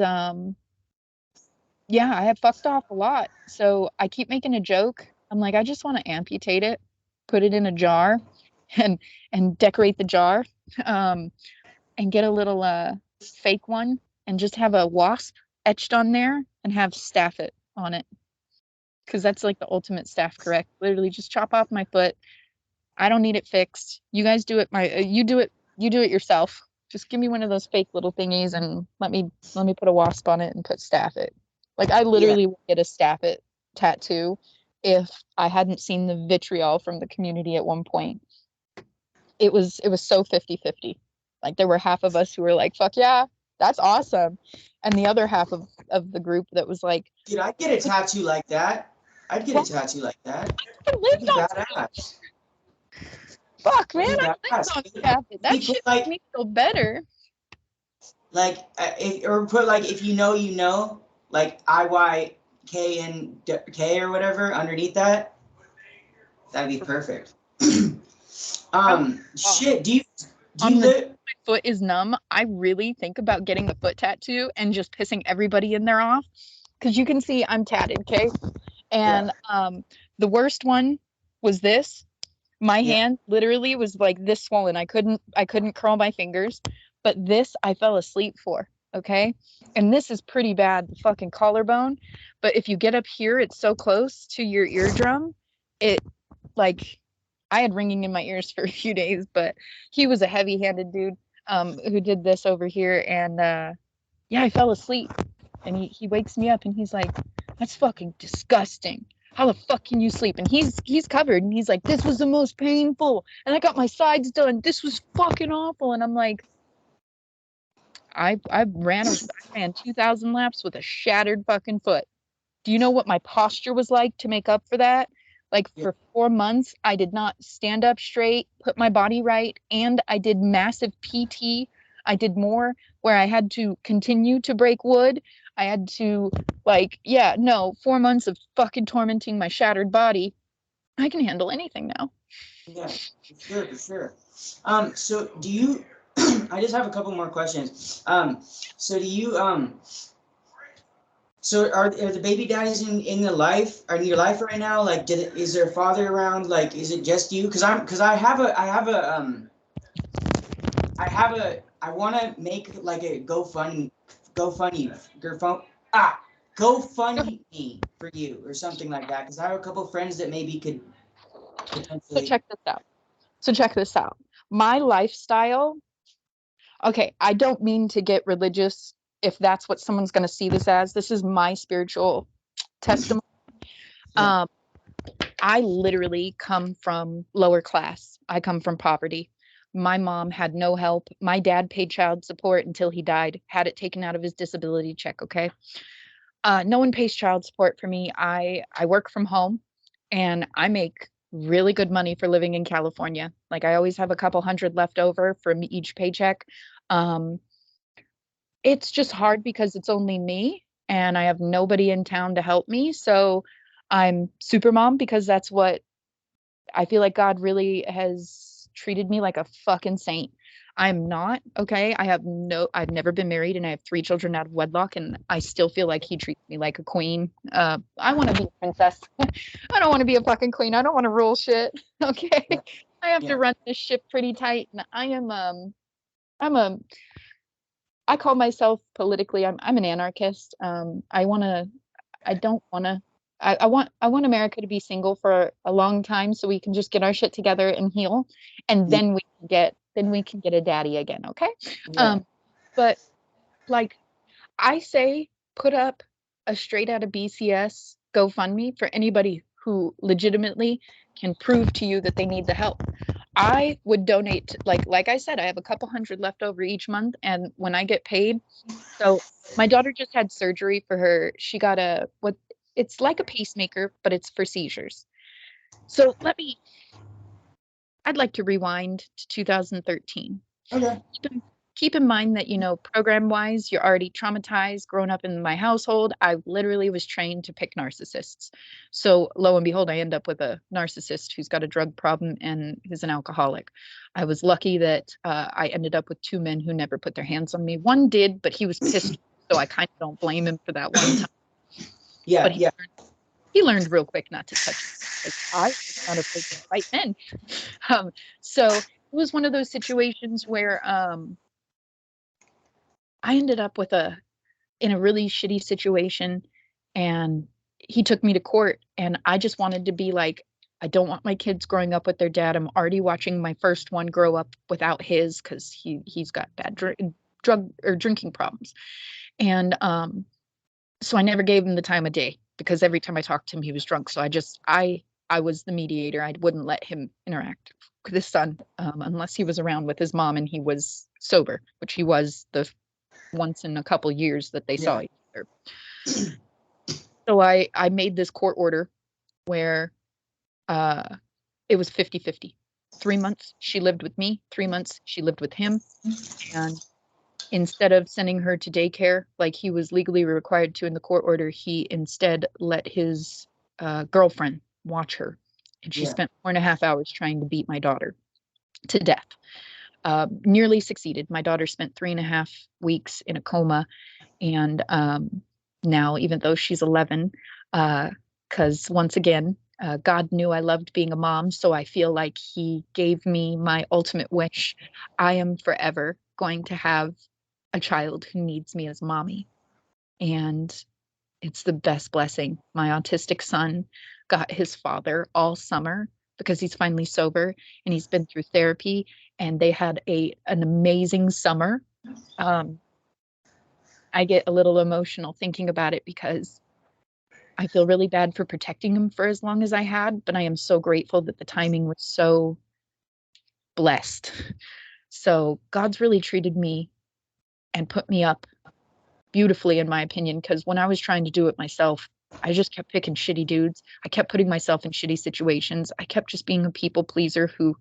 yeah, I have fucked off a lot. So I keep making a joke. I'm like, I just want to amputate it, put it in a jar, and decorate the jar, um, and get a little fake one, and just have a wasp etched on there, and have staff it on it. Because that's like the ultimate staff correct. Literally just chop off my foot. I don't need it fixed. You guys do it. You do it yourself. Just give me one of those fake little thingies, and let me put a wasp on it and put staff it. Like, I literally would get a staff it tattoo if I hadn't seen the vitriol from the community at one point. It was so 50-50. Like, there were half of us who were like, fuck yeah, that's awesome. And the other half of the group that was like, dude, I'd get a tattoo like that. I'd get a tattoo like that. That'd be badass. Fuck, man, I lived on staff it. That shit makes me feel better. Like, put like, if you know, like IYK and K or whatever underneath that. That'd be perfect. Shit. Do you live? My foot is numb. I really think about getting the foot tattoo and just pissing everybody in there off, because you can see I'm tatted, okay? And the worst one was this. My Yeah. hand literally was like this swollen. I couldn't curl my fingers, but this I fell asleep for. Okay. And this is pretty bad, the fucking collarbone. But if you get up here, it's so close to your eardrum. It like I had ringing in my ears for a few days, but he was a heavy-handed dude who did this over here. And yeah, I fell asleep. And he wakes me up and he's like, that's fucking disgusting. How the fuck can you sleep? And he's covered and he's like, this was the most painful. And I got my sides done. This was fucking awful. And I'm like, I ran 2,000 laps with a shattered fucking foot. Do you know what my posture was like to make up for that? Like Yeah. for 4 months, I did not stand up straight, put my body right, and I did massive PT. I did more where I had to continue to break wood. I had to, like, yeah, no, 4 months of fucking tormenting my shattered body. I can handle anything now. Yeah, for sure. So do you, I just have a couple more questions. So do you, so are the baby daddies in the life, are in your life right now? Like, is there a father around? Like, is it just you? Cause I want to make like a GoFundMe for you or something like that. Cause I have a couple friends that maybe could So potentially. check this out. So check this out. My lifestyle, okay, I don't mean to get religious if that's what someone's going to see this as. This is my spiritual testimony. Yeah. Um, I literally come from lower class. I come from poverty. My mom had no help. My dad paid child support until he died, had it taken out of his disability check. Okay. No one pays child support for me. I work from home and I make really good money for living in California. Like I always have a couple hundred left over from each paycheck. Um, it's just hard because it's only me and I have nobody in town to help me. So I'm super mom because that's what I feel like God really has treated me like a fucking saint. I'm not, okay? I've never been married and I have 3 children out of wedlock and I still feel like he treats me like a queen. I want to be a princess. I don't want to be a fucking queen. I don't want to rule shit. Okay. Yeah. I have to Yeah. run this ship pretty tight. And I'm a, I call myself politically, I'm an anarchist. I don't want to. I want America to be single for a long time so we can just get our shit together and heal, and Yeah. then we can get a daddy again, okay? Yeah. But like I say, put up a straight out of BCS GoFundMe for anybody who legitimately can prove to you that they need the help. I would donate like I said, I have a couple hundred left over each month, and when I get paid, so my daughter just had surgery for her. She got a what it's like a pacemaker, but it's for seizures. So I'd like to rewind to 2013. Okay. Keep in mind that, program wise, you're already traumatized. Growing up in my household, I literally was trained to pick narcissists. So lo and behold, I end up with a narcissist who's got a drug problem and is an alcoholic. I was lucky that I ended up with 2 men who never put their hands on me. One did, but he was pissed. So I kind of don't blame him for that one time. Yeah. But Yeah. he learned real quick not to touch me because I was not afraid to fight men. So it was one of those situations where I ended up in a really shitty situation and he took me to court and I just wanted to be like, I don't want my kids growing up with their dad. I'm already watching my first one grow up without his because he's got bad drug or drinking problems. And so I never gave him the time of day because every time I talked to him he was drunk. So I was the mediator. I wouldn't let him interact with his son unless he was around with his mom and he was sober, which he was the once in a couple years that they saw Yeah. each other. So I made this court order where uh, it was 50-50. 3 months she lived with me, 3 months she lived with him. And instead of sending her to daycare like he was legally required to in the court order, he instead let his girlfriend watch her. And she Yeah. spent 4.5 hours trying to beat my daughter to death. Nearly succeeded. My daughter spent 3.5 weeks in a coma. And now, even though she's 11, because once again, God knew I loved being a mom, so I feel like he gave me my ultimate wish. I am forever going to have a child who needs me as mommy. And it's the best blessing. My autistic son got his father all summer because he's finally sober and he's been through therapy, and they had an amazing summer. I get a little emotional thinking about it because I feel really bad for protecting him for as long as I had, but I am so grateful that the timing was so blessed. So God's really treated me and put me up beautifully, in my opinion, because when I was trying to do it myself, I just kept picking shitty dudes. I kept putting myself in shitty situations. I kept just being a people pleaser who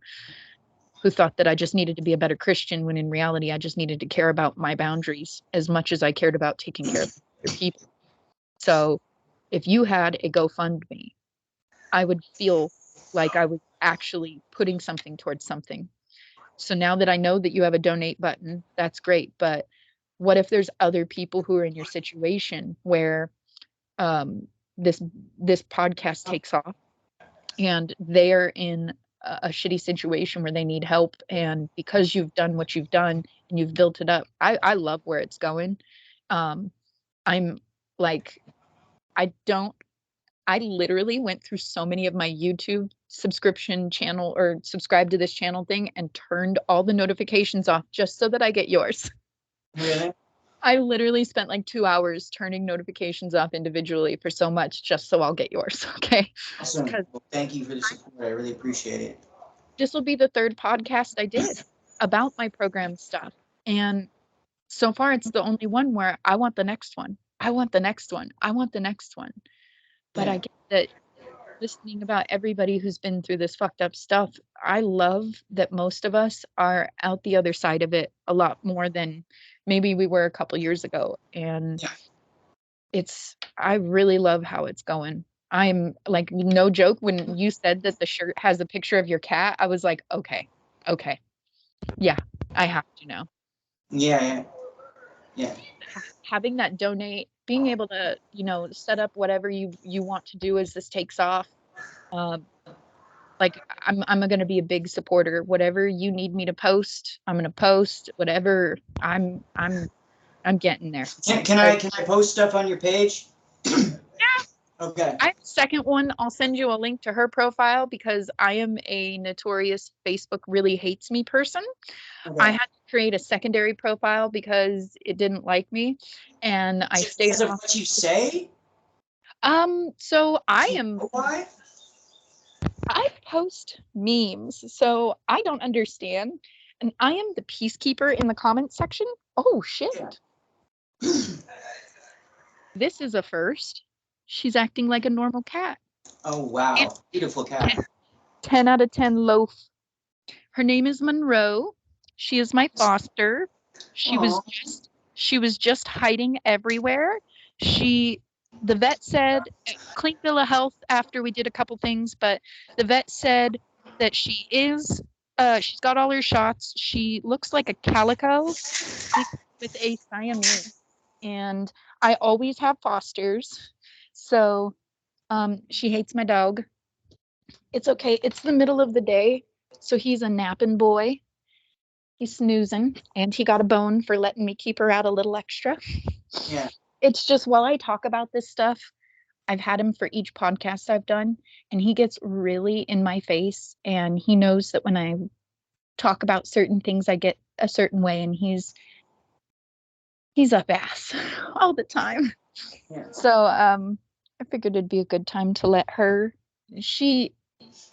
thought that I just needed to be a better Christian, when in reality I just needed to care about my boundaries as much as I cared about taking care of other people. So if you had a GoFundMe, I would feel like I was actually putting something towards something. So now that I know that you have a donate button, that's great. But what if there's other people who are in your situation where this podcast takes off and they're in a shitty situation where they need help, and because you've done what you've done and you've built it up, I love where it's going. I'm like, I literally went through so many of my YouTube subscription channel or subscribe to this channel thing and turned all the notifications off just so that I get yours. Really? I literally spent like 2 hours turning notifications off individually for so much just so I'll get yours. Okay. Awesome. Because Well, thank you for the support. I really appreciate it. this will be the third podcast I did about my program stuff. And so far, it's the only one where I want the next one. I want the next one. I want the next one. But Yeah. I get that listening about everybody who's been through this fucked up stuff, I love that most of us are out the other side of it a lot more than maybe we were a couple years ago. And Yeah. I really love how it's going. I'm like, no joke, when you said that the shirt has a picture of your cat, I was like, okay, yeah, I have to know. Yeah. Having that donate, being able to, set up whatever you want to do as this takes off. Like I'm going to be a big supporter. Whatever you need me to post, I'm going to post. Whatever, I'm getting there. Can I post stuff on your page? Okay. I have a second one. I'll send you a link to her profile because I am a notorious Facebook really hates me person. Okay. I had to create a secondary profile because it didn't like me, and I stayed Because of off. what you say? So Why? I post memes, so I don't understand. And I am the peacekeeper in the comments section. Oh shit. This is a first. She's acting like a normal cat. Oh wow. Beautiful cat. 10 out of 10 loaf. Her name is Monroe. She is my foster. She was just hiding everywhere. The vet said, clean bill of health after we did a couple things, but the vet said that she's got all her shots. She looks like a calico with a Siamese. And I always have fosters. So she hates my dog. It's okay. It's the middle of the day. So he's a napping boy. He's snoozing, and he got a bone for letting me keep her out a little extra. Yeah. It's just while I talk about this stuff, I've had him for each podcast I've done, and he gets really in my face, and he knows that when I talk about certain things, I get a certain way, and he's up ass all the time. Yeah. So I figured it'd be a good time to let her.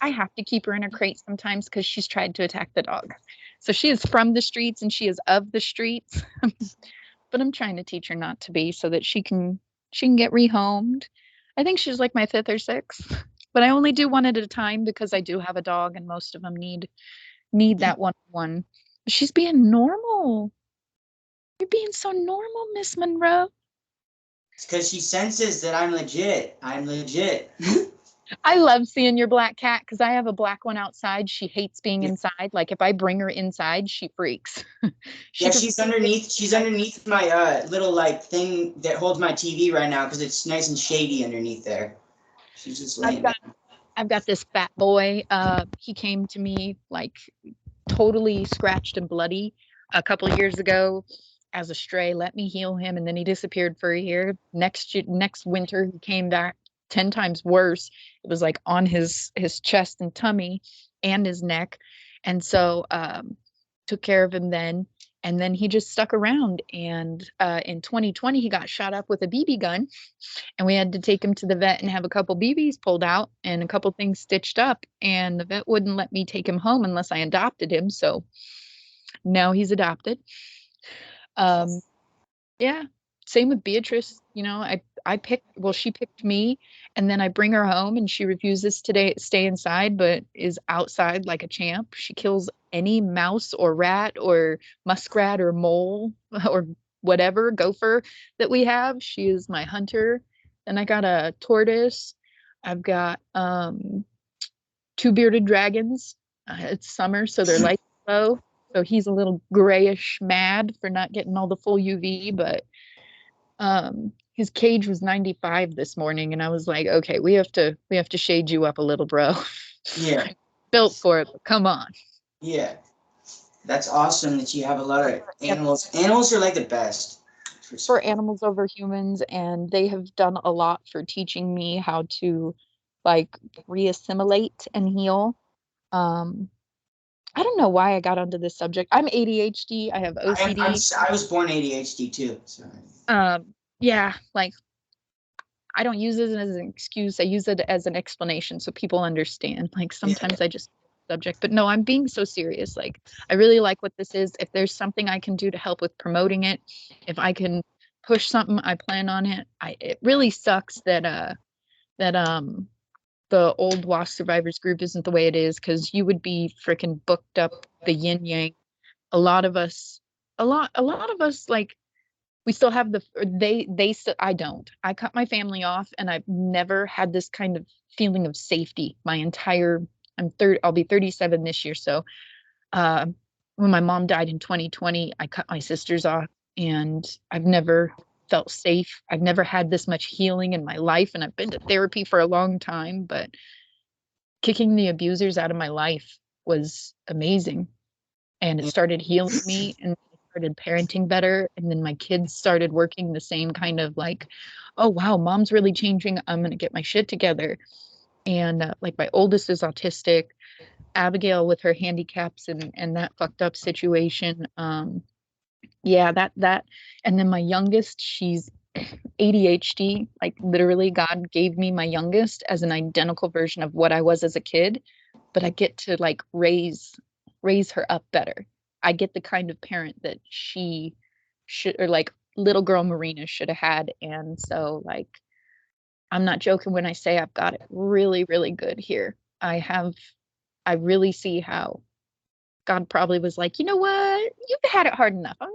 I have to keep her in a crate sometimes because she's tried to attack the dog. So she is from the streets and she is of the streets. But I'm trying to teach her not to be so that she can get rehomed. I think she's like my fifth or sixth. But I only do one at a time because I do have a dog and most of them need that one. She's being normal. You're being so normal, Miss Monroe. It's because she senses that I'm legit. I love seeing your black cat because I have a black one outside. She hates being inside. Like if I bring her inside, she freaks. She's underneath my little like thing that holds my TV right now because it's nice and shady underneath there. She's just I've laying got down. I've got this fat boy. He came to me like totally scratched and bloody a couple of years ago as a stray. Let me heal him, and then he disappeared for a year. Next winter, he came back 10 times worse. It was like on his chest and tummy and his neck, and so took care of him then. And then he just stuck around. And in 2020, he got shot up with a BB gun, and we had to take him to the vet and have a couple BBs pulled out and a couple things stitched up. And the vet wouldn't let me take him home unless I adopted him. So now he's adopted. Yeah. Same with Beatrice. She picked me, and then I bring her home and she refuses to stay inside, but is outside like a champ. She kills any mouse or rat or muskrat or mole or whatever gopher that we have. She is my hunter. And I got a tortoise. I've got two bearded dragons. It's summer, so they're light low. So he's a little grayish mad for not getting all the full UV, but his cage was 95 this morning, and I was like, okay, we have to shade you up a little, bro. Yeah. Built for it, but come on. Yeah. That's awesome that you have a lot of animals. Animals are like the best. For animals over humans, and they have done a lot for teaching me how to like re-assimilate and heal. Um, I don't know why I got onto this subject. I'm ADHD. I have OCD. I was born ADHD too. So. Yeah, like I don't use it as an excuse. I use it as an explanation so people understand. Like sometimes I just subject, but no, I'm being so serious. Like I really like what this is. If there's something I can do to help with promoting it, if I can push something, I plan on it. It really sucks that the old W.A.S.P survivors group isn't the way it is, because you would be freaking booked up the yin yang. A lot of us, a lot of us like we still have they still, I don't. I cut my family off, and I've never had this kind of feeling of safety my entire I'll be 37 this year. So uh when my mom died in 2020, I cut my sisters off, and I've never felt safe. I've never had this much healing in my life, and I've been to therapy for a long time, but kicking the abusers out of my life was amazing, and it started healing me, and I started parenting better, and then my kids started working the same kind of like, oh wow, mom's really changing, I'm going to get my shit together. And like my oldest is autistic, Abigail with her handicaps and that fucked up situation. Yeah, that and then my youngest, she's ADHD. Like literally God gave me my youngest as an identical version of what I was as a kid, but I get to like raise her up better. I get the kind of parent that she should, or like little girl Marina should have had. And so like I'm not joking when I say I've got it really, really good here. I really see how God probably was like, you know what? You've had it hard enough. I'm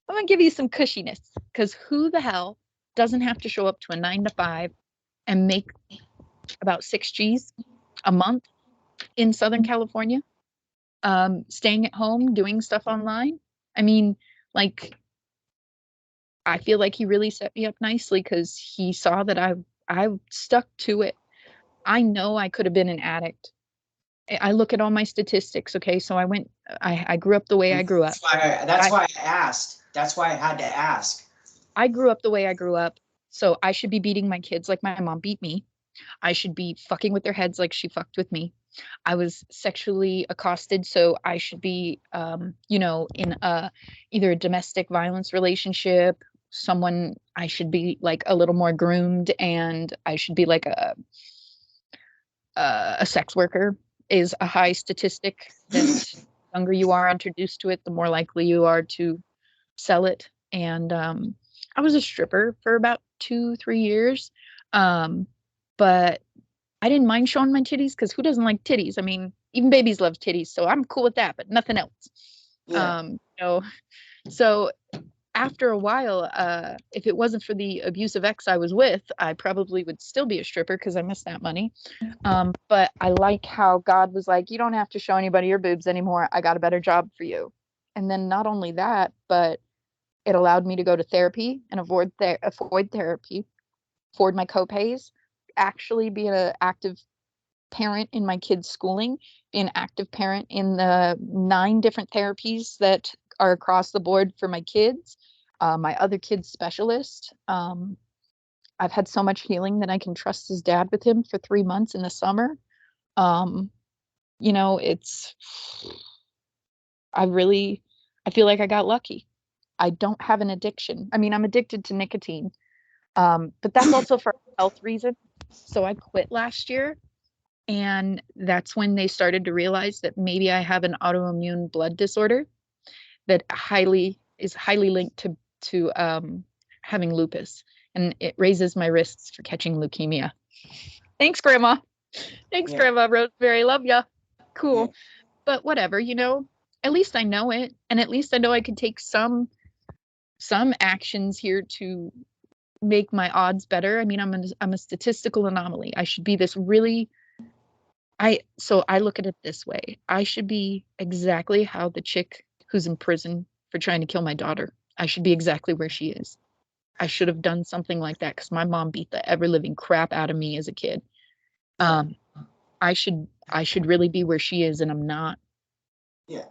gonna give you some cushiness, because who the hell doesn't have to show up to a 9 to 5 and make about 6 G's a month in Southern California, staying at home, doing stuff online? I mean, like, I feel like he really set me up nicely, because he saw that I stuck to it. I know I could have been an addict. I look at all my statistics. Okay, so I grew up the way I grew up. That's why I asked. That's why I had to ask. I grew up the way I grew up. So I should be beating my kids like my mom beat me. I should be fucking with their heads like she fucked with me. I was sexually accosted, so I should be, in either a domestic violence relationship. Someone, I should be like a little more groomed, and I should be like a sex worker is a high statistic that the younger you are introduced to it, the more likely you are to sell it. And I was a stripper for about 2-3 years. But I didn't mind showing my titties, because who doesn't like titties? I mean, even babies love titties, so I'm cool with that, but nothing else. Yeah. So after a while, if it wasn't for the abusive ex I was with, I probably would still be a stripper, because I miss that money. But I like how God was like, you don't have to show anybody your boobs anymore. I got a better job for you. And then not only that, but it allowed me to go to therapy and avoid therapy, afford my copays. actually be an active parent in my kids' schooling, be an active parent in the 9 different therapies that are across the board for my kids, my other kids' specialist. I've had so much healing that I can trust his dad with him for 3 months in the summer. You know, I feel like I got lucky. I don't have an addiction. I mean, I'm addicted to nicotine, but that's also for health reasons. So I quit last year, and that's when they started to realize that maybe I have an autoimmune blood disorder that is highly linked to having lupus, and it raises my risks for catching leukemia. Thanks, Grandma. Thanks, Grandma Rosemary. Love ya. Cool. Yeah. But whatever, you know, at least I know it, and at least I know I could take some actions here to make my odds better. I mean, I'm a statistical anomaly. I should be this really so I look at it this way. I should be exactly how the chick who's in prison for trying to kill my daughter. I should be exactly where she is. I should have done something like that because my mom beat the ever living crap out of me as a kid. I should really be where she is, and I'm not. Yeah.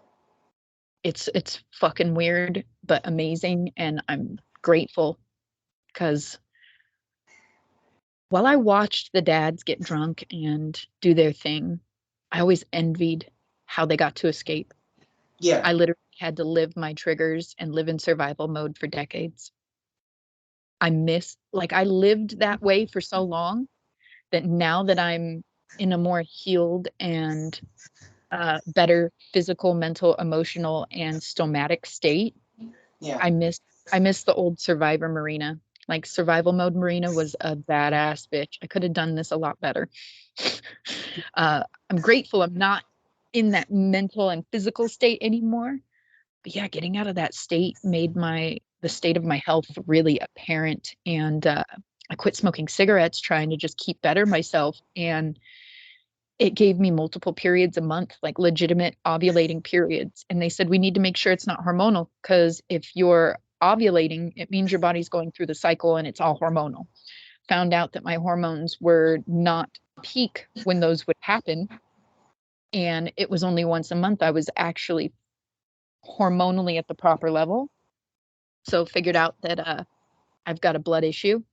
It's fucking weird, but amazing, and I'm grateful because while I watched the dads get drunk and do their thing, I always envied how they got to escape. Yeah. I literally had to live my triggers and live in survival mode for decades. I lived that way for so long that now that I'm in a more healed and better physical, mental, emotional, and somatic state, Yeah. I miss the old survivor Marina. Like survival mode Marina was a badass bitch. I could have done this a lot better. I'm grateful I'm not in that mental and physical state anymore. But yeah, getting out of that state made the state of my health really apparent. And I quit smoking cigarettes, trying to just keep better myself. And it gave me multiple periods a month, like legitimate ovulating periods. And they said, we need to make sure it's not hormonal, because if you're ovulating, it means your body's going through the cycle and it's all hormonal. Found out that my hormones were not peak when those would happen. And it was only once a month I was actually hormonally at the proper level. So figured out that I've got a blood issue,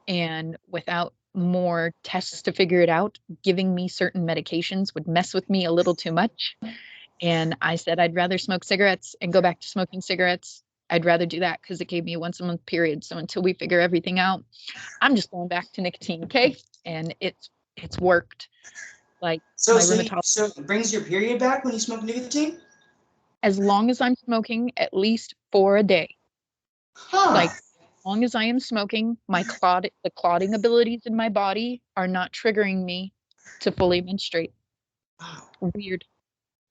and without more tests to figure it out, giving me certain medications would mess with me a little too much. And I said, I'd rather smoke cigarettes and go back to smoking cigarettes. I'd rather do that because it gave me a once a month period. So until we figure everything out, I'm just going back to nicotine. Okay. And it's worked. Like So, my so, rheumatologist, so it brings your period back when you smoke nicotine? as long as I'm smoking at least 4 a day, Huh. like as long as I am smoking, the clotting abilities in my body are not triggering me to fully menstruate. Wow. Weird.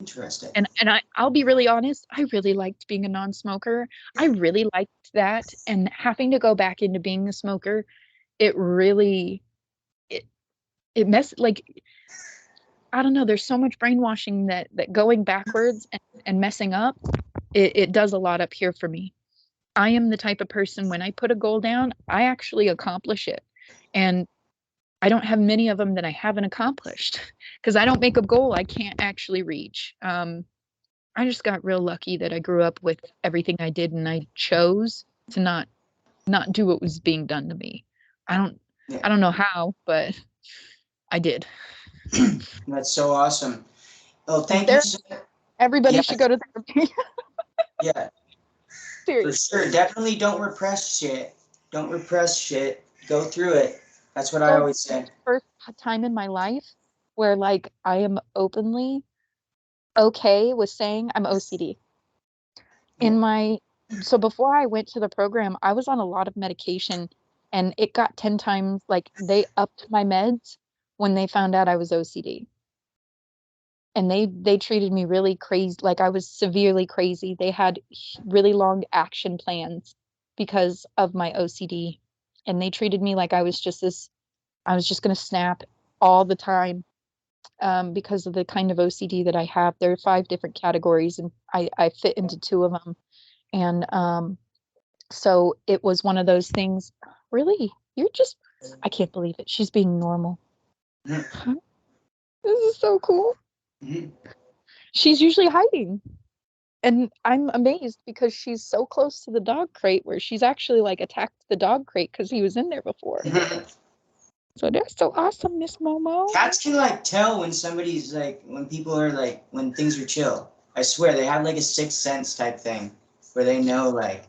Interesting. And I'll be really honest, I really liked being a non-smoker. I really liked that. And having to go back into being a smoker, it really it like, I don't know, there's so much brainwashing that going backwards and messing up, it does a lot up here for me. I am the type of person, when I put a goal down, I actually accomplish it. And I don't have many of them that I haven't accomplished because I don't make a goal I can't actually reach. I just got real lucky that I grew up with everything I did, and I chose to not do what was being done to me. I don't Yeah. I don't know how, but I did. That's so awesome. Well, And thank you so everybody Yeah. should go to therapy. Yeah, for Seriously. sure. Definitely don't repress shit. Don't repress shit. Go through it. That's what I So always say. first time in my life where like I am openly okay with saying I'm OCD. Yeah. So before I went to the program, I was on a lot of medication, and it got 10 times, like they upped my meds when they found out I was OCD. And they treated me really crazy, like I was severely crazy. They had really long action plans because of my OCD, and they treated me like I was just going to snap all the time, because of the kind of OCD that I have. There are 5 different categories, and I fit into 2 of them. And so it was one of those things, really, I can't believe it. She's being normal. Mhm. This is so cool. Mhm. She's usually hiding. And I'm amazed because she's so close to the dog crate where she's actually like attacked the dog crate because he was in there before. So that's so awesome, Miss Momo. Cats can like tell when somebody's like, when people are like, when things are chill. I swear they have like a sixth sense type thing where they know like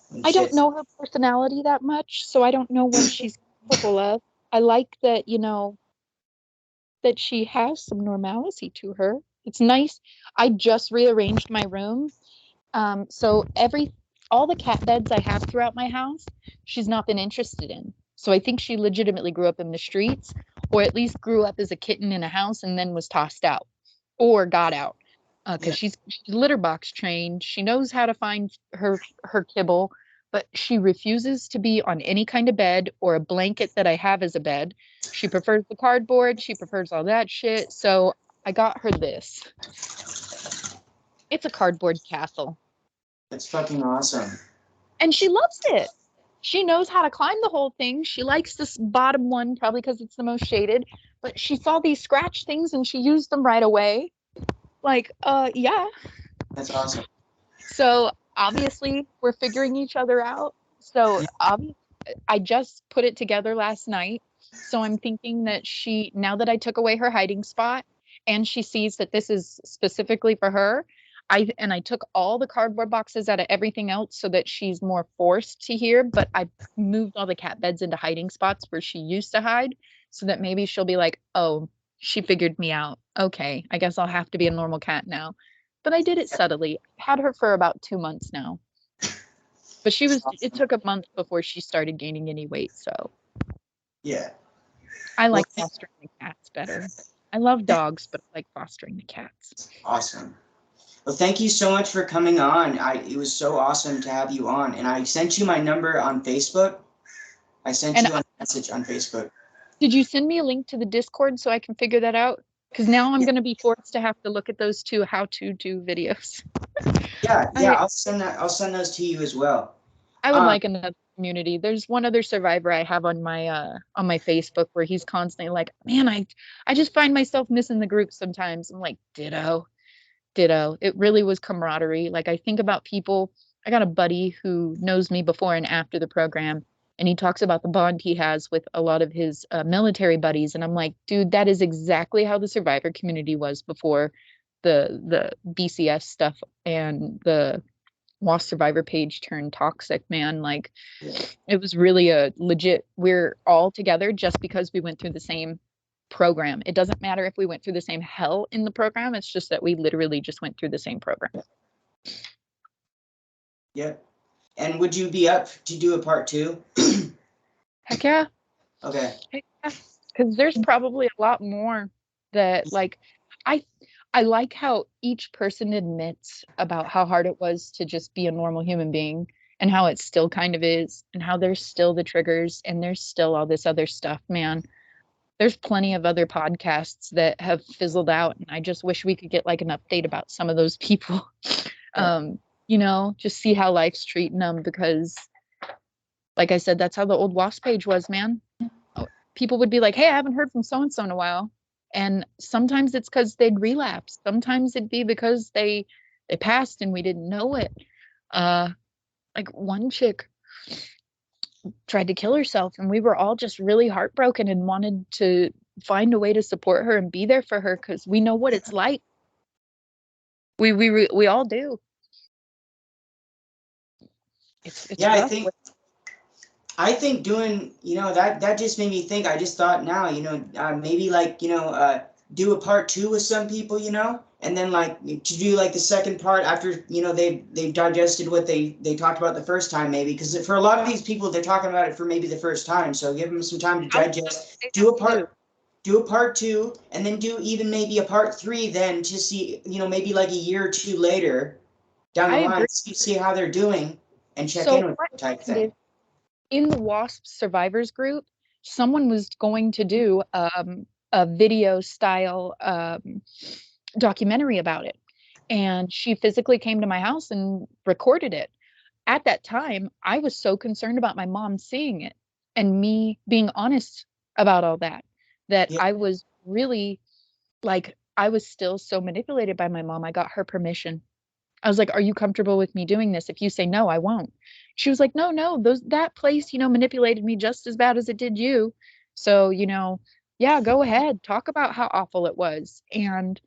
when I don't shit's. know her personality that much, so I don't know what she's capable of. I like that, that she has some normalcy to her. It's nice. I just rearranged my room. So all the cat beds I have throughout my house, she's not been interested in. So I think she legitimately grew up in the streets, or at least grew up as a kitten in a house and then was tossed out or got out. Because Yeah. she's litter box trained. She knows how to find her kibble, but she refuses to be on any kind of bed or a blanket that I have as a bed. She prefers the cardboard. She prefers all that shit. So I got her this. It's a cardboard castle. That's fucking awesome. And she loves it. She knows how to climb the whole thing. She likes this bottom one, probably because it's the most shaded. But she saw these scratch things and she used them right away. Like, yeah. That's awesome. So obviously, we're figuring each other out. So Yeah. I just put it together last night. So I'm thinking that now that I took away her hiding spot and she sees that this is specifically for her, I took all the cardboard boxes out of everything else so that she's more forced to hear, but I moved all the cat beds into hiding spots where she used to hide so that maybe she'll be like, oh, she figured me out. Okay, I guess I'll have to be a normal cat now. But I did it subtly. I've had her for about 2 months now. But That's it awesome. took a month before she started gaining any weight. So Yeah. I Well, like fostering the cats better. I love dogs, but I like fostering the cats. awesome. Well, thank you so much for coming on. It was so awesome to have you on. And I sent you my number on Facebook. I sent And you a message on Facebook. did you send me a link to the Discord so I can figure that out? Because now I'm Yeah, going to be forced to have to look at those two how to do videos. yeah. I I'll send that. I'll send those to you as well. I would Um, like another community. There's one other survivor I have on my Facebook where he's constantly like, "Man, I just find myself missing the group sometimes." I'm like, "Ditto." Ditto. It really was camaraderie. Like I think about people. I got a buddy who knows me before and after the program, and he talks about the bond he has with a lot of his military buddies. And I'm like, dude, that is exactly how the survivor community was before the BCS stuff and the W.W.A.S.P survivor page turned toxic, man. Like yeah, it was really a legit, we're all together just because we went through the same program. It doesn't matter if we went through the same hell in the program. It's just that we literally just went through the same program. yeah. And would you be up to do a part two? Heck yeah. Okay. Heck yeah. Because there's probably a lot more that like I I like how each person admits about how hard it was to just be a normal human being and how it still kind of is and how there's still the triggers and there's still all this other stuff, man. There's plenty of other podcasts that have fizzled out and I just wish we could get like an update about some of those people. Yeah. Just see how life's treating them because like I said, that's how the old WASP page was, man. People would be like, "Hey, I haven't heard from so and so in a while," and sometimes it's because they'd relapse. Sometimes it'd be because they passed and we didn't know it. Uh, like one chick tried to kill herself, and we were all just really heartbroken and wanted to find a way to support her and be there for her because we know what it's like. We all do. It's Yeah, I rough. think doing, that just made me think. I just thought now, maybe like, do a part two with some people, and then like to do like the second part after, they've digested what they talked about the first time, maybe because for a lot of these people, they're talking about it for maybe the first time. So give them some time to I would digest. say that too. Do a part two, and then do even maybe a part three. Then to see, maybe like a year or two later down I the line, agree. see how they're doing, and check So in with what them type happened is thing. in the WASP survivors group, someone was going to do a video style documentary about it. And she physically came to my house and recorded it. At that time, I was so concerned about my mom seeing it. and me being honest about all that, that Yeah. I was really like, I was still so manipulated by my mom. I got her permission. I was like, are you comfortable with me doing this? If you say no, I won't. She was like, no, no, that place, manipulated me just as bad as it did you. So, yeah, go ahead. Talk about how awful it was. And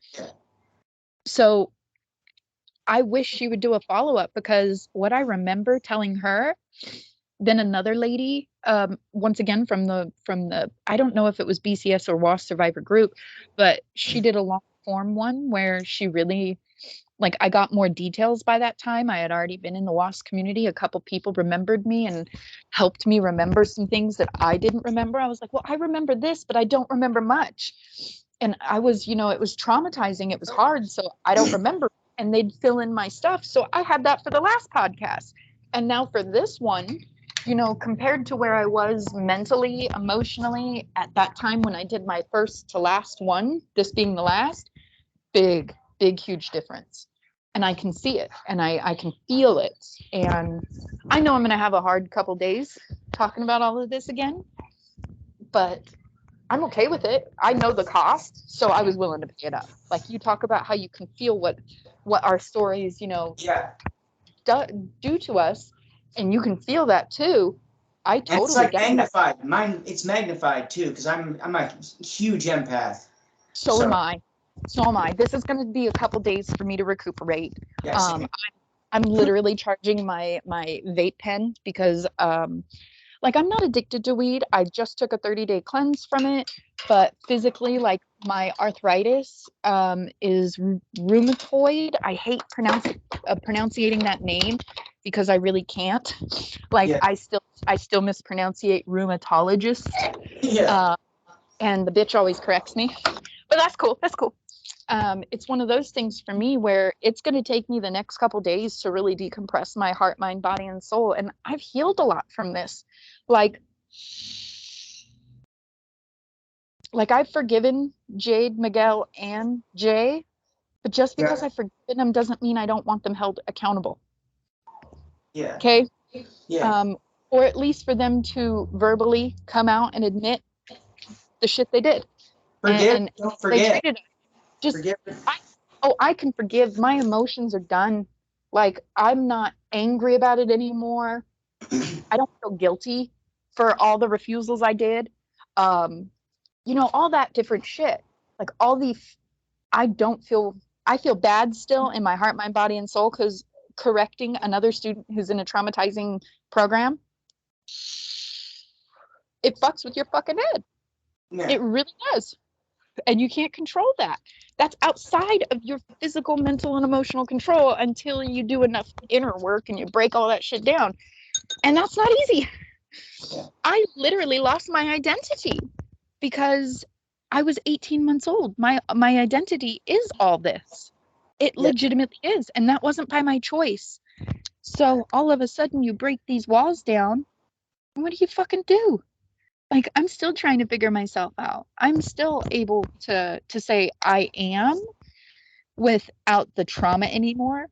so I wish she would do a follow-up, because what I remember telling her, then another lady, once again from the I don't know if it was BCS or WAS survivor group, but she did a long form one where she really, like, I got more details by that time. I had already been in the WAS community. A couple people remembered me and helped me remember some things that I didn't remember. I was like, well, I remember this, but I don't remember much. And I was, it was traumatizing. It was hard. So I don't remember. And they'd fill in my stuff. So I had that for the last podcast. And now for this one, compared to where I was mentally, emotionally at that time when I did my first to last one, this being the last, big, big, huge difference. And I can see it and I can feel it. And I know I'm going to have a hard couple days talking about all of this again, but I'm okay with it. I know the cost, so I was willing to pay it up. Like, you talk about how you can feel what our stories, Yeah. do to us, and you can feel that too. I And it's totally like get that. magnified. Mine, it's magnified too, because I'm a huge empath. So am I. So am I. This is going to be a couple days for me to recuperate. Yeah, same. I'm literally charging my vape pen because like, I'm not addicted to weed. I just took a 30-day cleanse from it, but physically, like, my arthritis is rheumatoid. I hate pronouncing that name because I really can't. Like, Yeah. I still mispronunciate rheumatologist, Yeah. and the bitch always corrects me. But that's cool. That's cool. It's one of those things for me where it's going to take me the next couple days to really decompress my heart, mind, body, and soul. And I've healed a lot from this. Like, I've forgiven Jade, Miguel, and Jay, but just because Yeah. I've forgiven them doesn't mean I don't want them held accountable. Yeah. Okay. Yeah. Or at least for them to verbally come out and admit the shit they did Forgive, and don't they forget. treated us. Just, Forgive. I can forgive. My emotions are done. Like, I'm not angry about it anymore. I don't feel guilty for all the refusals I did. Um, all that different shit. Like, I don't feel, I feel bad still in my heart, mind, body, and soul, because correcting another student who's in a traumatizing program, it fucks with your fucking head. Yeah. It really does. And you can't control that. That's outside of your physical, mental, and emotional control until you do enough inner work and you break all that shit down. And that's not easy. Yeah. I literally lost my identity because I was 18 months old. My identity is all this. It Yeah. legitimately is. And that wasn't by my choice. So all of a sudden you break these walls down. What do you fucking do? Like, I'm still trying to figure myself out. I'm still able to say I am without the trauma anymore.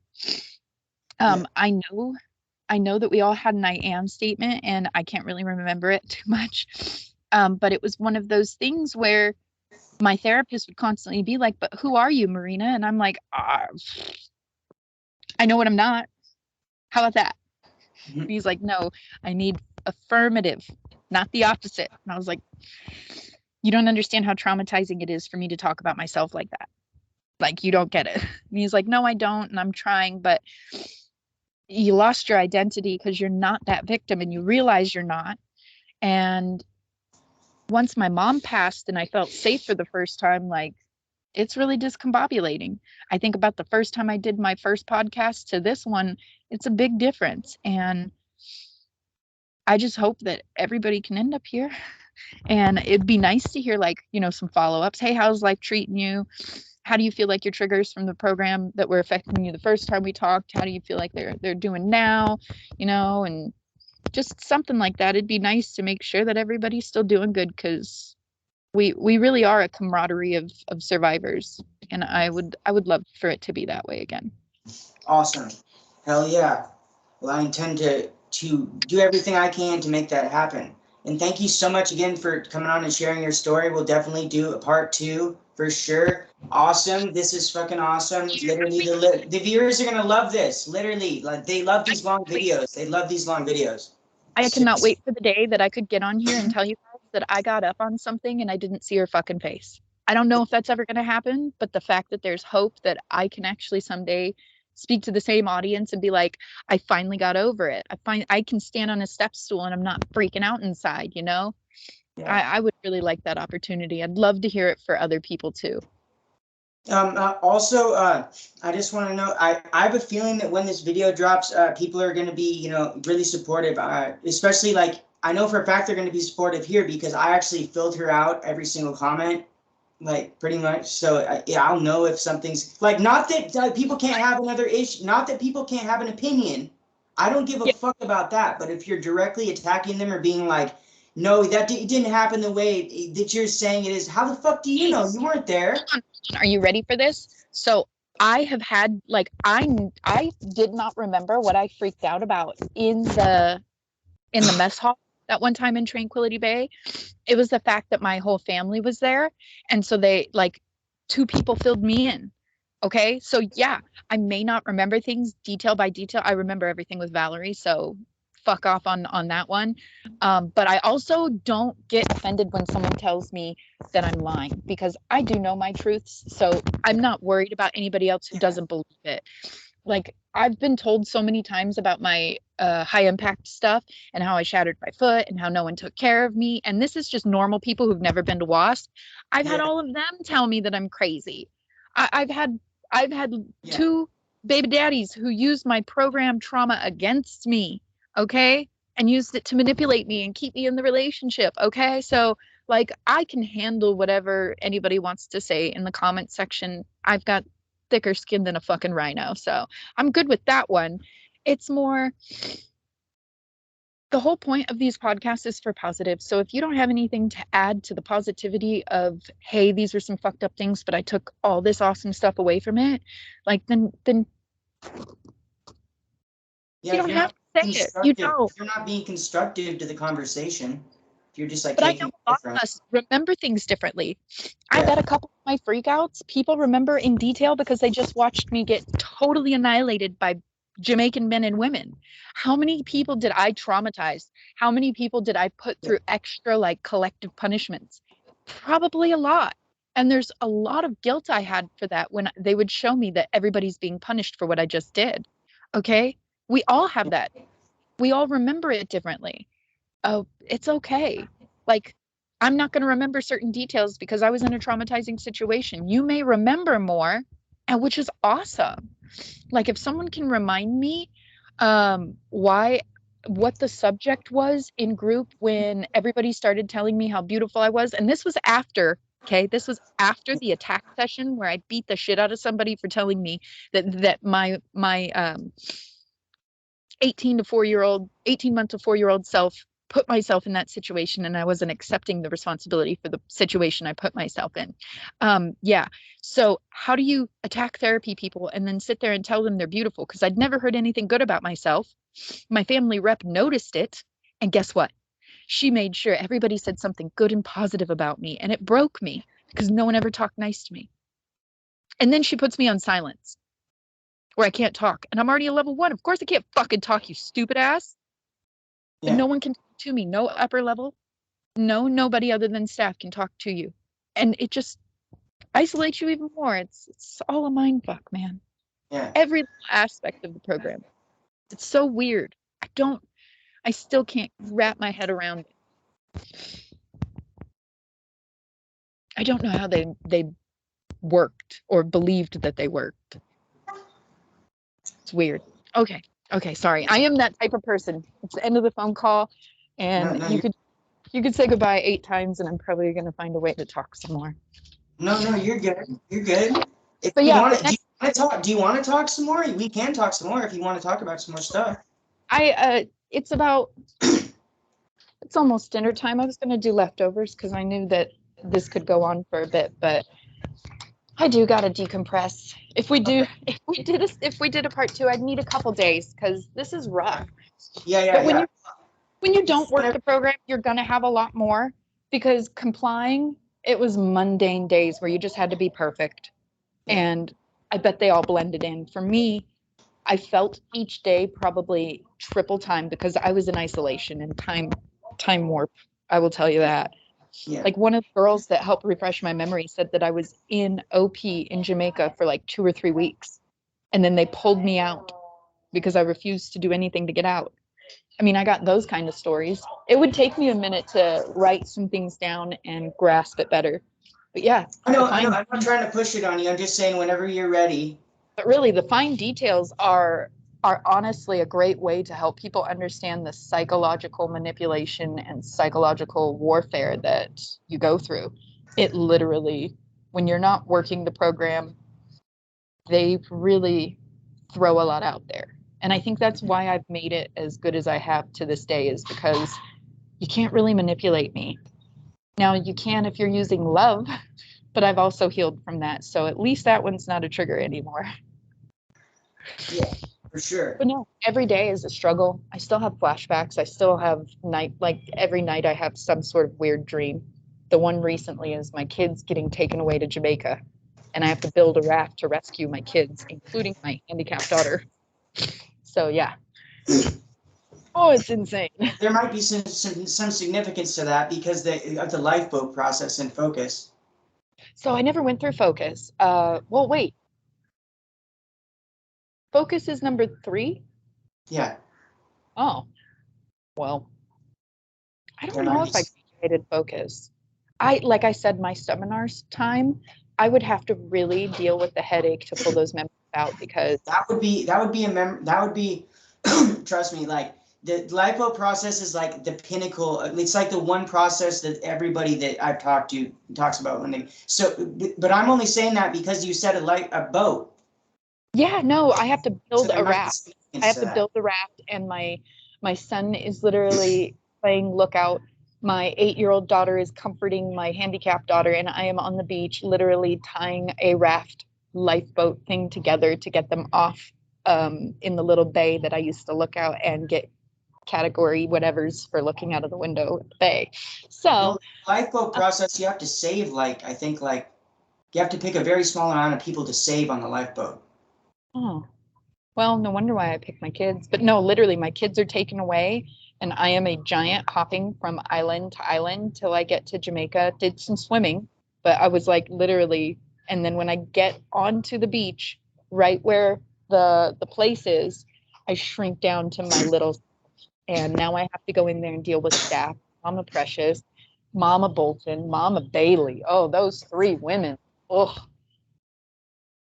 Yeah. I know that we all had an I am statement, and I can't really remember it too much. But it was one of those things where my therapist would constantly be like, but who are you, Marina? And I'm like, I know what I'm not. How about that? And he's like, no, I need affirmative, not the opposite. And I was like, you don't understand how traumatizing it is for me to talk about myself like that. Like, you don't get it. And he's like, no, I don't. And I'm trying, but you lost your identity because you're not that victim and you realize you're not. And once my mom passed and I felt safe for the first time, like, it's really discombobulating. I think about the first time I did my first podcast to this one, it's a big difference. And I just hope that everybody can end up here. And it'd be nice to hear, like, some follow-ups. Hey, how's life treating you? How do you feel like your triggers from the program that were affecting you the first time we talked? How do you feel like they're doing now? And just something like that. It'd be nice to make sure that everybody's still doing good, because we really are a camaraderie of survivors, and I would love for it to be that way again. Awesome. Hell yeah. Well, I intend to do everything I can to make that happen. And thank you so much again for coming on and sharing your story. We'll definitely do a part 2 for sure. Awesome. This is fucking awesome. Literally, the viewers are gonna love this. Literally, like they love these long videos. They love these long videos. I cannot wait for the day that I could get on here and tell you guys that I got up on something and I didn't see her fucking face. I don't know if that's ever going to happen, but the fact that there's hope that I can actually someday speak to the same audience and be like, I finally got over it. I can stand on a step stool and I'm not freaking out inside, you know? Yeah. I would really like that opportunity. I'd love to hear it for other people too. Also, I just want to know, I have a feeling that when this video drops, people are going to be, really supportive, especially like, I know for a fact they're going to be supportive here because I actually filter out every single comment, like pretty much. So yeah, I'll know if something's like, not that people can't have another issue, not that people can't have an opinion. I don't give a fuck about that. But if you're directly attacking them or being like, no, it didn't happen the way that you're saying it is, how the fuck do you know? You weren't there. Are you ready for this? So I have had like I did not remember what I freaked out about in the mess hall that one time in Tranquility Bay. It was the fact that my whole family was there, and so they like 2 people filled me in. Okay, so yeah, I may not remember things detail by detail. I remember everything with Valerie, so fuck off on that one. But I also don't get offended when someone tells me that I'm lying because I do know my truths. So I'm not worried about anybody else who doesn't believe it. Like I've been told so many times about my high impact stuff and how I shattered my foot and how no one took care of me. And this is just normal people who've never been to W.W.A.S.P. I've had all of them tell me that I'm crazy. I've had 2 baby daddies who used my program trauma against me, okay? And used it to manipulate me and keep me in the relationship, okay? So like I can handle whatever anybody wants to say in the comment section. I've got thicker skin than a fucking rhino. So I'm good with that one. It's more the whole point of these podcasts is for positive. So if you don't have anything to add to the positivity of, hey, these were some fucked up things, but I took all this awesome stuff away from it, like then you don't have to say it. You know. If you're not being constructive to the conversation, if you're just like but I know a lot of us remember things differently. I bet a couple of my freakouts, people remember in detail because they just watched me get totally annihilated by Jamaican men and women. How many people did I traumatize? How many people did I put through extra like collective punishments? Probably a lot. And there's a lot of guilt I had for that when they would show me that everybody's being punished for what I just did. Okay? We all have that. We all remember it differently. Oh, it's okay. Like, I'm not going to remember certain details because I was in a traumatizing situation. You may remember more, and which is awesome. Like, if someone can remind me what the subject was in group when everybody started telling me how beautiful I was, and this was after, okay, this was after the attack session where I beat the shit out of somebody for telling me that my 18 to 4-year-old, 18-month to 4-year-old self put myself in that situation and I wasn't accepting the responsibility for the situation I put myself in. Yeah. So how do you attack therapy people and then sit there and tell them they're beautiful? Because I'd never heard anything good about myself. My family rep noticed it. And guess what? She made sure everybody said something good and positive about me. And it broke me because no one ever talked nice to me. And then she puts me on silence where I can't talk. And I'm already a level 1. Of course I can't fucking talk, you stupid ass. But no one can talk to me. No upper level. No, nobody other than staff can talk to you. And it just isolates you even more. It's all a mind fuck, man. Yeah. Every aspect of the program. It's so weird. I still can't wrap my head around it. I don't know how they worked or believed that they worked. It's weird. Okay, sorry. I am that type of person. It's the end of the phone call, and you could say goodbye 8 times, and I'm probably going to find a way to talk some more. No, you're good. You're good. If but you yeah, want to, do you want to talk some more? We can talk some more if you want to talk about some more stuff. It's almost dinner time. I was going to do leftovers because I knew that this could go on for a bit, but I do got to decompress. If we did a part 2, I'd need a couple days because this is rough. Yeah. When you don't work the program, you're going to have a lot more, because complying, it was mundane days where you just had to be perfect. Yeah. And I bet they all blended in. For me, I felt each day probably triple time because I was in isolation and time warp. I will tell you that. Yeah. Like, one of the girls that helped refresh my memory said that I was in OP in Jamaica for like 2 or 3 weeks. And then they pulled me out because I refused to do anything to get out. I mean, I got those kind of stories. It would take me a minute to write some things down and grasp it better. But yeah, I know. I'm not trying to push it on you. I'm just saying whenever you're ready. But really, the fine details are honestly a great way to help people understand the psychological manipulation and psychological warfare that you go through. It literally, when you're not working the program, they really throw a lot out there. And I think that's why I've made it as good as I have to this day, is because you can't really manipulate me. Now, you can if you're using love, but I've also healed from that. So at least that one's not a trigger anymore. Yeah, for sure. But no, every day is a struggle. I still have flashbacks. I still have every night I have some sort of weird dream. The one recently is my kids getting taken away to Jamaica, and I have to build a raft to rescue my kids, including my handicapped daughter. So yeah. Oh, it's insane. There might be some significance to that because of the lifeboat process and focus. So I never went through focus. Well, wait. Focus is number 3? Yeah. Oh, well, I don't There know might if be. I created focus. Like I said, my seminars time, I would have to really deal with the headache to pull those memories out, because That would be trust me, like the lipo process is like the pinnacle. It's like the one process that everybody that I've talked to talks about when they. So, but I'm only saying that because you said a boat. yeah, no, I have to So build there a might be raft. I significance have to to that. build a raft, and my son is literally playing lookout. My 8-year-old daughter is comforting my handicapped daughter, and I am on the beach literally tying a raft lifeboat thing together to get them off in the little bay that I used to look out and get category whatevers for looking out of the window at the bay. So Well, lifeboat process, you have to save I think you have to pick a very small amount of people to save on the lifeboat. oh, well, no wonder why I picked my kids. But no, literally, my kids are taken away, and I am a giant hopping from island to island till I get to Jamaica. Did some swimming, but I was like literally, and then when I get onto the beach, right where the place is, I shrink down to my little, and now I have to go in there and deal with staff. Mama Precious, Mama Bolton, Mama Bailey. Oh, those 3 women. Oh,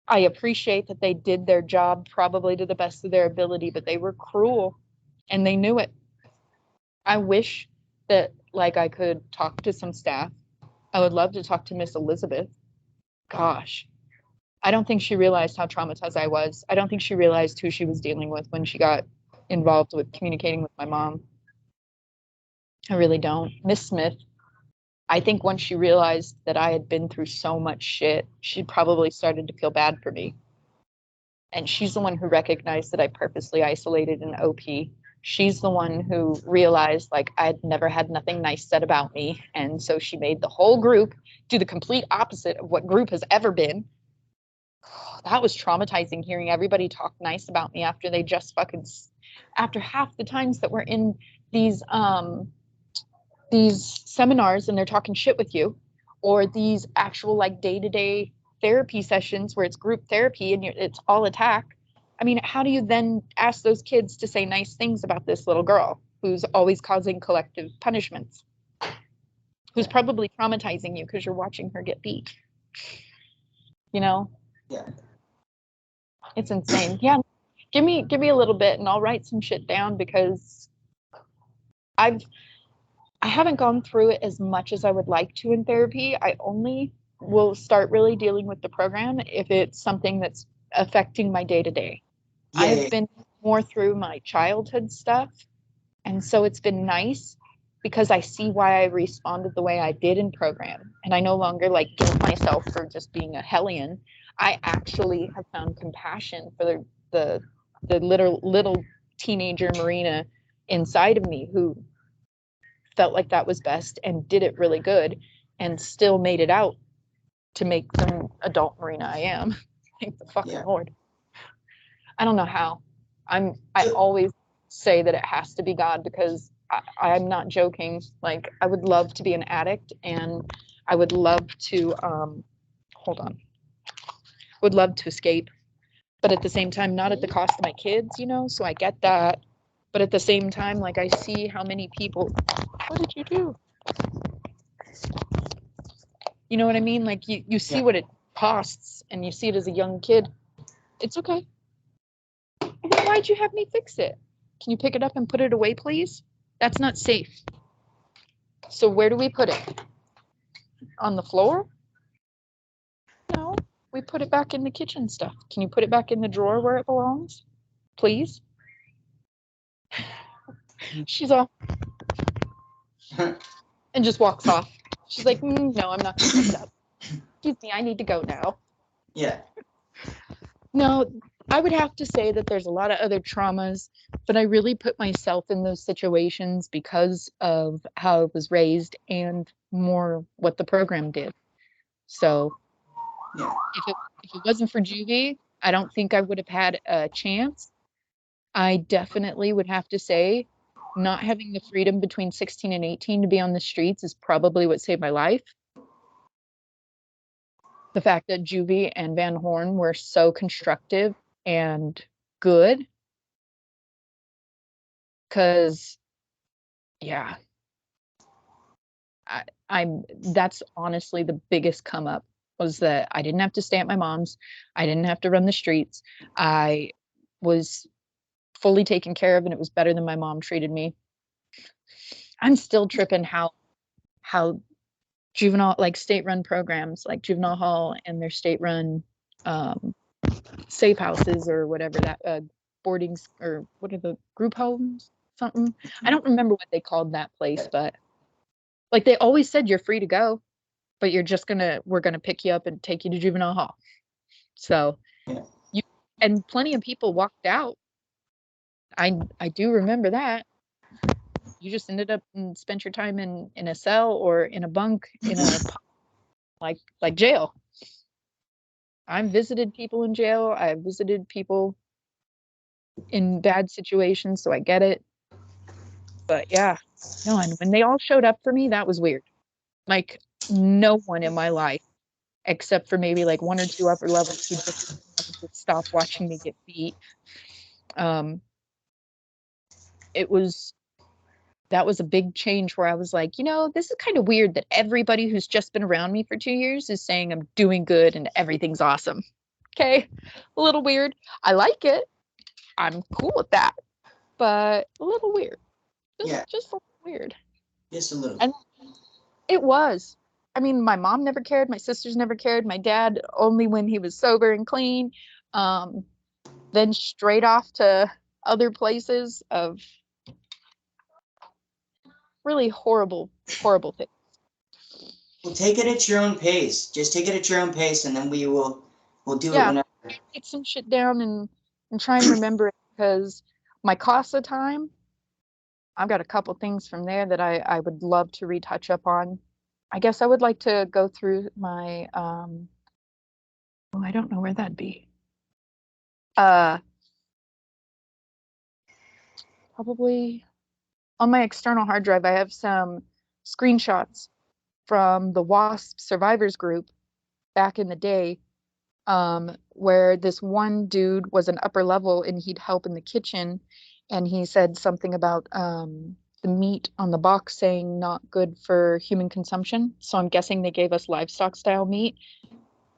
I appreciate that they did their job probably to the best of their ability, but they were cruel and they knew it. I wish that like I could talk to some staff. I would love to talk to Miss Elizabeth. Gosh, I don't think she realized how traumatized I was. I don't think she realized who she was dealing with when she got involved with communicating with my mom. I really don't. Miss Smith, I think once she realized that I had been through so much shit, she probably started to feel bad for me. And she's the one who recognized that I purposely isolated in OP. She's the one who realized like I'd never had nothing nice said about me. And so she made the whole group do the complete opposite of what group has ever been. That was traumatizing, hearing everybody talk nice about me after they just fucking, after half the times that we're in these seminars and they're talking shit with you, or these actual like day-to-day therapy sessions where it's group therapy and it's all attack. I mean, how do you then ask those kids to say nice things about this little girl who's always causing collective punishments, who's probably traumatizing you because you're watching her get beat? You know? Yeah. It's insane. Yeah. Give me a little bit and I'll write some shit down, because I haven't gone through it as much as I would like to in therapy. I only will start really dealing with the program if it's something that's affecting my day to day. I have been more through my childhood stuff. And so it's been nice because I see why I responded the way I did in program. And I no longer like guilt myself for just being a hellion. I actually have found compassion for the little teenager Marina inside of me, who felt like that was best and did it really good and still made it out to make the adult Marina I am. Thank the fucking Lord. I don't know how. I always say that it has to be God, because I'm not joking. Like, I would love to be an addict, and I would love to would love to escape, but at the same time, not at the cost of my kids, so I get that. But at the same time, like, I see how many people, what did you do? You know what I mean? Like, you see what it costs, and you see it as a young kid. It's okay. Well, why'd you have me fix it? Can you pick it up and put it away, please? That's not safe. So where do we put it? On the floor? No, we put it back in the kitchen stuff. Can you put it back in the drawer where it belongs? Please? She's off. And just walks off. She's like, no, I'm not going to pick it up. Excuse me, I need to go now. Yeah. No, I would have to say that there's a lot of other traumas, but I really put myself in those situations because of how I was raised and more what the program did. So if it wasn't for juvie, I don't think I would have had a chance. I definitely would have to say not having the freedom between 16 and 18 to be on the streets is probably what saved my life. The fact that juvie and Van Horn were so constructive and good, because I'm that's honestly the biggest come up, was that I didn't have to stay at my mom's. I didn't have to run the streets. I was fully taken care of, and it was better than my mom treated me. I'm still tripping how juvenile, like, state-run programs like juvenile hall and their state-run safe houses, or whatever that boardings, or what are the group homes, something. I don't remember what they called that place, but like, they always said you're free to go, but we're gonna pick you up and take you to juvenile hall. So and plenty of people walked out. I do remember that. You just ended up and spent your time in a cell or in a bunk in a like jail. I've visited people in jail. I've visited people in bad situations, so I get it. But yeah, no, and when they all showed up for me, that was weird. Like, no one in my life, except for maybe like one or two upper levels, who just wanted to stop watching me get beat. That was a big change, where I was like, this is kind of weird that everybody who's just been around me for 2 years is saying I'm doing good and everything's awesome. Okay, a little weird. I like it. I'm cool with that, but a little weird. Just a little weird. Just a little. And it was. I mean, my mom never cared. My sisters never cared. My dad only when he was sober and clean. Then straight off to other places of really horrible, horrible things. Well, take it at your own pace. Just take it at your own pace, and then we'll do it whenever. Get some shit down and try and remember it, because my Casa time, I've got a couple things from there that I would love to retouch up on. I guess I would like to go through my I don't know where that'd be. Probably on my external hard drive, I have some screenshots from the W.W.A.S.P survivors group back in the day, where this one dude was an upper level and he'd help in the kitchen, and he said something about the meat on the box saying not good for human consumption. So I'm guessing they gave us livestock style meat.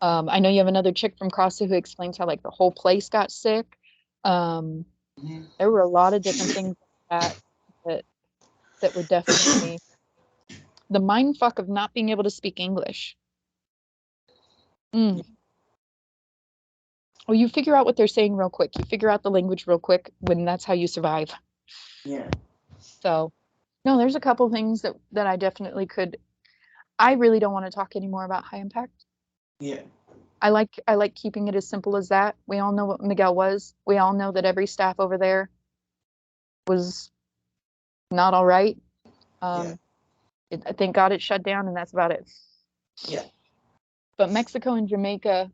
I know you have another chick from Casa who explains how, like, the whole place got sick. There were a lot of different things that were definitely the mind fuck of not being able to speak English. Well, you figure out what they're saying real quick. You figure out the language real quick when that's how you survive. Yeah. So, no, there's a couple things that I definitely could. I really don't want to talk anymore about high impact. Yeah. I like keeping it as simple as that. We all know what Miguel was. We all know that every staff over there was not all right. Thank God it shut down, and that's about it. Yeah. But Mexico and Jamaica,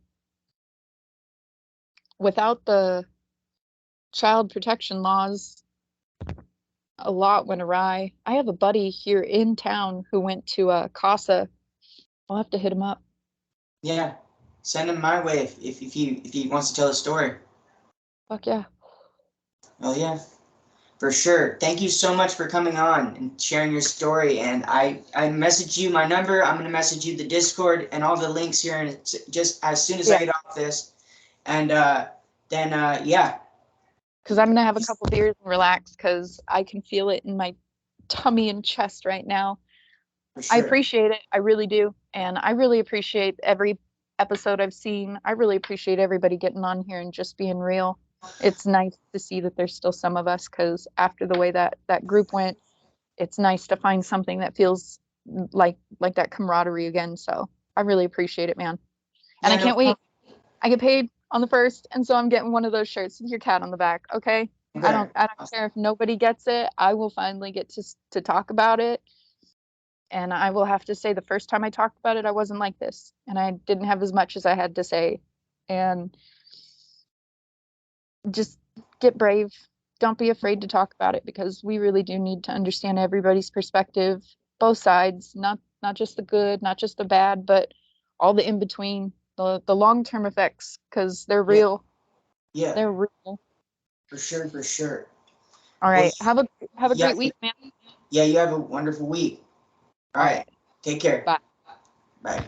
without the child protection laws, a lot went awry. I have a buddy here in town who went to Casa. I'll have to hit him up. Yeah. Send him my way if he wants to tell a story. Fuck yeah. Oh yeah. For sure. Thank you so much for coming on and sharing your story. And I message you my number. I'm going to message you the Discord and all the links here. And just as soon as I get off this. And then, yeah. Because I'm going to have a couple beers and relax because I can feel it in my tummy and chest right now. For sure. I appreciate it. I really do. And I really appreciate every episode I've seen. I really appreciate everybody getting on here and just being real. It's nice to see that there's still some of us, because after the way that group went, it's nice to find something that feels like that camaraderie again. So I really appreciate it, man. And I can't wait. I get paid on the 1st, and so I'm getting one of those shirts with your cat on the back. Okay. I don't care if nobody gets it. I will finally get to talk about it. And I will have to say, the first time I talked about it, I wasn't like this, and I didn't have as much as I had to say. And just get brave. Don't be afraid to talk about it, because we really do need to understand everybody's perspective, both sides, not just the good, not just the bad, but all the in between, the long-term effects, because they're real. Yeah. They're real. For sure, for sure. All right. Have a great week, man. Yeah, you have a wonderful week. All right. Take care. Bye. Bye.